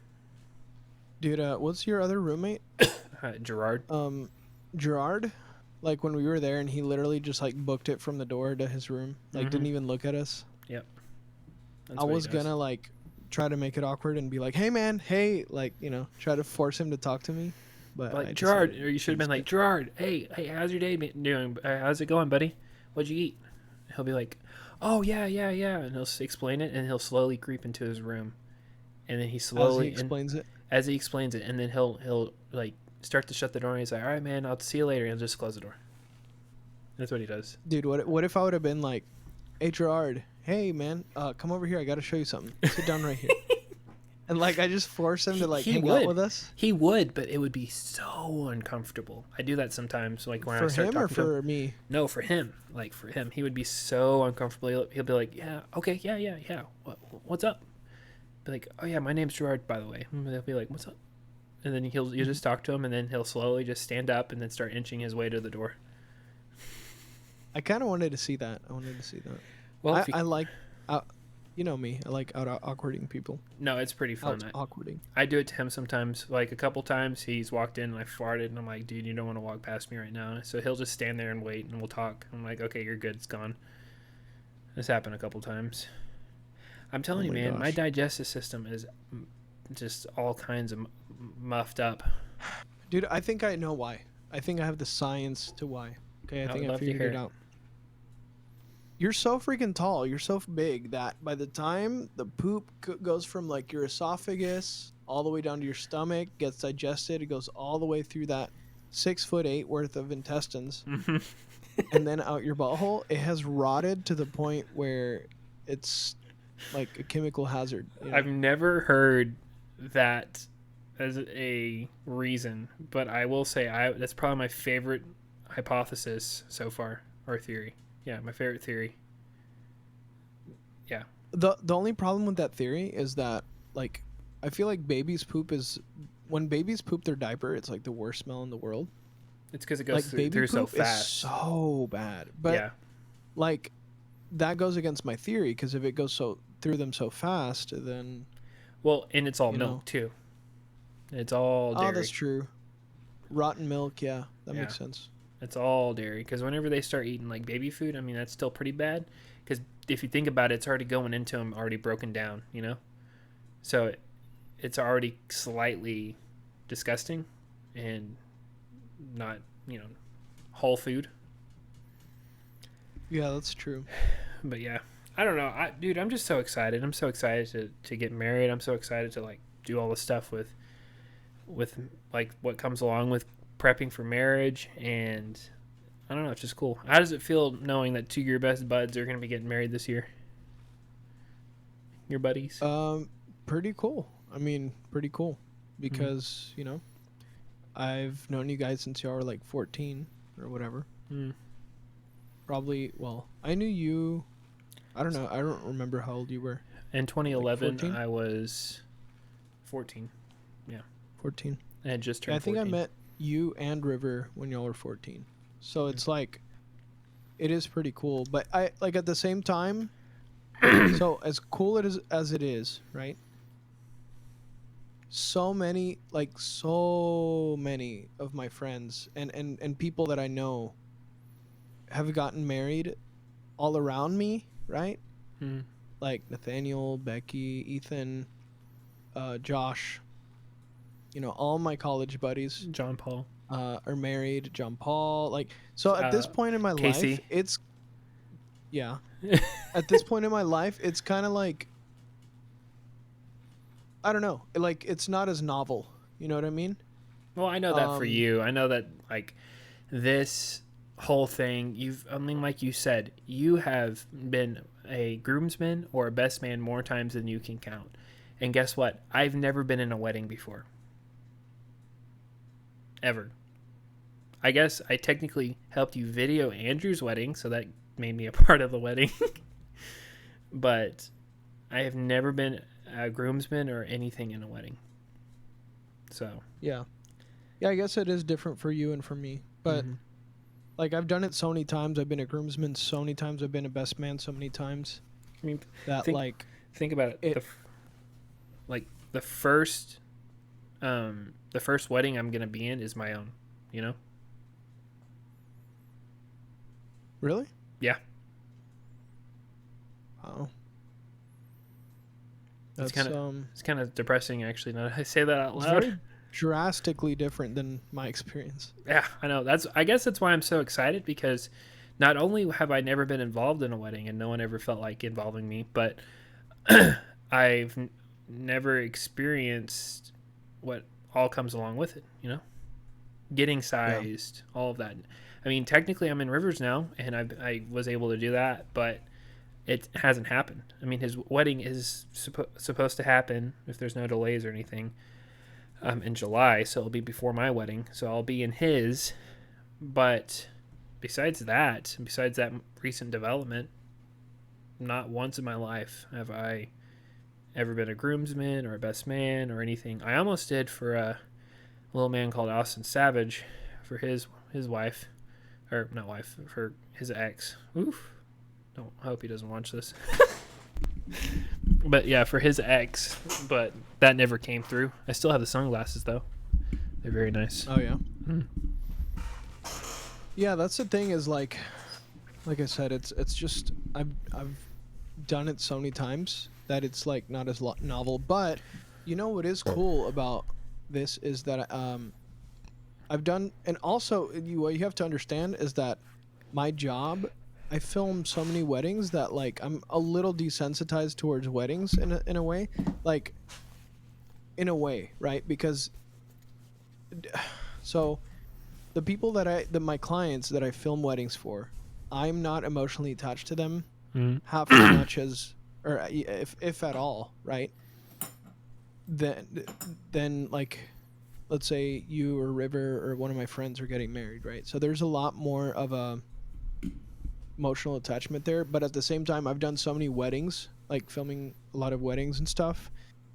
Dude, what's your other roommate? Gerard. Gerard? Like when we were there and he literally just like booked it from the door to his room. Like didn't even look at us. Yep. I was gonna like try to make it awkward and be like, hey man, hey, like, try to force him to talk to me. But like, Gerard, or you should have been like, Gerard, hey, how's your day doing? How's it going, buddy? What'd you eat? He'll be like, oh yeah, and he'll explain it, and he'll slowly creep into his room, and then he slowly explains it. As he explains it, and then he'll like start to shut the door, and he's like, all right, man, I'll see you later, and he'll just close the door. That's what he does. Dude, what if I would have been like, hey Gerard, hey man, come over here, I gotta show you something. Sit down right here. And like I just force him to like hang out with us. He would, but it would be so uncomfortable. I do that sometimes, like when I start talking to him. For him or for me? No, for him. Like for him, he would be so uncomfortable. He'll be like, "Yeah, okay, yeah. What's up?" Be like, "Oh yeah, my name's Gerard, by the way." And they'll be like, "What's up?" And then you just talk to him, and then he'll slowly just stand up and then start inching his way to the door. I kind of wanted to see that. Well, I like. You know me. I like awkwarding people. No, it's pretty fun. Awkwarding. I do it to him sometimes. Like a couple times, he's walked in and I farted, and I'm like, dude, you don't want to walk past me right now. So he'll just stand there and wait, and we'll talk. I'm like, okay, you're good. It's gone. This happened a couple times. I'm telling you, man, my digestive system is just all kinds of muffed up. Dude, I think I know why. I think I have the science to why. Okay, I think I figured it out. You're so freaking tall. You're so big that by the time the poop goes from like your esophagus all the way down to your stomach, gets digested, it goes all the way through that 6'8" worth of intestines, and then out your butthole, it has rotted to the point where it's like a chemical hazard. I've never heard that as a reason, but I will say that's probably my favorite hypothesis so far, or theory. Yeah, my favorite theory. Yeah. The only problem with that theory is that, like, I feel like when babies poop their diaper, it's like the worst smell in the world. It's because it goes through so fast. Is so bad. But yeah, like that goes against my theory, because if it goes through them so fast, then and it's all milk too. It's all dairy. Oh, that's true. Rotten milk, yeah, that makes sense. It's all dairy, because whenever they start eating like baby food, I mean, that's still pretty bad, because if you think about it, it's already going into them already broken down, so it's already slightly disgusting and not whole food. Yeah, that's true. But yeah, I don't know, dude, I'm just so excited. I'm so excited to get married. I'm so excited to like do all the stuff with like what comes along with prepping for marriage, and I don't know, it's just cool. How does it feel knowing that two of your best buds are going to be getting married this year? Your buddies? Pretty cool. I mean, pretty cool, because I've known you guys since y'all were like 14 or whatever. Probably. Well, I knew you. I don't know. I don't remember how old you were. In 2011, 14? I was 14. 14. I had just Yeah, turned I think 14. I met you and River when y'all were 14. So it's like, it is pretty cool. But I like at the same time. So as cool as it is, right? So many of my friends and people that I know have gotten married all around me, right? Mm. Like Nathaniel, Becky, Ethan, Josh. You know, all my college buddies John Paul. are married. John Paul, like, so at this point in my Casey. life, it's at this point in my life, it's kind of like, I don't know, like it's not as novel. You know what I mean? Well, I know that for Um, you. I know that like this whole thing, I mean, like you said, you have been a groomsman or a best man more times than you can count. And guess what? I've never been in a wedding before. Ever. I guess I technically helped you video Andrew's wedding, so that made me a part of the wedding. But I have never been a groomsman or anything in a wedding. So. yeah, I guess it is different for you and for me, but Mhm. like I've done it so many times. I've been a groomsman so many times. I've been a best man so many times I mean, that think about it. The first wedding I'm gonna be in is my own. You know. Really? Yeah. Wow. It's That's kind of depressing, actually. Now that I say that out it's loud. very drastically different than my experience. Yeah, I know. I guess that's why I'm so excited, because not only have I never been involved in a wedding and no one ever felt like involving me, but I've never experienced what all comes along with it, you know? Getting sized, all of that. I mean, technically I'm in Rivers now, and I was able to do that, but it hasn't happened. I mean, his wedding is supposed to happen, if there's no delays or anything, in July, so it'll be before my wedding, so I'll be in his. But besides that recent development, not once in my life have I ever been a groomsman or a best man or anything. I almost did for a little man called Austin Savage, for his wife, or not wife, for his ex. Oof. I hope he doesn't watch this. But yeah, for his ex, but that never came through. I still have the sunglasses though. They're very nice. Oh yeah. Mm. Yeah, that's the thing, is like I said, it's just I've done it so many times that it's like not as novel. But you know what is cool about this is that I've done, and also what you have to understand is that my job, I film so many weddings that like I'm a little desensitized towards weddings in a way, like in a way, right? Because so the people that my clients that I film weddings for, I'm not emotionally attached to them half as much as, or if at all, right? Then like, let's say you or River or one of my friends are getting married, right? So there's a lot more of a emotional attachment there. But at the same time, I've done so many weddings, like filming a lot of weddings and stuff,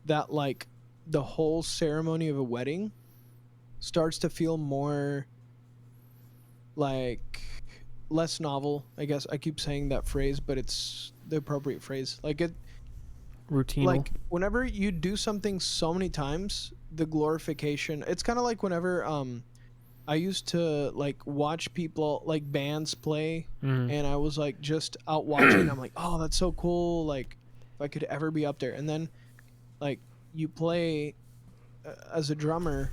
that like the whole ceremony of a wedding starts to feel more like less novel. I guess I keep saying that phrase, but it's the appropriate phrase. Like it, Routine. like whenever you do something so many times, the glorification, it's kind of like whenever I used to like watch people, like bands play, and I was like just out watching. I'm like, oh, that's so cool. Like if I could ever be up there. And then like you play as a drummer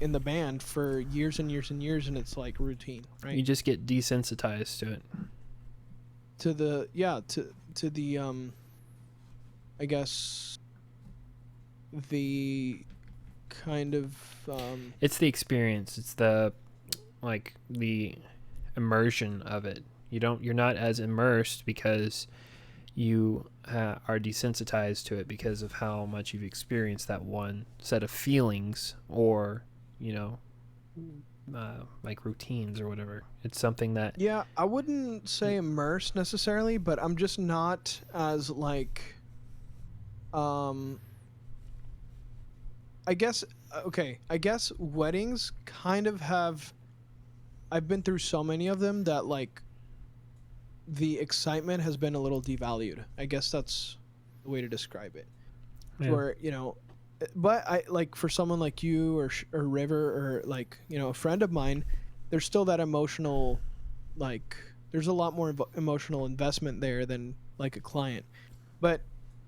in the band for years and years and years, and it's like routine, right? You just get desensitized to it. To the to the I guess the kind of It's the experience. It's the immersion of it. You're not as immersed because you are desensitized to it because of how much you've experienced that one set of feelings, or like routines or whatever. It's something that yeah, I wouldn't say immersed necessarily, but I'm just not as like um, I guess okay. I guess weddings kind of have. I've been through so many of them that like the excitement has been a little devalued. I guess that's the way to describe it. Yeah. Where but I like for someone like you or River or like a friend of mine, there's still that emotional, like there's a lot more emotional investment there than like a client. But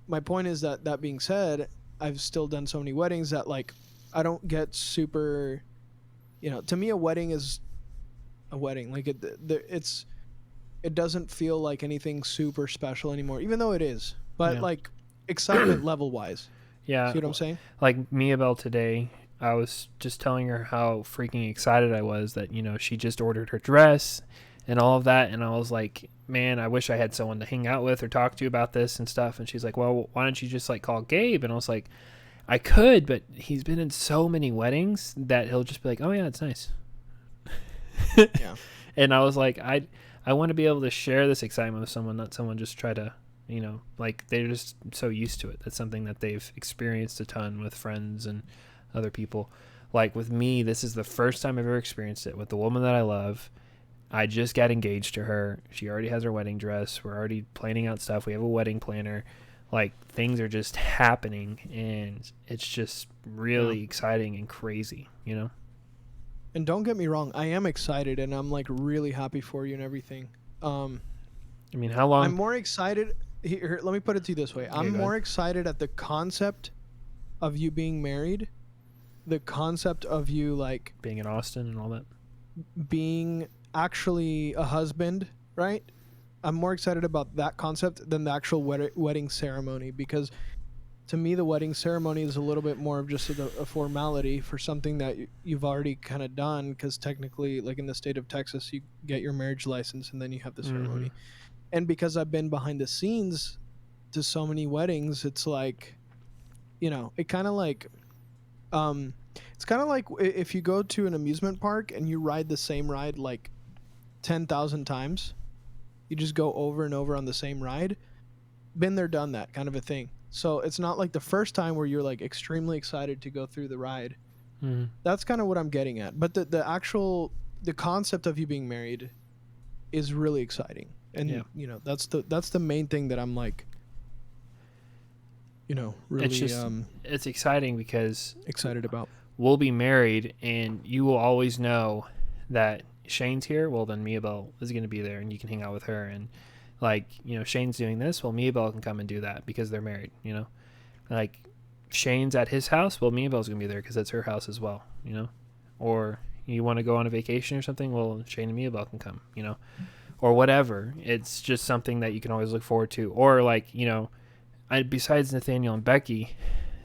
my point is that being said, I've still done so many weddings that like I don't get super, to me a wedding is a wedding. Like it doesn't feel like anything super special anymore, even though it is. But Yeah. like excitement level wise. Yeah. See what I'm saying? Like Miabel today, I was just telling her how freaking excited I was that, she just ordered her dress and all of that. And I was like, man, I wish I had someone to hang out with or talk to about this and stuff. And she's like, well, why don't you just like call Gabe? And I was like, I could, but he's been in so many weddings that he'll just be like, oh yeah, it's nice. Yeah. And I was like, I want to be able to share this excitement with someone, not someone just try to, like they're just so used to it. That's something that they've experienced a ton with friends and other people. Like with me, this is the first time I've ever experienced it with the woman that I love. I just got engaged to her. She already has her wedding dress. We're already planning out stuff. We have a wedding planner. Like things are just happening and it's just really exciting and crazy, And don't get me wrong, I am excited and I'm like really happy for you and everything. I mean, how long? I'm more excited. Here, let me put it to you this way. I'm go more ahead. excited at the concept of you being married, the concept of you like Being in Austin and all that. being actually a husband, right? I'm more excited about that concept than the actual wedding ceremony, because to me the wedding ceremony is a little bit more of just a formality for something that you've already kind of done, because technically, like in the state of Texas, you get your marriage license and then you have the ceremony. And because I've been behind the scenes to so many weddings, it's like, it kind of like it's kind of like if you go to an amusement park and you ride the same ride like 10,000 times. You just go over and over on the same ride. Been there, done that kind of a thing. So it's not like the first time where you're like extremely excited to go through the ride. That's kind of what I'm getting at. But the concept of you being married is really exciting. And that's the main thing that I'm like, really It's just it's exciting because excited about. We'll be married and you will always know that Shane's here. Well, then Miabel is going to be there and you can hang out with her. And like, Shane's doing this. Well, Miabel can come and do that because they're married, like Shane's at his house. Well, Miabel's going to be there because it's her house as well, or you want to go on a vacation or something. Well, Shane and Miabel can come, or whatever. It's just something that you can always look forward to. Or like, besides Nathaniel and Becky,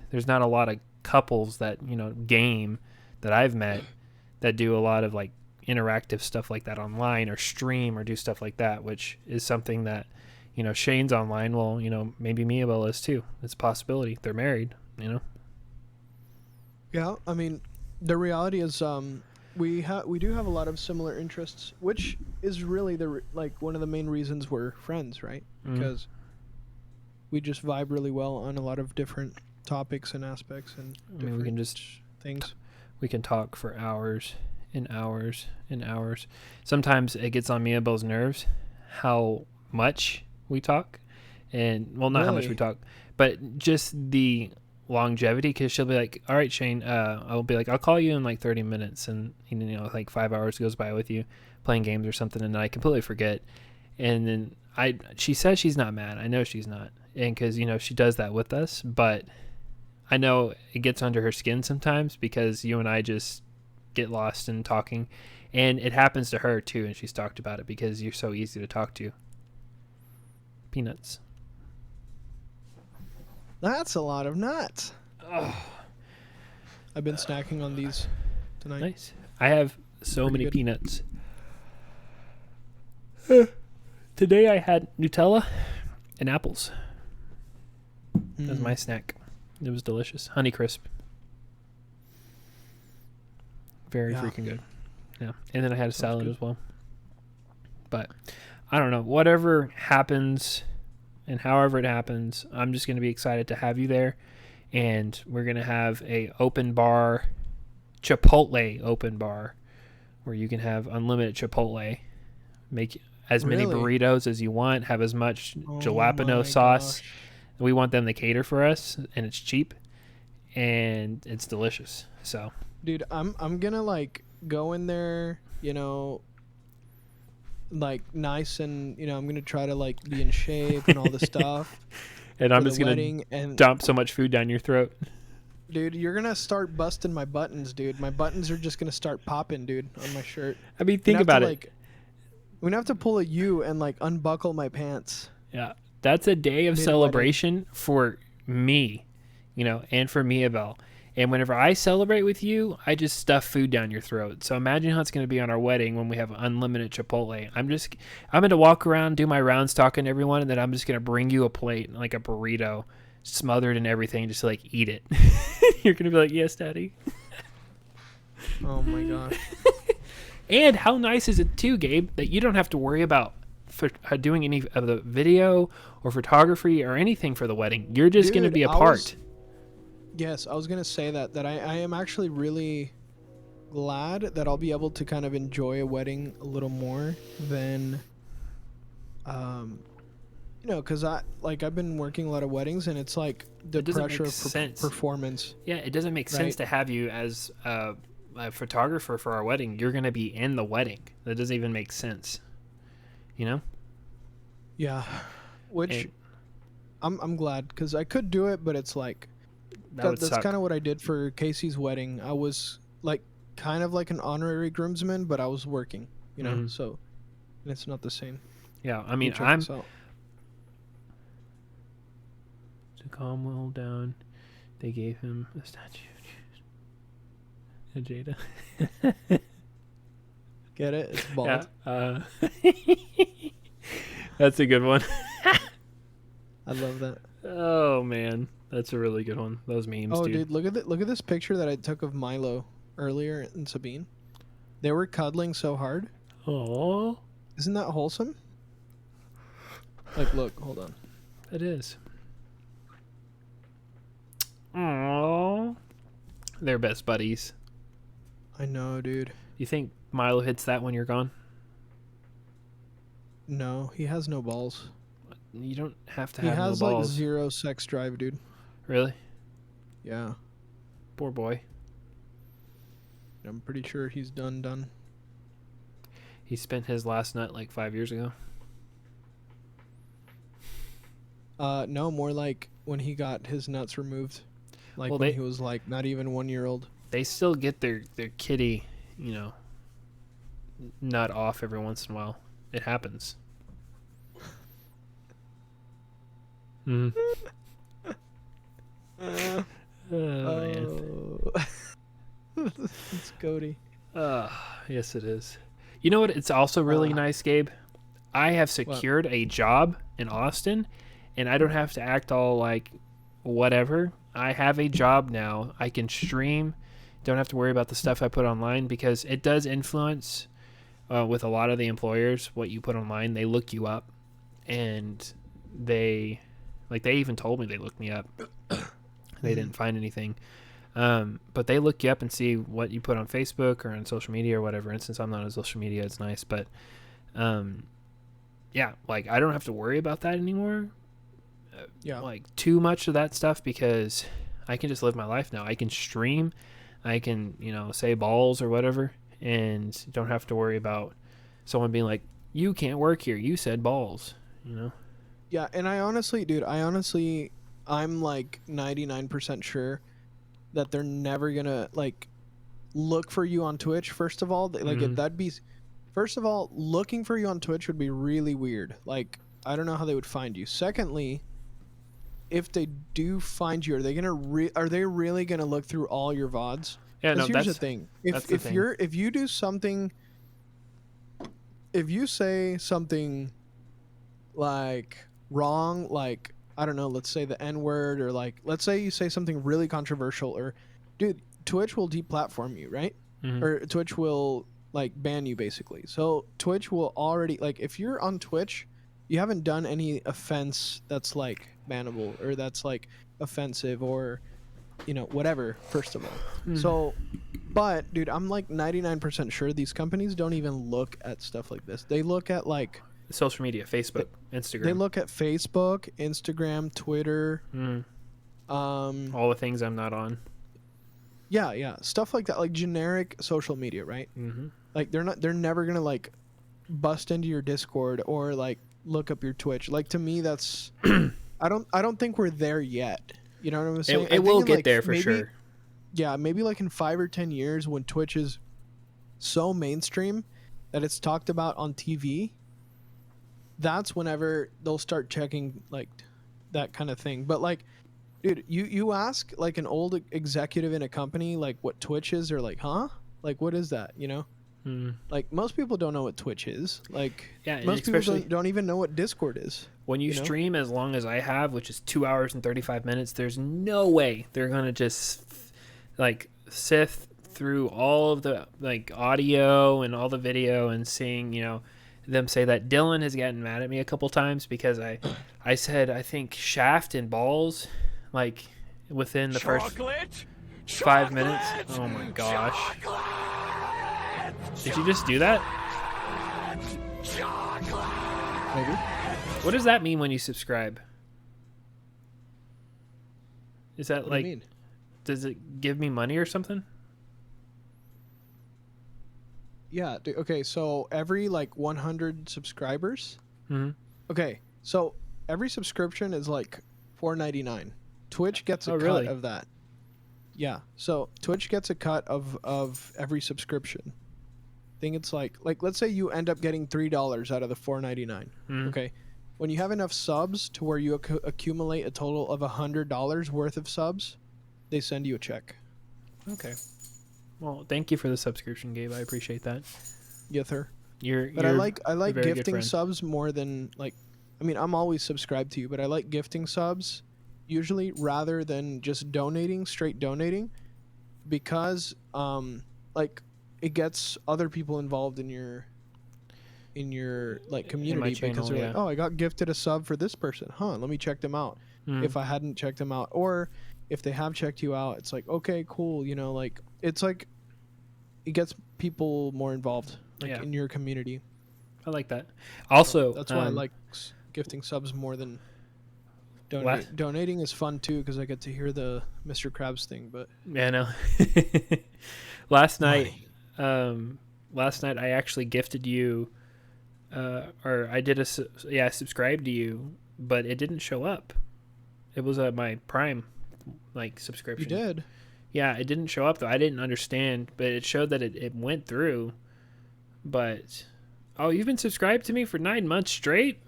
there's not a lot of couples that, game that I've met that do a lot of like interactive stuff like that online or stream or do stuff like that, which is something that, Shane's online. Well, maybe Miabel is too. It's a possibility. They're married, Yeah. I mean, the reality is, we do have a lot of similar interests, which is really one of the main reasons we're friends, right? Because we just vibe really well on a lot of different topics and aspects and we can just things. We can talk for hours and hours and hours. Sometimes it gets on Miabel's nerves how much we talk, and well, not how much we talk, but just the longevity, because she'll be like, all right, Shane, I'll be like, I'll call you in like 30 minutes, and like 5 hours goes by with you playing games or something, and I completely forget. And then she says she's not mad. I know she's not, and because she does that with us, but I know it gets under her skin sometimes because you and I just get lost in talking, and it happens to her too, and she's talked about it because you're so easy to talk to. Peanuts. That's a lot of nuts. Oh. I've been snacking on these tonight. Nice. I have so Pretty many good. peanuts. Today I had Nutella and apples. That was my snack. It was delicious. Honey Crisp. Very freaking good. Yeah. And then I had a salad good. as well. But I don't know. Whatever happens and however it happens, I'm just going to be excited to have you there. And we're going to have a open bar, Chipotle open bar, where you can have unlimited Chipotle. Make as many Really? burritos as you want. Have as much Oh jalapeno my sauce. gosh. We want them to cater for us, and it's cheap, and it's delicious. So, Dude, I'm gonna like go in there, you know, like nice, and you know, I'm gonna try to like be in shape and all this stuff. and for I'm the just gonna wedding, and dump so much food down your throat. dude, you're gonna start busting my buttons, dude. My buttons are just gonna start popping, dude, on my shirt. I mean, We're think gonna have to, about it. like, we're gonna have to pull a U and like unbuckle my pants. Yeah, that's a day of Mid-wedding. celebration for me, and for Miabel. And whenever I celebrate with you, I just stuff food down your throat. So imagine how it's going to be on our wedding when we have unlimited Chipotle. I'm going to walk around, do my rounds talking to everyone, and then I'm just going to bring you a plate, like a burrito, smothered in everything, just to like eat it. You're going to be like, yes, daddy. Oh my gosh. And how nice is it too, Gabe, that you don't have to worry about doing any of the video or photography or anything for the wedding. You're just going to Dude, be a I part. was- Yes, I was gonna say that I am actually really glad that I'll be able to kind of enjoy a wedding a little more than, because I've been working a lot of weddings, and it's like the It doesn't pressure make of sense. performance. Yeah, it doesn't make sense Right. to have you as a photographer for our wedding. You're going to be in the wedding. That doesn't even make sense. Yeah, which I'm glad, because I could do it, but it's like Would that's suck. kind of what I did for Casey's wedding. I was like kind of like an honorary groomsman, but I was working, Mhm. so and it's not the same. Yeah, I You mean, check I'm this out. to calm Will down. They gave him a statue. A Jada. Get it? It's bald. Yeah. That's a good one. I love that. Oh man, that's a really good one. Those memes, Oh, dude. dude, look at this picture that I took of Milo earlier and Sabine. They were cuddling so hard. Oh, Isn't that wholesome? Like, look, hold on. it is. Oh, they're best buddies. I know, dude. You think Milo hits that when you're gone? No, he has no balls. You don't have to He have has no like balls. zero sex drive, dude. Really? Yeah, Poor boy. I'm pretty sure he's done. He spent his last nut like 5 years ago. No, more like when he got his nuts removed. Like Well, when they- he was like not even 1 year old. They still get their kitty, nut off every once in a while. It happens. Mm. Oh, man. It's Cody. Yes, it is. You know what? It's also really nice, Gabe. I have secured a job in Austin, and I don't have to act all like whatever. I have a job now. I can stream. Don't have to worry about the stuff I put online, because it does influence with a lot of the employers what you put online. They look you up, and they even told me they looked me up. They didn't find anything. But they look you up and see what you put on Facebook or on social media or whatever. And since I'm not on social media, it's nice. But yeah, like I don't have to worry about that anymore. Yeah. Like too much of that stuff, because I can just live my life now. I can stream. I can, say balls or whatever, and don't have to worry about someone being like, you can't work here. You said balls, Yeah, and I'm like 99% sure that they're never gonna like look for you on Twitch. First of all, first of all, looking for you on Twitch would be really weird. Like, I don't know how they would find you. Secondly, if they do find you, are they really gonna look through all your VODs? Yeah, no, 'Cause here's that's the thing. that's the thing. If you do something, if you say something like wrong, like I don't know, let's say the N word, or like let's say you say something really controversial, or dude, Twitch will deplatform you, right? Mhm. Or Twitch will like ban you basically. So Twitch will already, like, if you're on Twitch you haven't done any offense that's like bannable or that's like offensive or whatever, first of all. So, but dude, I'm like 99% sure these companies don't even look at stuff like this. They look at like Social media, Facebook, Instagram. they look at Facebook, Instagram, Twitter, all the things I'm not on. yeah, stuff like that, like generic social media, right? Like they're never gonna like bust into your Discord or like look up your Twitch. Like to me, that's I don't think we're there yet. You know what I'm saying? It will get there for sure. Yeah, maybe like in 5 or 10 years when Twitch is so mainstream that it's talked about on TV, that's whenever they'll start checking like that kind of thing. But like, dude, you ask like an old executive in a company like what Twitch is, or like, huh? Like what is that? Like most people don't know what Twitch is. Like most people don't even know what Discord is. When you stream as long as I have, which is 2 hours and 35 minutes, there's no way they're gonna just like sift through all of the like audio and all the video and seeing them say that. Dylan has gotten mad at me a couple times because I said I think shaft and balls like within the first 5 minutes. Oh my gosh. Did you just do that? Maybe. What does that mean when you subscribe? Is that What like, do you mean? does it give me money or something? Yeah. Okay. So every like 100 subscribers. Mm-hmm. Okay. So every subscription is like $4.99. Twitch gets a cut really? of that. Yeah. So Twitch gets a cut of every subscription. I think it's like let's say you end up getting $3 out of the $4.99. Okay. When you have enough subs to where you accumulate a total of $100 worth of subs, they send you a check. Okay. Well, thank you for the subscription, Gabe. I appreciate that. Yes, sir. But I like a very good gifting friend. subs more than like. I mean, I'm always subscribed to you, but I like gifting subs usually rather than just straight donating, because like it gets other people involved in your like community, channel, because they're yeah. like, oh, I got gifted a sub for this person, huh? Let me check them out. If I hadn't checked them out, or if they have checked you out, it's like, okay, cool. Like it's like it gets people more involved in your community. I like that. Also, That's why I like gifting subs more than donating. Donating is fun too because I get to hear the Mr. Krabs thing. But yeah, no. last night I actually gifted you, or I did I subscribed to you, but it didn't show up. It was my Prime like subscription. You did? Yeah, it didn't show up though. I didn't understand, but it showed that it went through. But you've been subscribed to me for 9 months straight?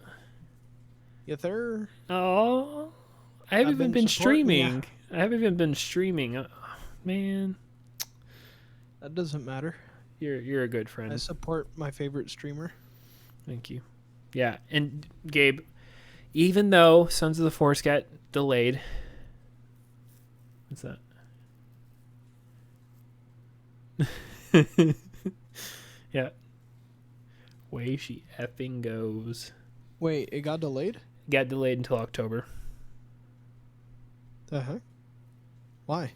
Yes, sir. Oh, I haven't even been supporting ya. streaming. I haven't even been streaming. Man, That doesn't matter. you're a good friend. I support my favorite streamer. Thank you. Yeah, and Gabe, even though Sons of the Force got delayed, what's that? Yeah. Way she effing goes. Wait, it got delayed? Got delayed until October. The heck? Why?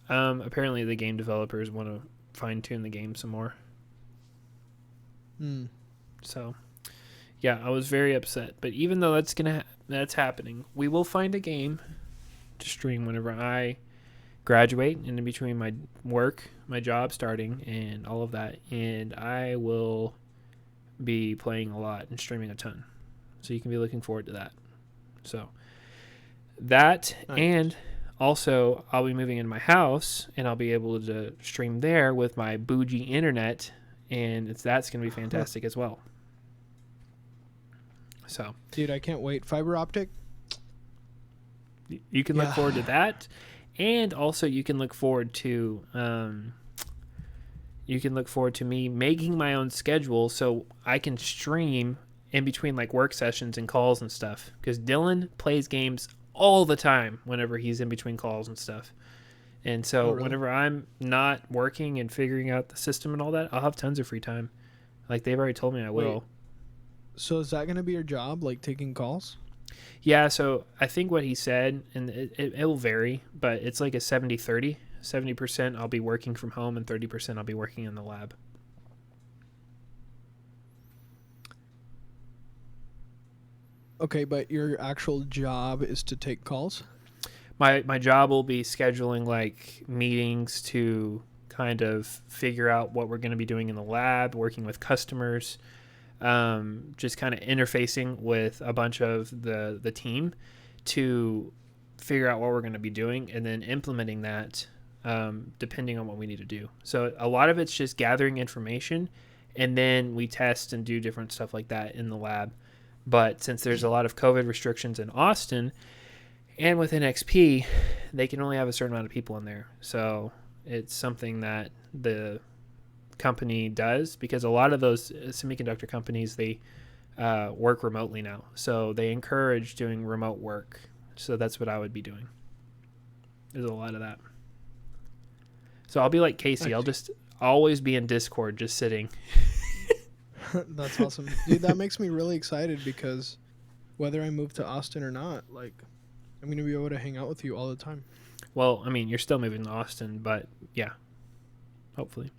Apparently the game developers want to fine tune the game some more. So, yeah, I was very upset. But even though that's happening, we will find a game to stream whenever I graduate and in between my work, my job starting, and all of that. And I will be playing a lot and streaming a ton. So you can be looking forward to that. So that, nice. And also I'll be moving into my house and I'll be able to stream there with my bougie internet, and that's going to be fantastic as well. So, dude, I can't wait. Fiber optic? You can look forward to that, and also you can look forward to me making my own schedule so I can stream in between like work sessions and calls and stuff, because Dylan plays games all the time whenever he's in between calls and stuff. And so whenever I'm not working and figuring out the system and all that, I'll have tons of free time. Like they've already told me I will. So is that gonna be your job, like taking calls? Yeah, so I think what he said, and it will vary, but it's like a 70-30. 70% I'll be working from home and 30% I'll be working in the lab. Okay, but your actual job is to take calls? My job will be scheduling like meetings to kind of figure out what we're going to be doing in the lab, working with customers, just kind of interfacing with a bunch of the team to figure out what we're going to be doing and then implementing that depending on what we need to do. So a lot of it's just gathering information, and then we test and do different stuff like that in the lab. But since there's a lot of COVID restrictions in Austin and with NXP, they can only have a certain amount of people in there. So it's something that the company does, because a lot of those semiconductor companies, they work remotely now. So they encourage doing remote work. So that's what I would be doing. There's a lot of that. So I'll be like Casey. I'll just always be in Discord just sitting. That's awesome. Dude, that makes me really excited because whether I move to Austin or not, like, I'm going to be able to hang out with you all the time. Well, I mean, you're still moving to Austin, but yeah, hopefully.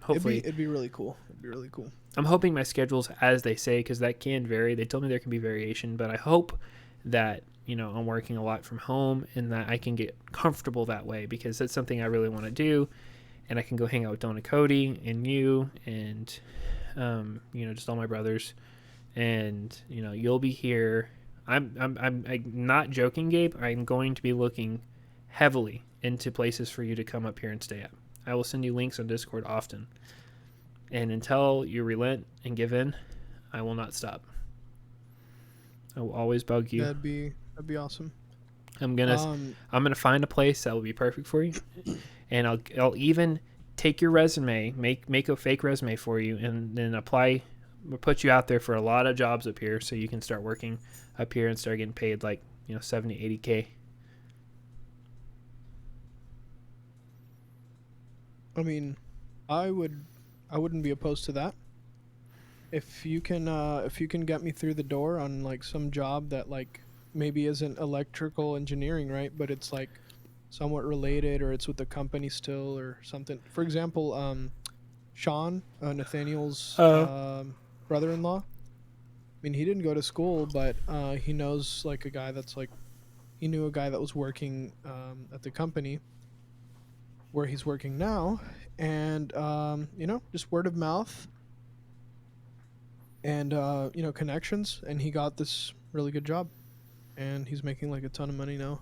It'd be really cool. It'd be really cool. I'm hoping my schedule's as they say, because that can vary. They told me there can be variation, but I hope that, you know, I'm working a lot from home and that I can get comfortable that way, because that's something I really want to do. And I can go hang out with Donna Cody and you and, you know, just all my brothers. And, you know, you'll be here. I'm not joking, Gabe. I'm going to be looking heavily into places for you to come up here and stay at. I will send you links on Discord often. And until you relent and give in, I will not stop. I will always bug you. That'd be awesome. I'm gonna find a place that will be perfect for you, and I'll even take your resume, make a fake resume for you, and then put you out there for a lot of jobs up here, so you can start working up here and start getting paid like, you know, 70, 80K. I mean, I wouldn't be opposed to that. If you can get me through the door on like some job that like maybe isn't electrical engineering, right? But it's like somewhat related, or it's with the company still or something. For example, Sean, Nathaniel's brother-in-law. I mean, he didn't go to school, but he knows like a guy that's like, he knew a guy that was working at the company where he's working now, and you know, just word of mouth and you know, connections, and he got this really good job, and he's making like a ton of money now.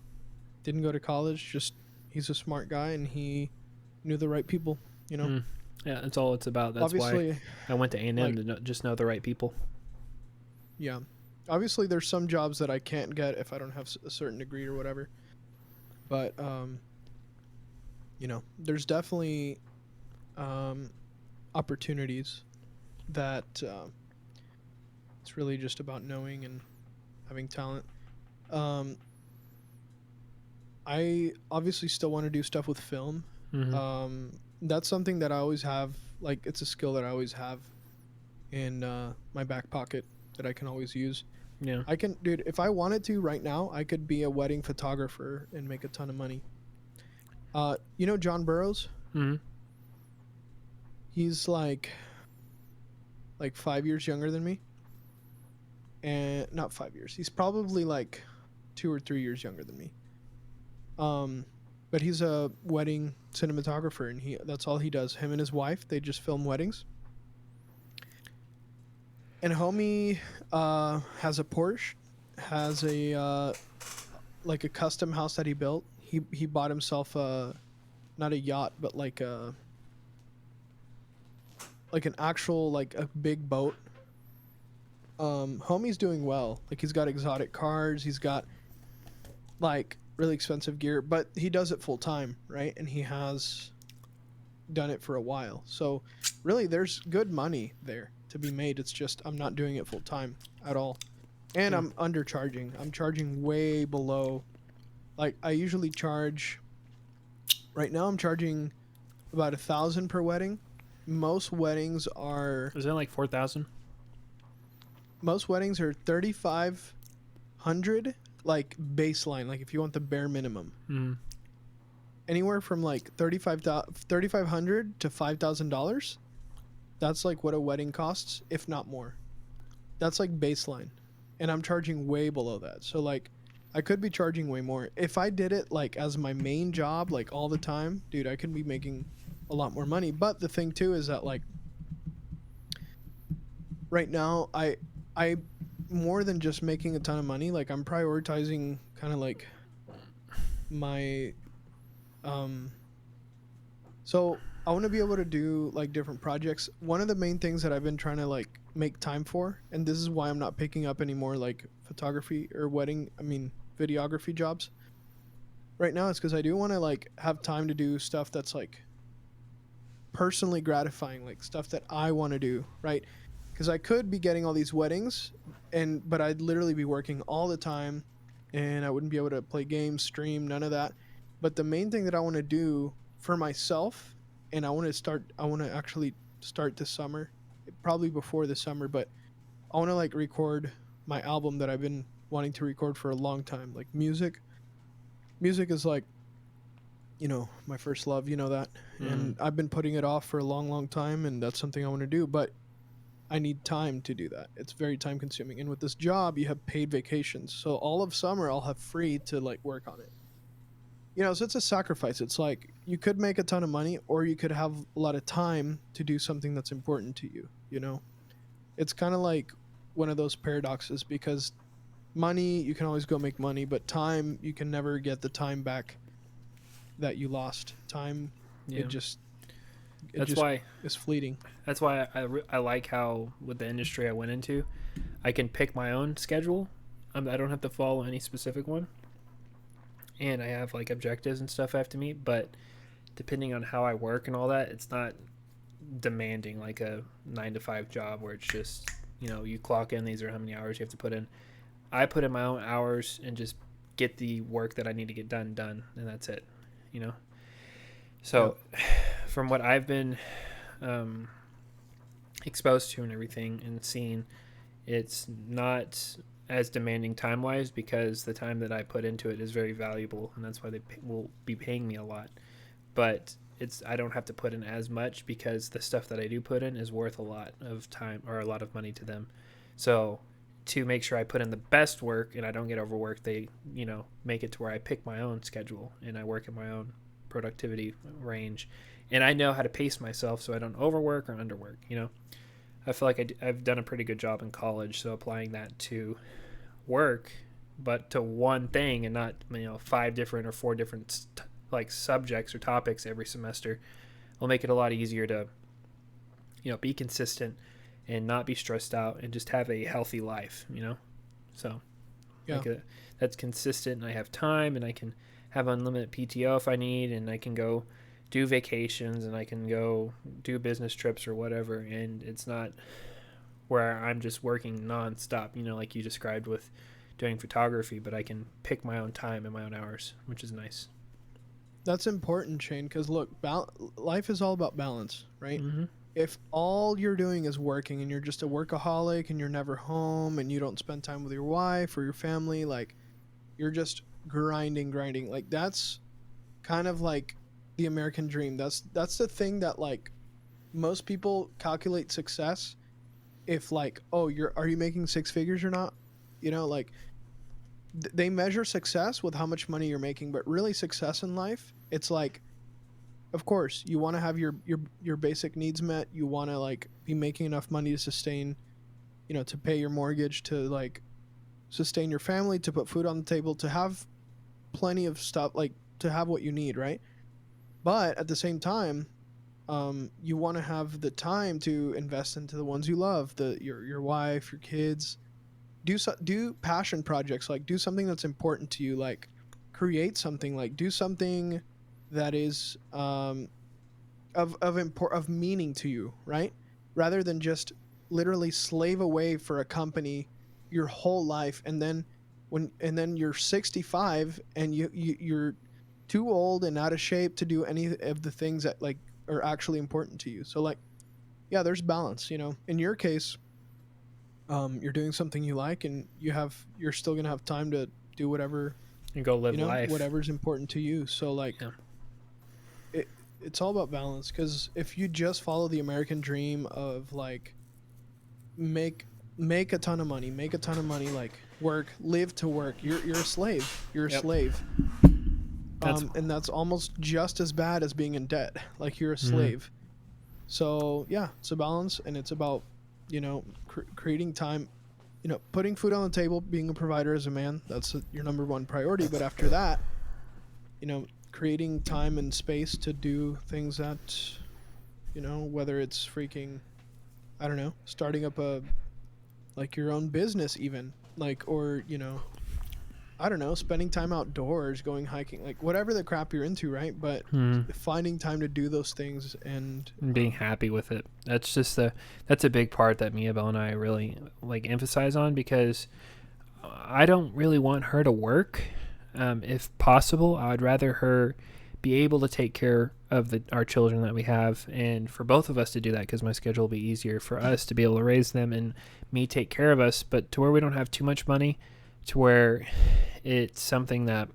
Didn't go to college, just he's a smart guy and he knew the right people, you know. Yeah, that's all it's about. That's obviously, why I went to A&M, like, to just know the right people. Yeah, obviously there's some jobs that I can't get if I don't have a certain degree or whatever, but you know, there's definitely opportunities that it's really just about knowing and having talent. I obviously still want to do stuff with film. That's something that I always have, like, it's a skill that I always have in my back pocket that I can always use. Yeah. I can, dude, if I wanted to right now, I could be a wedding photographer and make a ton of money. You know John Burroughs? He's like 5 years younger than me. And not 5 years. He's probably like 2 or 3 years younger than me. But he's a wedding cinematographer, and that's all he does. Him and his wife, they just film weddings. And homie has a Porsche, has a like a custom house that he built. He bought himself not a yacht, but like an actual, like a big boat. Homie's doing well. Like, he's got exotic cars, he's got like really expensive gear, but he does it full time, right? And he has done it for a while. So really there's good money there to be made. It's just I'm not doing it full time at all. And I'm undercharging. I'm charging way below. Like, I usually charge, right now I'm charging about $1,000 per wedding. Most weddings are, Is it like 4,000? most weddings are 3,500 like baseline, like if you want the bare minimum. Mm. Anywhere from like 3,500 to $5,000. That's like what a wedding costs, if not more. That's like baseline. And I'm charging way below that. So like I could be charging way more. If I did it like as my main job, like all the time, dude, I could be making a lot more money. But the thing too is that like right now I more than just making a ton of money, like I'm prioritizing kind of like my so I want to be able to do like different projects. One of the main things that I've been trying to like make time for, and this is why I'm not picking up any more like photography or videography jobs right now, is because I do want to like have time to do stuff that's like personally gratifying, like stuff that I want to do, right? Because I could be getting all these weddings but I'd literally be working all the time and I wouldn't be able to play games, stream, none of that. But the main thing that I want to do for myself, and I want to actually start this summer, probably before the summer, but I want to like record my album that I've been wanting to record for a long time. Like music is like, you know, my first love, you know that. And I've been putting it off for a long time, and that's something I want to do, but I need time to do that. It's very time consuming. And with this job, you have paid vacations. So all of summer I'll have free to like work on it. You know, so it's a sacrifice. It's like you could make a ton of money, or you could have a lot of time to do something that's important to you, you know? It's kind of like one of those paradoxes, because money, you can always go make money, but time, you can never get the time back that you lost. Time, Yeah. That's why it's fleeting. That's why I like how with the industry I went into, I can pick my own schedule. I don't have to follow any specific one. And I have like objectives and stuff I have to meet, but depending on how I work and all that, it's not demanding like a 9-to-5 job where it's just, you know, you clock in, these are how many hours you have to put in. I put in my own hours and just get the work that I need to get done, and that's it, you know? So from what I've been exposed to and everything and seen, it's not as demanding time-wise, because the time that I put into it is very valuable, and that's why they will be paying me a lot. But I don't have to put in as much, because the stuff that I do put in is worth a lot of time or a lot of money to them. So to make sure I put in the best work and I don't get overworked, they, you know, make it to where I pick my own schedule and I work in my own productivity range, and I know how to pace myself so I don't overwork or underwork, you know? I feel like I've done a pretty good job in college, so applying that to work, but to one thing and not, you know, 5 different or 4 different like subjects or topics every semester will make it a lot easier to, you know, be consistent and not be stressed out and just have a healthy life, you know? So like that's consistent, and I have time, and I can have unlimited PTO if I need, and I can go do vacations, and I can go do business trips or whatever, and it's not where I'm just working nonstop, you know, like you described with doing photography, but I can pick my own time and my own hours, which is nice. That's important, Shane, because look, life is all about balance, right? Mm-hmm. If all you're doing is working and you're just a workaholic and you're never home and you don't spend time with your wife or your family, like you're just grinding, like that's kind of like the American dream. That's the thing that like most people calculate success if like, oh, are you making 6 figures or not, you know, like they measure success with how much money you're making, but really success in life, it's like, of course you want to have your basic needs met, you want to like be making enough money to sustain, you know, to pay your mortgage, to like sustain your family, to put food on the table, to have plenty of stuff, like to have what you need, right? But at the same time, you want to have the time to invest into the ones you love, your wife, your kids. Do passion projects, like do something that's important to you, like create something, like do something that is of meaning to you, right? Rather than just literally slave away for a company your whole life, and then you're 65 and you're too old and out of shape to do any of the things that like are actually important to you. So like, yeah, there's balance, you know. In your case, you're doing something you like, and you're still gonna have time to do whatever, And go live you know, life. whatever's important to you. So like, Yeah. it's all about balance. Because if you just follow the American dream of like make a ton of money, like work, live to work, you're a slave. You're a Yep. slave. That's And that's almost just as bad as being in debt. Like you're a Mhm. slave. So yeah, it's a balance, and it's about, creating time, putting food on the table, being a provider as a man. That's your number one priority. But after that, creating time and space to do things that, whether it's freaking, I don't know, starting up like your own business even, like, or, I don't know, spending time outdoors, going hiking, like whatever the crap you're into, right? But finding time to do those things and being happy with it. That's a big part that Miabel and I really like emphasize on, because I don't really want her to work. If possible, I would rather her be able to take care of our children that we have, and for both of us to do that, because my schedule will be easier for us to be able to raise them and me take care of us, but to where we don't have too much money, to where it's something that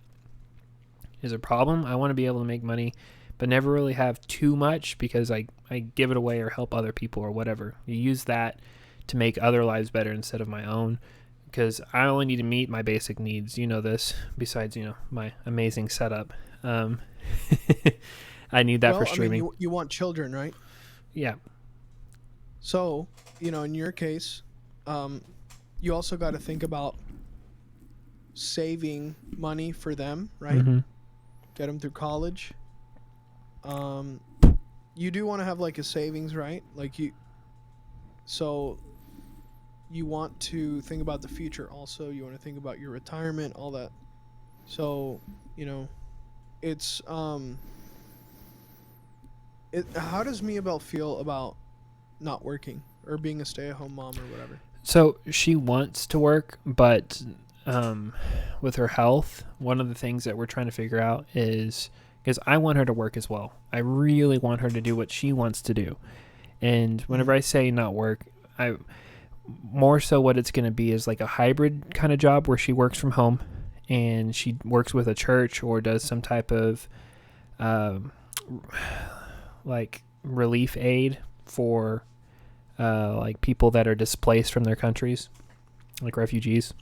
is a problem. I want to be able to make money, but never really have too much, because I give it away or help other people or whatever. You use that to make other lives better instead of my own, because I only need to meet my basic needs. You know this, besides, my amazing setup. I need that for streaming. I mean, you want children, right? Yeah. So, in your case, you also got to think about saving money for them, right? Mm-hmm. Get them through college. You do want to have like a savings, right? So you want to think about the future also. You want to think about your retirement, all that. So, it's how does Miabel feel about not working or being a stay-at-home mom or whatever? So she wants to work, but with her health, one of the things that we're trying to figure out is, because I want her to work as well. I really want her to do what she wants to do. And whenever I say not work, I more so what it's going to be is like a hybrid kind of job where she works from home and she works with a church or does some type of like relief aid for like people that are displaced from their countries, like refugees,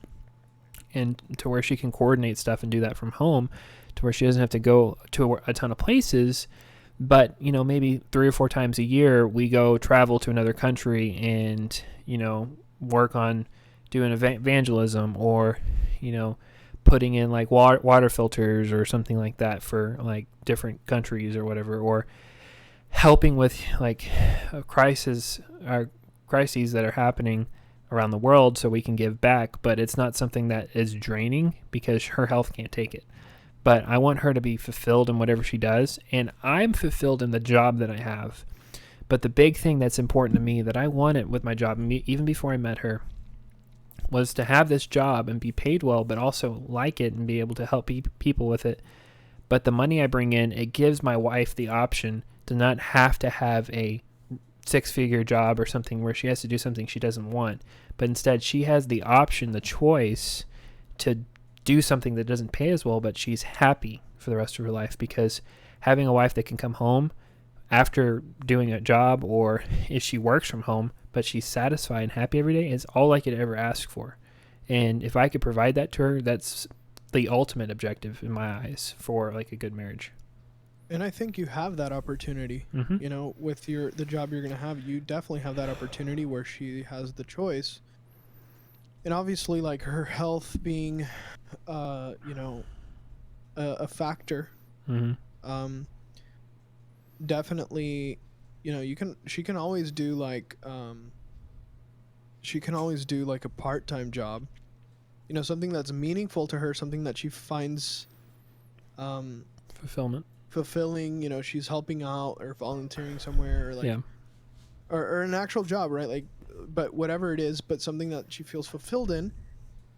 and to where she can coordinate stuff and do that from home, to where she doesn't have to go to a ton of places. But, maybe 3 or 4 times a year, we go travel to another country and, work on doing evangelism, or, putting in like water filters or something like that for like different countries or whatever, or helping with like crises that are happening around the world so we can give back. But it's not something that is draining, because her health can't take it. But I want her to be fulfilled in whatever she does, and I'm fulfilled in the job that I have. But the big thing that's important to me, that I wanted with my job, even before I met her, was to have this job and be paid well, but also like it and be able to help people with it. But the money I bring in, it gives my wife the option to not have to have a 6-figure job or something where she has to do something she doesn't want. But instead, she has the option, the choice to do something that doesn't pay as well, but she's happy for the rest of her life. Because having a wife that can come home after doing a job, or if she works from home, but she's satisfied and happy every day, is all I could ever ask for. And if I could provide that to her, that's the ultimate objective in my eyes for like a good marriage. And I think you have that opportunity, with the job you're going to have. You definitely have that opportunity where she has the choice. And obviously, like, her health being, a factor, definitely, she can always do like a part-time job, something that's meaningful to her, something that she finds fulfilling. She's helping out or volunteering somewhere, or like, or an actual job, right? Like, but whatever it is, but something that she feels fulfilled in,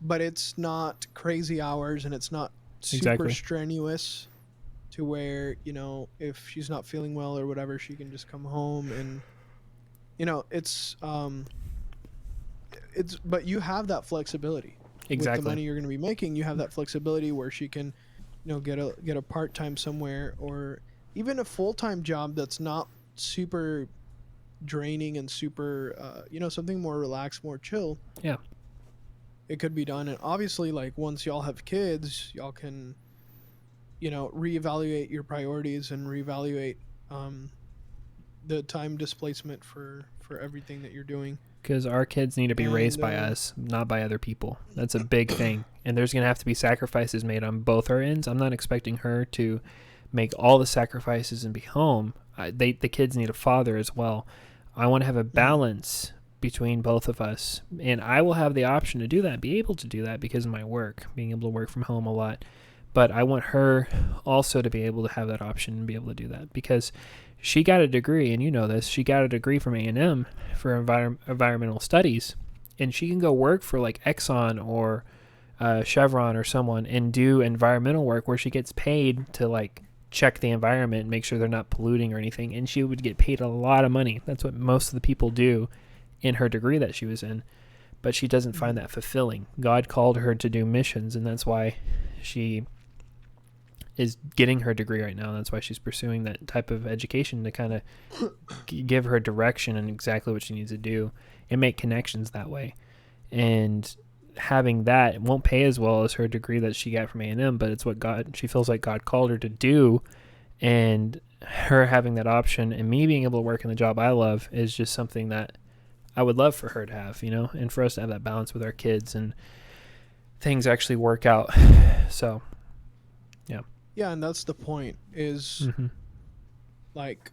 but it's not crazy hours and it's not super strenuous, to where, if she's not feeling well or whatever, she can just come home and, it's but you have that flexibility. With the Exactly. money you're going to be making, you have that flexibility where she can, get a part-time somewhere, or even a full-time job that's not super draining and super, something more relaxed, more chill. Yeah. It could be done. And obviously, like, once y'all have kids, y'all can, reevaluate your priorities and reevaluate the time displacement for everything that you're doing. Because our kids need to be raised by And, us, not by other people. That's a big thing. And there's going to have to be sacrifices made on both our ends. I'm not expecting her to make all the sacrifices and be home. The kids need a father as well. I want to have a balance between both of us. And I will have the option to do that, be able to do that because of my work, being able to work from home a lot. But I want her also to be able to have that option and be able to do that, because she got a degree, and you know this, she got a degree from A&M for environmental studies, and she can go work for like Exxon or Chevron or someone and do environmental work where she gets paid to like check the environment and make sure they're not polluting or anything, and she would get paid a lot of money. That's what most of the people do in her degree that she was in, but she doesn't find that fulfilling. God called her to do missions, and that's why she is getting her degree right now. That's why she's pursuing that type of education to kind of give her direction and exactly what she needs to do and make connections that way. And having that, it won't pay as well as her degree that she got from A&M, but it's what she feels like God called her to do. And her having that option and me being able to work in the job I love is just something that I would love for her to have, and for us to have that balance with our kids and things actually work out. So, yeah. Yeah, and that's the point, is like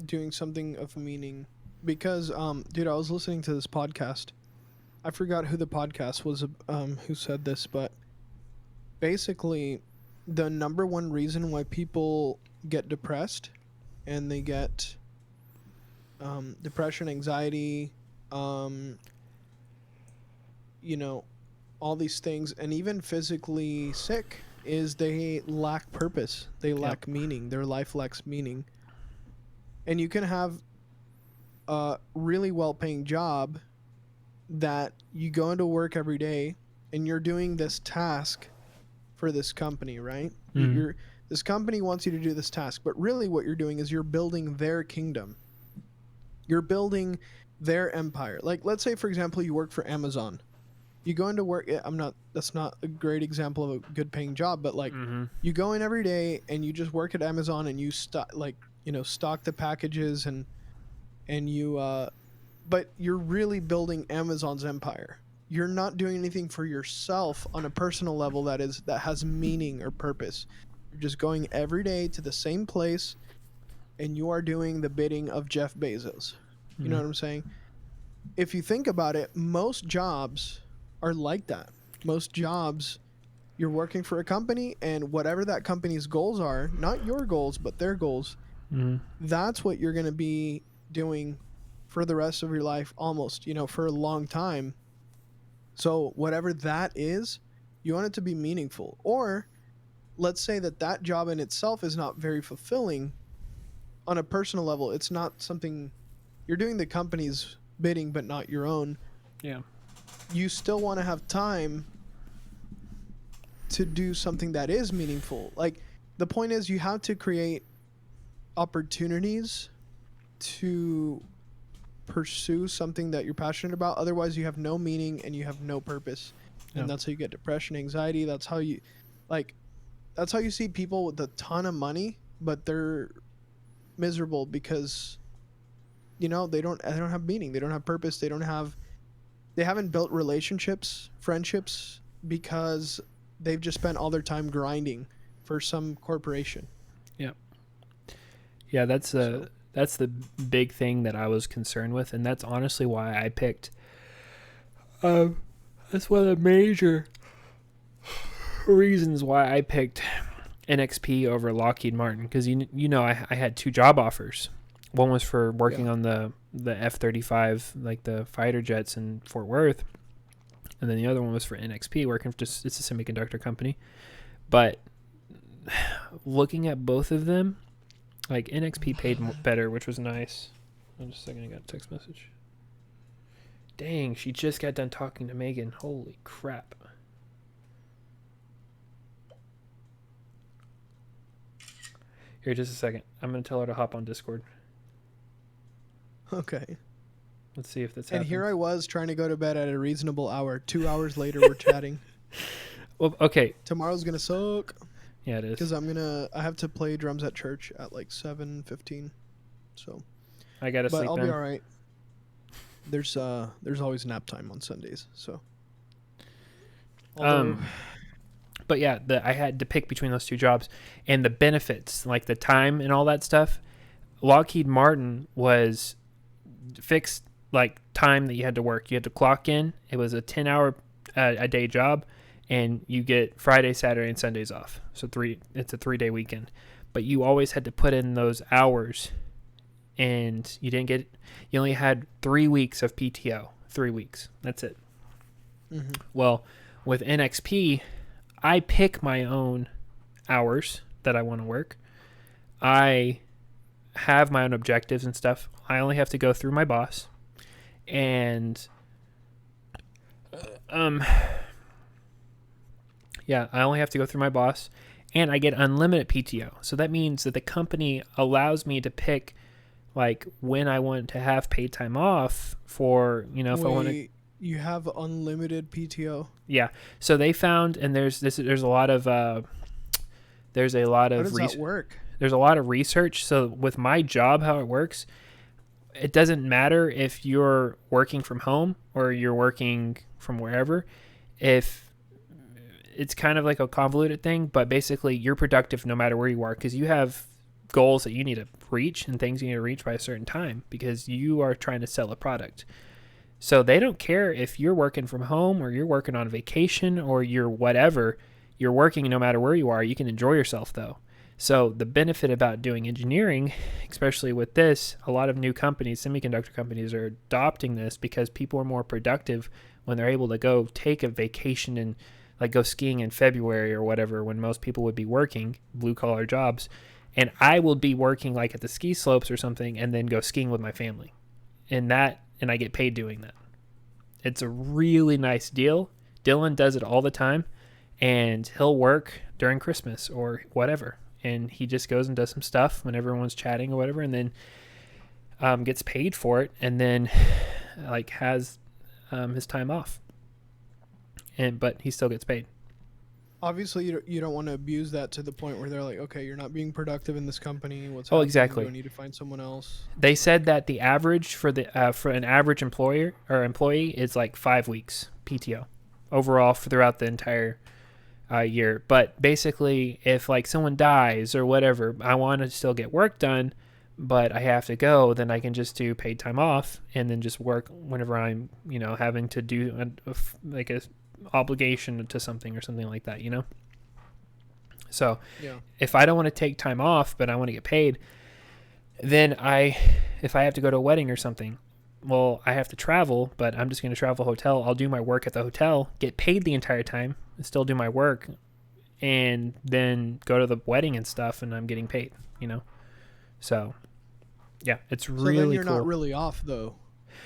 doing something of meaning. Because, dude, I was listening to this podcast. I forgot who the podcast was, who said this, but basically the number one reason why people get depressed and they get depression, anxiety, all these things, and even physically sick, is they lack purpose. They lack meaning. Their life lacks meaning. And you can have a really well-paying job that you go into work every day and you're doing this task for this company, right? This company wants you to do this task, but really what you're doing is you're building their kingdom. You're building their empire. Like, let's say, for example, you work for Amazon. You go into work. That's not a great example of a good paying job, but like you go in every day and you just work at Amazon and you stock the packages and you, but you're really building Amazon's empire. You're not doing anything for yourself on a personal level that has meaning or purpose. You're just going every day to the same place and you are doing the bidding of Jeff Bezos. You know what I'm saying? If you think about it, most jobs are like that. Most jobs, you're working for a company, and whatever that company's goals are, not your goals, but their goals, that's what you're going to be doing for the rest of your life, almost, for a long time. So whatever that is, you want it to be meaningful. Or let's say that job in itself is not very fulfilling on a personal level. It's not something you're doing the company's bidding, but not your own. Yeah. You still want to have time to do something that is meaningful. Like, the point is, you have to create opportunities to pursue something that you're passionate about. Otherwise, you have no meaning and you have no purpose. And that's how you get depression, anxiety. That's how you see people with a ton of money, but they're miserable because, they don't have meaning. They don't have purpose. They haven't built relationships, friendships, because they've just spent all their time grinding for some corporation. Yeah, that's the big thing that I was concerned with, and that's honestly why I picked. That's one of the major reasons why I picked NXP over Lockheed Martin, because I had two job offers. One was for working on the F-35, like the fighter jets in Fort Worth, and then the other one was for NXP, working for it's a semiconductor company. But looking at both of them, like NXP paid better, which was nice. Just a second, I got a text message. Dang, she just got done talking to Megan. Holy crap. Here, just a second. I'm going to tell her to hop on Discord. Okay. Let's see if that's And happens. here I was trying to go to bed at a reasonable hour. 2 hours later, we're chatting. Well, okay. Tomorrow's gonna suck Yeah, it is. because I have to play drums at church at like 7:15. So, I got to but sleep I'll in. be all right. There's always nap time on Sundays. So. Although- But yeah, I had to pick between those two jobs, and the benefits, like the time and all that stuff. Lockheed Martin was fixed like time that you had to work. You had to clock in. It was a 10-hour a day job, and you get Friday, Saturday, and Sundays off. So it's a 3-day weekend. But you always had to put in those hours, and you only had 3 weeks of PTO. 3 weeks. That's it. Mm-hmm. Well, with NXP, I pick my own hours that I want to work. I have my own objectives and stuff. I only have to go through my boss. And yeah, I only have to go through my boss, and I get unlimited PTO. So that means that the company allows me to pick like when I want to have paid time off for, if I want to. You have unlimited PTO. Yeah. So they found, and there's a lot of How does that work? There's a lot of research. So with my job, how it works, it doesn't matter if you're working from home or you're working from wherever. If it's kind of like a convoluted thing, but basically you're productive no matter where you are, because you have goals that you need to reach and things you need to reach by a certain time because you are trying to sell a product. So they don't care if you're working from home or you're working on vacation or you're whatever. You're working no matter where you are. You can enjoy yourself, though. So the benefit about doing engineering, especially with this, a lot of new companies, semiconductor companies, are adopting this because people are more productive when they're able to go take a vacation and like go skiing in February or whatever, when most people would be working blue-collar jobs. And I will be working like at the ski slopes or something and then go skiing with my family. And I get paid doing that. It's a really nice deal. Dylan does it all the time, and he'll work during Christmas or whatever. And he just goes and does some stuff when everyone's chatting or whatever, and then gets paid for it, and then like has his time off. But he still gets paid. Obviously, you don't want to abuse that to the point where they're like, okay, you're not being productive in this company. What's Oh, happening? exactly. Do I need to find someone else? They said that the average for an average employer or employee is like 5 weeks PTO overall throughout the entire year. But basically, if like someone dies or whatever, I want to still get work done, but I have to go, then I can just do paid time off and then just work whenever I'm, having to do like a obligation to something or something like that, So Yeah. if I don't want to take time off, but I want to get paid, then if I have to go to a wedding or something, well, I have to travel, but I'm just going to travel hotel. I'll do my work at the hotel, get paid the entire time, and still do my work, and then go to the wedding and stuff, and I'm getting paid, So, yeah, it's So really then you're cool. not really off though.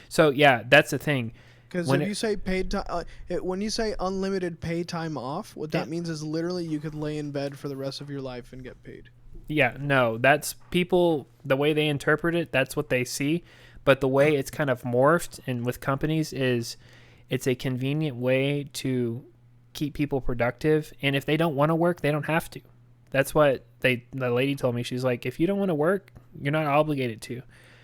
So, yeah, that's the thing. Because When if it- you say paid time, when you say unlimited pay time off, what that Yeah. means is literally you could lay in bed for the rest of your life and get paid. Yeah, no, that's people, the way they interpret it, that's what they see. But the way it's kind of morphed and with companies is it's a convenient way to keep people productive. And if they don't want to work, they don't have to. That's what the lady told me. She's like, if you don't want to work, you're not obligated to.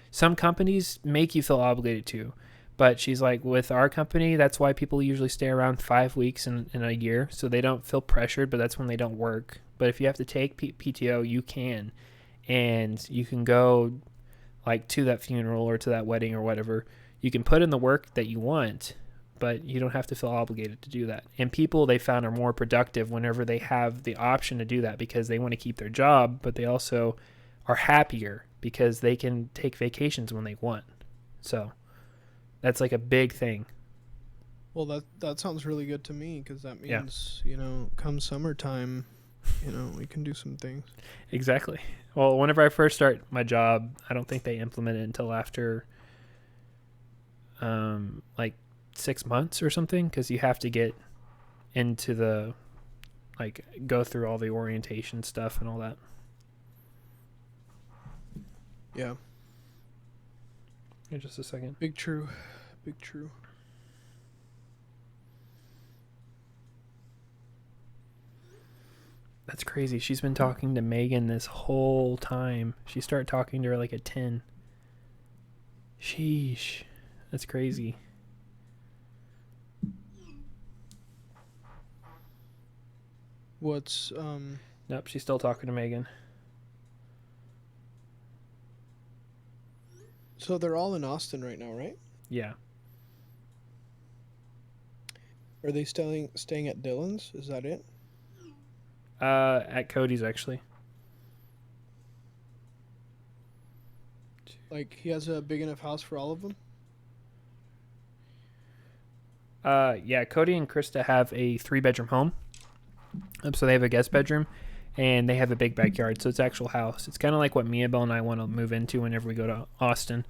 Some companies make you feel obligated to. But she's like, with our company, that's why people usually stay around 5 weeks in a year. So they don't feel pressured, but that's when they don't work. But if you have to take PTO, you can. And you can go like to that funeral or to that wedding or whatever. You can put in the work that you want, but you don't have to feel obligated to do that. And people, they found, are more productive whenever they have the option to do that because they want to keep their job, but they also are happier because they can take vacations when they want. So that's like a big thing. Well, that sounds really good to me because that Yeah. means, come summertime, we can do some things. Exactly. Well, whenever I first start my job, I don't think they implement it until after like 6 months or something, because you have to get into the like go through all the orientation stuff and all that. Yeah. In just a second. Big true. Big true. That's crazy. She's been talking to Megan this whole time. She started talking to her like at 10. Sheesh. That's crazy. What's Nope, she's still talking to Megan. so they're all in Austin right now, right? Yeah. Are they staying at Dylan's? Is that it? At Cody's actually. Like he has a big enough house for all of them? Yeah, Cody and Krista have a 3-bedroom home. So they have a guest bedroom and they have a big backyard. So it's actual house. It's kind of like what Miabel and I want to move into whenever we go to Austin.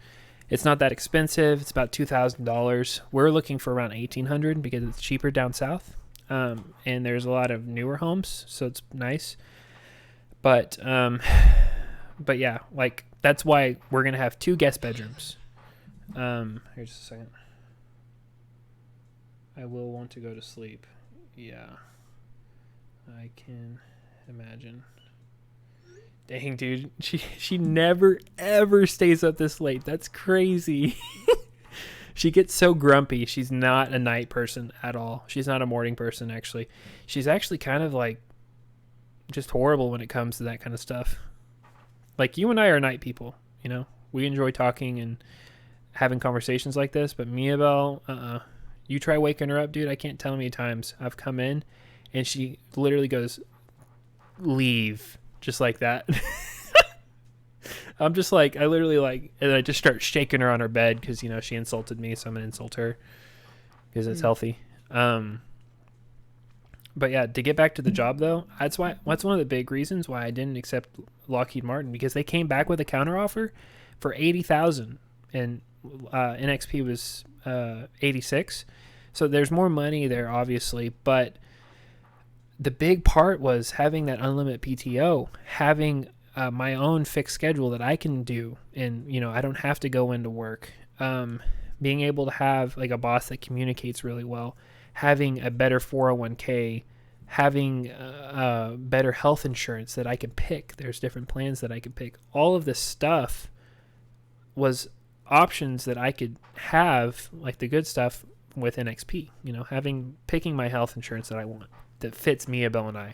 It's not that expensive. It's about $2,000. We're looking for around $1,800 because it's cheaper down south. And there's a lot of newer homes, so it's nice. But yeah, like that's why we're gonna have 2 guest bedrooms. Here, just a second. I will want to go to sleep. Yeah, I can imagine. Dang, dude, she never ever stays up this late. That's crazy. She gets so grumpy. She's not a night person at all. She's not a morning person, actually. She's actually kind of like just horrible when it comes to that kind of stuff. Like you and I are night people, you know? We enjoy talking and having conversations like this, but Miabel, you try waking her up, dude. I can't tell how many times I've come in and she literally goes, leave, just like that. I'm just like, I literally like, and I just start shaking her on her bed because, you know, she insulted me, so I'm going to insult her because it's healthy. But yeah, to get back to the job though, that's one of the big reasons why I didn't accept Lockheed Martin, because they came back with a counteroffer for $80,000 and NXP was 86. So there's more money there, obviously, but the big part was having that unlimited PTO, having my own fixed schedule that I can do, and you know, I don't have to go into work. Being able to have like a boss that communicates really well, having a better 401k, having better health insurance that I can pick. There's different plans that I could pick. All of this stuff was options that I could have, like the good stuff with NXP. You know, picking my health insurance that I want that fits Miabel and I,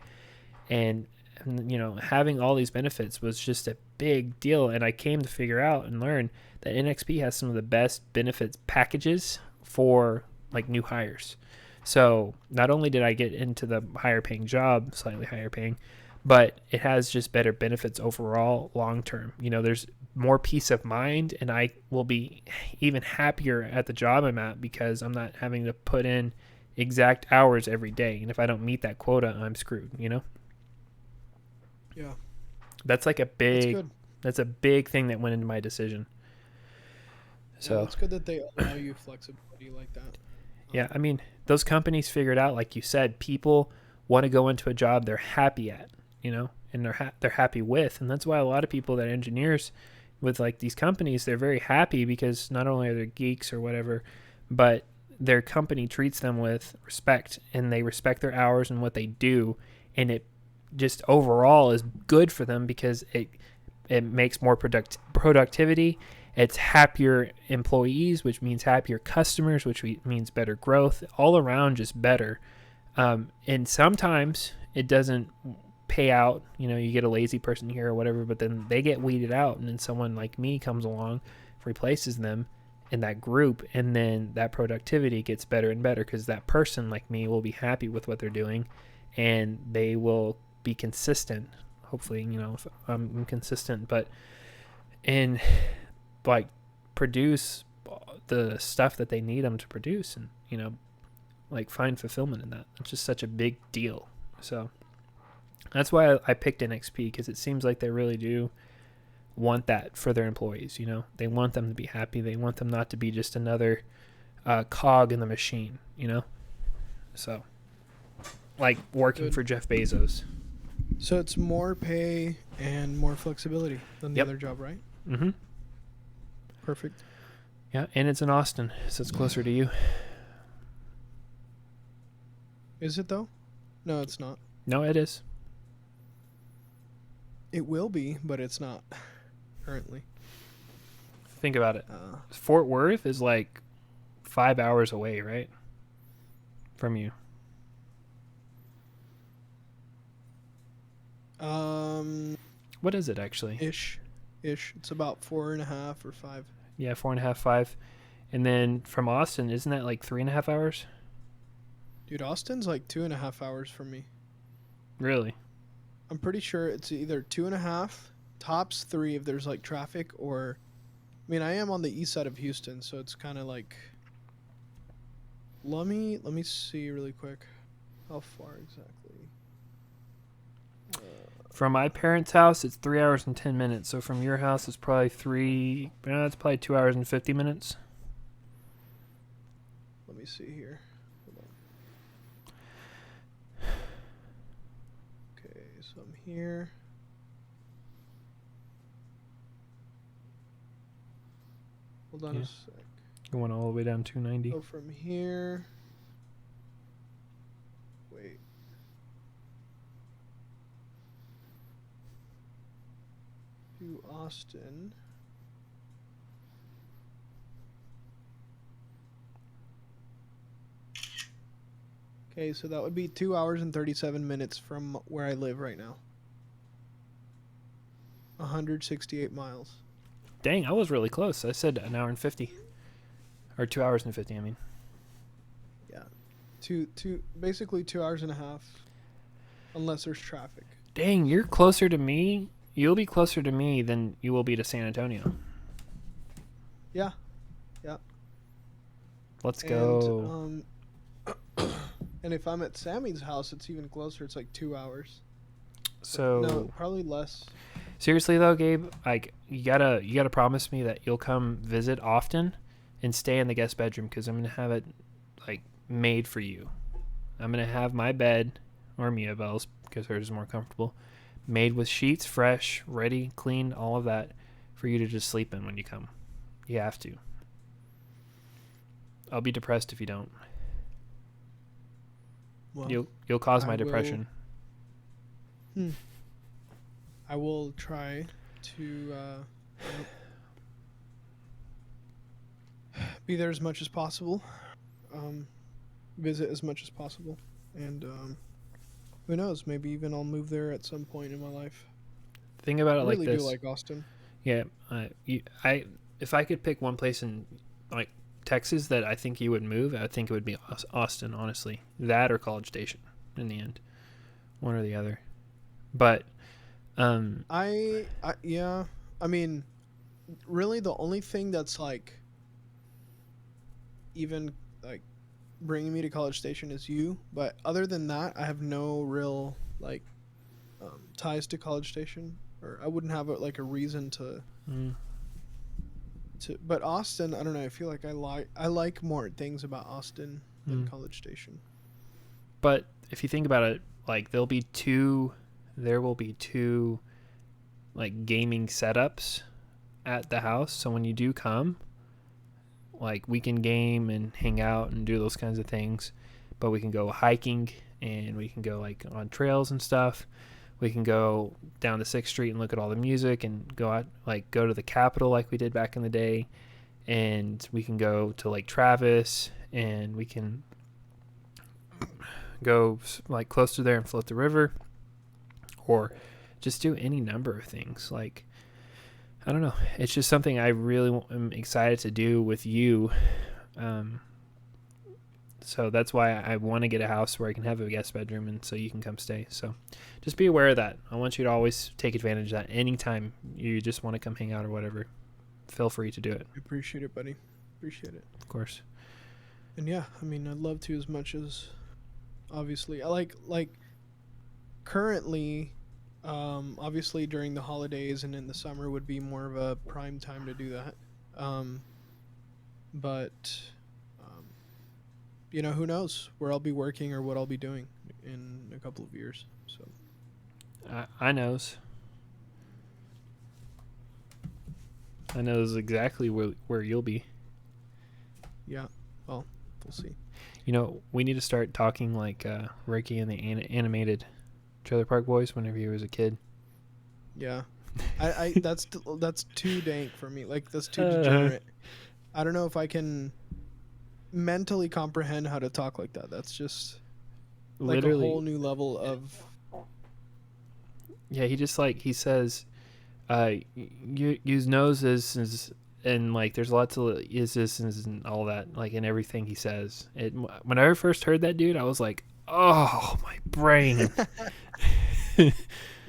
and you know, having all these benefits was just a big deal. And I came to figure out and learn that NXP has some of the best benefits packages for like new hires. So not only did I get into the higher paying job, slightly higher paying, but it has just better benefits overall long term. You know, there's more peace of mind, and I will be even happier at the job I'm at because I'm not having to put in exact hours every day. And if I don't meet that quota, I'm screwed, you know? Yeah. That's like that's a big thing that went into my decision. So yeah, it's good that they allow you flexibility like that. Yeah, I mean, those companies figured out, like you said, people want to go into a job they're happy at, you know, and they're happy with. And that's why a lot of people that are engineers with like these companies, they're very happy because not only are they geeks or whatever, but their company treats them with respect and they respect their hours and what they do. And it just overall is good for them because it makes more productivity. It's happier employees, which means happier customers, which means better growth, all around just better. And sometimes it doesn't pay out, you know, you get a lazy person here or whatever, but then they get weeded out and then someone like me comes along, replaces them in that group, and then that productivity gets better and better because that person like me will be happy with what they're doing and they will be consistent. Hopefully, you know, if I'm consistent, but and like produce the stuff that they need them to produce and, you know, like find fulfillment in that. It's just such a big deal. So that's why I picked NXP, because it seems like they really do want that for their employees. You know, they want them to be happy. They want them not to be just another cog in the machine, you know? So, like working Good. for Jeff Bezos. So it's more pay and more flexibility than the Yep. other job, right? Mm-hmm. Perfect. Yeah, and it's in Austin, so it's closer to you. Is it though? No, it's not. No, it is. It will be, but it's not currently. Think about it. Fort Worth is like 5 hours away, right? From you. What is it actually? Ish. It's about 4.5 or 5. Yeah, 4.5, 5. And then from Austin, isn't that like 3.5 hours? Dude, Austin's like 2.5 hours from me. Really? I'm pretty sure it's either 2.5, tops 3 if there's like traffic, or I mean, I am on the east side of Houston, so it's kind of like. Let me see really quick. How far exactly? From my parents' house, it's 3 hours and 10 minutes. So from your house, it's probably it's probably 2 hours and 50 minutes. Let me see here. Hold on. Okay, so I'm here. Hold on Yeah. a sec. Going all the way down 290. Go from here. Wait. To Austin. Okay, so that would be 2 hours and 37 minutes from where I live right now. 168 miles. Dang, I was really close. I said an hour and 50. Or 2 hours and 50, I mean. Yeah. Basically 2 hours and a half. Unless there's traffic. Dang, you're closer to me. You'll be closer to me than you will be to San Antonio. Yeah. Yeah. Let's go. And if I'm at Sammy's house, it's even closer. It's like 2 hours. So No, probably less. seriously though, Gabe, like you gotta promise me that you'll come visit often and stay in the guest bedroom, because I'm gonna have it like made for you. I'm gonna have my bed, or Miabel's, because hers is more comfortable, made with sheets, fresh, ready, clean, all of that, for you to just sleep in when you come. You have to. I'll be depressed if you don't. Well, You'll cause my I will- depression. I will try to be there as much as possible, visit as much as possible, and who knows, maybe even I'll move there at some point in my life. Think about it I like really this. do like Austin. Yeah, if I could pick one place in like Texas that I think you would move, I think it would be Austin, honestly. That or College Station in the end. One or the other. But Yeah, I mean, really the only thing that's like even like bringing me to College Station is you, but other than that, I have no real like ties to College Station, or I wouldn't have like a reason to but Austin, I don't know, I feel like I like more things about Austin than College Station. But if you think about it, like there will be two like gaming setups at the house, so when you do come, like we can game and hang out and do those kinds of things, but we can go hiking and we can go like on trails and stuff. We can go down to 6th Street and look at all the music and go out, like go to the Capitol like we did back in the day, and we can go to Lake Travis, and we can go like close to there and float the river, or just do any number of things. Like, I don't know, it's just something I really am excited to do with you. So that's why I want to get a house where I can have a guest bedroom, and so you can come stay. So just be aware of that. I want you to always take advantage of that. Anytime you just want to come hang out or whatever, feel free to do it. I appreciate it, buddy. Appreciate it. Of course. And yeah, I mean, I'd love to, as much as obviously I like currently, obviously during the holidays and in the summer would be more of a prime time to do that. But you know, who knows where I'll be working or what I'll be doing in a couple of years. So I knows. I knows exactly where you'll be. yeah, well, we'll see. You know, we need to start talking like Ricky and the animated Trailer Park Boys whenever he was a kid. Yeah, I that's too dank for me. Like that's too degenerate. I don't know if I can mentally comprehend how to talk like that. That's just like Literally, a whole new level of. yeah, he just like he says, use noses and like there's lots of is and all that like in everything he says. When I first heard that dude, I was like, oh my brain.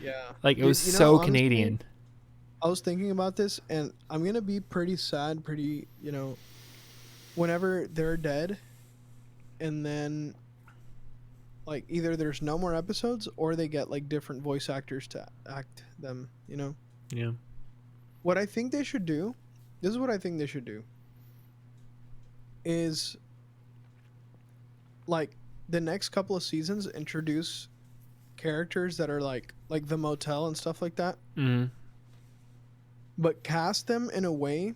Yeah, Like it was you know, so honestly, Canadian. I was thinking about this, and I'm gonna be pretty sad, you know, whenever they're dead, and then, like, either there's no more episodes or they get like different voice actors to act them. You know, Yeah. what I think they should do. This is what I think they should do. Is like the next couple of seasons introduce characters that are like the motel and stuff like that, Mm-hmm. but cast them in a way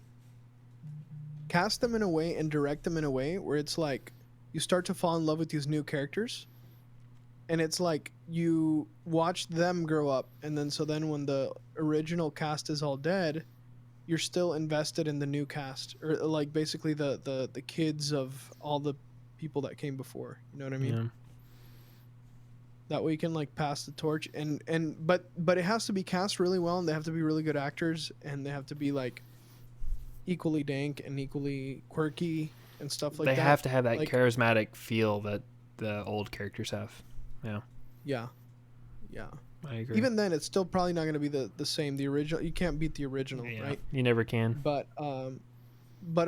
and direct them in a way where it's like you start to fall in love with these new characters, and it's like you watch them grow up, and then when the original cast is all dead, you're still invested in the new cast, or like basically the kids of all the people that came before, you know what I mean? Yeah. That way you can like pass the torch, but it has to be cast really well, and they have to be really good actors, and they have to be like equally dank and equally quirky and stuff like They that. have to have that like, charismatic feel that the old characters have. Yeah. yeah, I agree. even then it's still probably not going to be the same. The original, you can't beat the original, yeah, right? you never can. But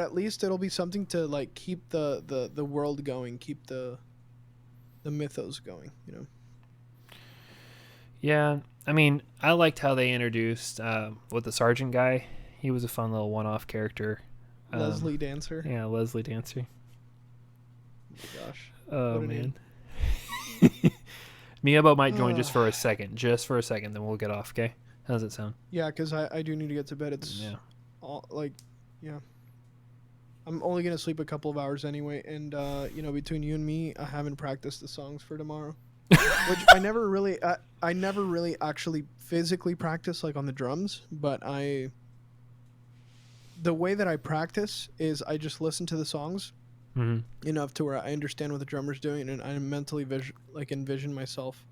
at least it'll be something to like keep the world going, keep the mythos going, you know. Yeah, I mean, I liked how they introduced with the sergeant guy. He was a fun little one-off character. Leslie Dancer. Yeah, Leslie Dancer. Oh my gosh. Oh What a man. name. Miabel might join just for a second, then we'll get off. Okay, how does it sound? Yeah, because I do need to get to bed. It's Yeah. all like, yeah. I'm only gonna sleep a couple of hours anyway, and you know, between you and me, I haven't practiced the songs for tomorrow, which I never really actually physically practice like on the drums, but the way that I practice is I just listen to the songs Mm-hmm. enough to where I understand what the drummer's doing, and I mentally envision myself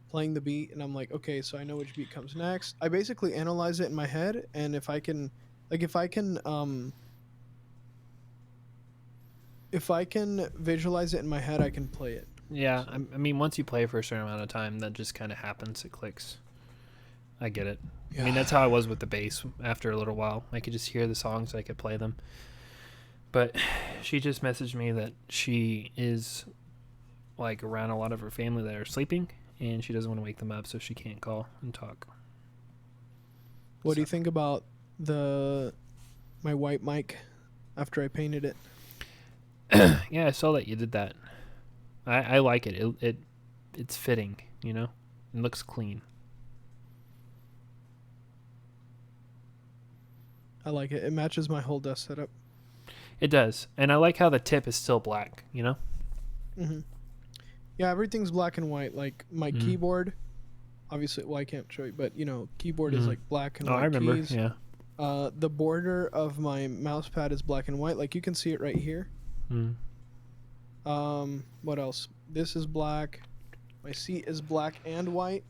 playing the beat, and I'm like, okay, so I know which beat comes next. I basically analyze it in my head, and if I can visualize it in my head, I can play it. Yeah, I mean, once you play for a certain amount of time, that just kind of happens. It clicks. I get it. I mean, that's how I was with the bass. After a little while, I could just hear the songs, I could play them. But she just messaged me that she is like around a lot of her family that are sleeping, and she doesn't want to wake them up, so she can't call and talk. What do you think about my white mic after I painted it? Yeah, I saw that you did that. I like it. It's fitting, you know? It looks clean. I like it. It matches my whole desk setup. It does. And I like how the tip is still black, you know? Mm-hmm. Yeah, everything's black and white. Like my keyboard, obviously, well, I can't show you, but you know, keyboard is like black and white. I remember. Keys. Yeah. The border of my mouse pad is black and white. Like you can see it right here. What else? This is black. My seat is black and white.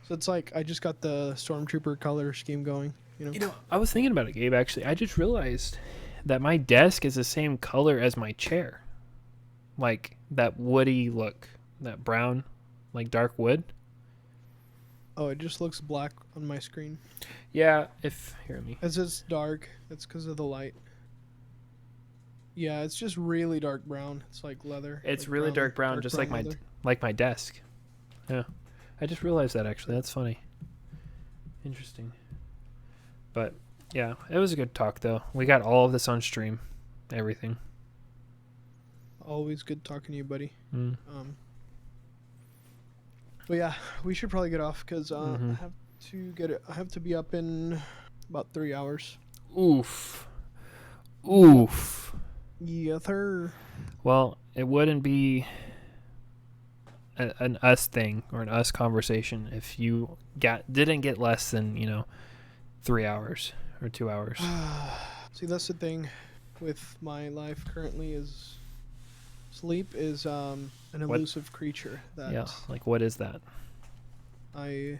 So it's like I just got the Stormtrooper color scheme going. You know, I was thinking about it, Gabe, actually. I just realized that my desk is the same color as my chair. Like that woody look, that brown, like dark wood. Oh, it just looks black on my screen. Yeah, hear me. As it's dark, it's because of the light. Yeah, it's just really dark brown. It's like leather. It's like really dark brown, just like leather. my desk. Yeah. I just realized that, actually. That's funny. Interesting. But yeah, it was a good talk though. We got all of this on stream. Everything. Always good talking to you, buddy. Mm. But yeah, we should probably get off because Mhm. I have to be up in about 3 hours. Oof. Oof. Yeah, sir. Well, it wouldn't be an us thing or an us conversation if you didn't get less than 3 hours or 2 hours. See, that's the thing with my life currently is sleep is an What? elusive creature that Yeah, like what is that? I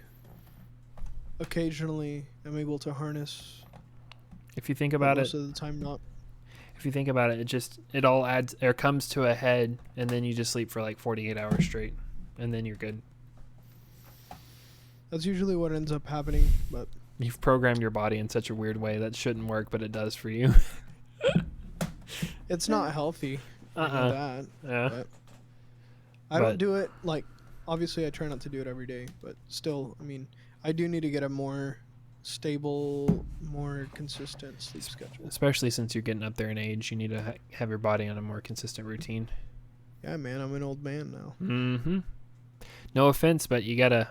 occasionally am able to harness. If you think but about most it, of the time not. if you think about it, it all adds or comes to a head, and then you just sleep for like 48 hours straight, and then you're good. That's usually what ends up happening, but You've programmed your body in such a weird way that shouldn't work, but it does for you. it's not healthy. I know that. Yeah. But I don't do it like. Obviously, I try not to do it every day, but still, I mean, I do need to get a more stable, more consistent sleep schedule. Especially since you're getting up there in age, you need to have your body on a more consistent routine. Yeah, man, I'm an old man now. Mm-hmm. No offense, but you gotta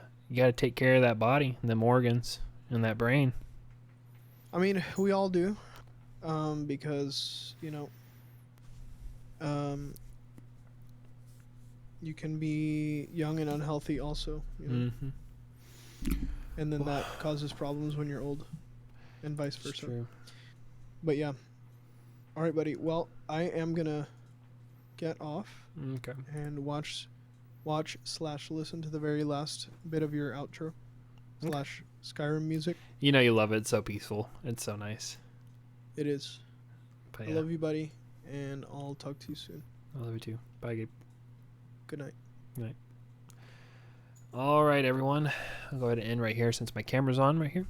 take care of that body, and them organs, and that brain. I mean, we all do, because you can be young and unhealthy also, Mm-hmm. and then that causes problems when you're old, and vice versa. It's true. But yeah, all right, buddy. Well, I am gonna get off Okay. and watch / listen to the very last bit of your outro / Skyrim music. You know you love it. It's so peaceful. It's so nice. It is. But I love you, buddy, and I'll talk to you soon. I love you too. Bye, Gabe. Good night. Good night. All right, everyone. I'll go ahead and end right here since my camera's on right here.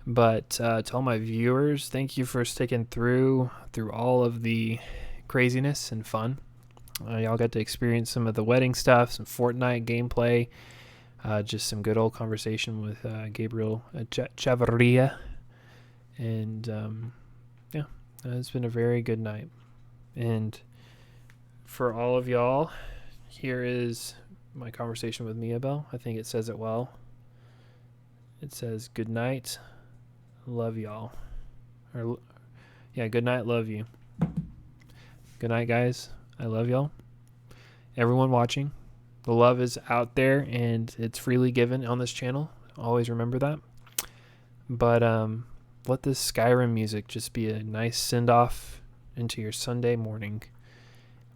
But to all my viewers, thank you for sticking through all of the craziness and fun. Y'all got to experience some of the wedding stuff, some Fortnite gameplay, just some good old conversation with Gabriel Chavarria. And yeah, it's been a very good night. And for all of y'all, here is my conversation with Miabel. I think it says it well. It says, good night, love y'all. Or, yeah, good night, love you. Good night, guys. I love y'all. Everyone watching, the love is out there and it's freely given on this channel. Always remember that. But let this Skyrim music just be a nice send-off into your Sunday morning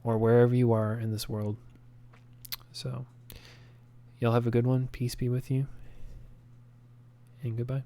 or wherever you are in this world. So, y'all have a good one. Peace be with you. And goodbye.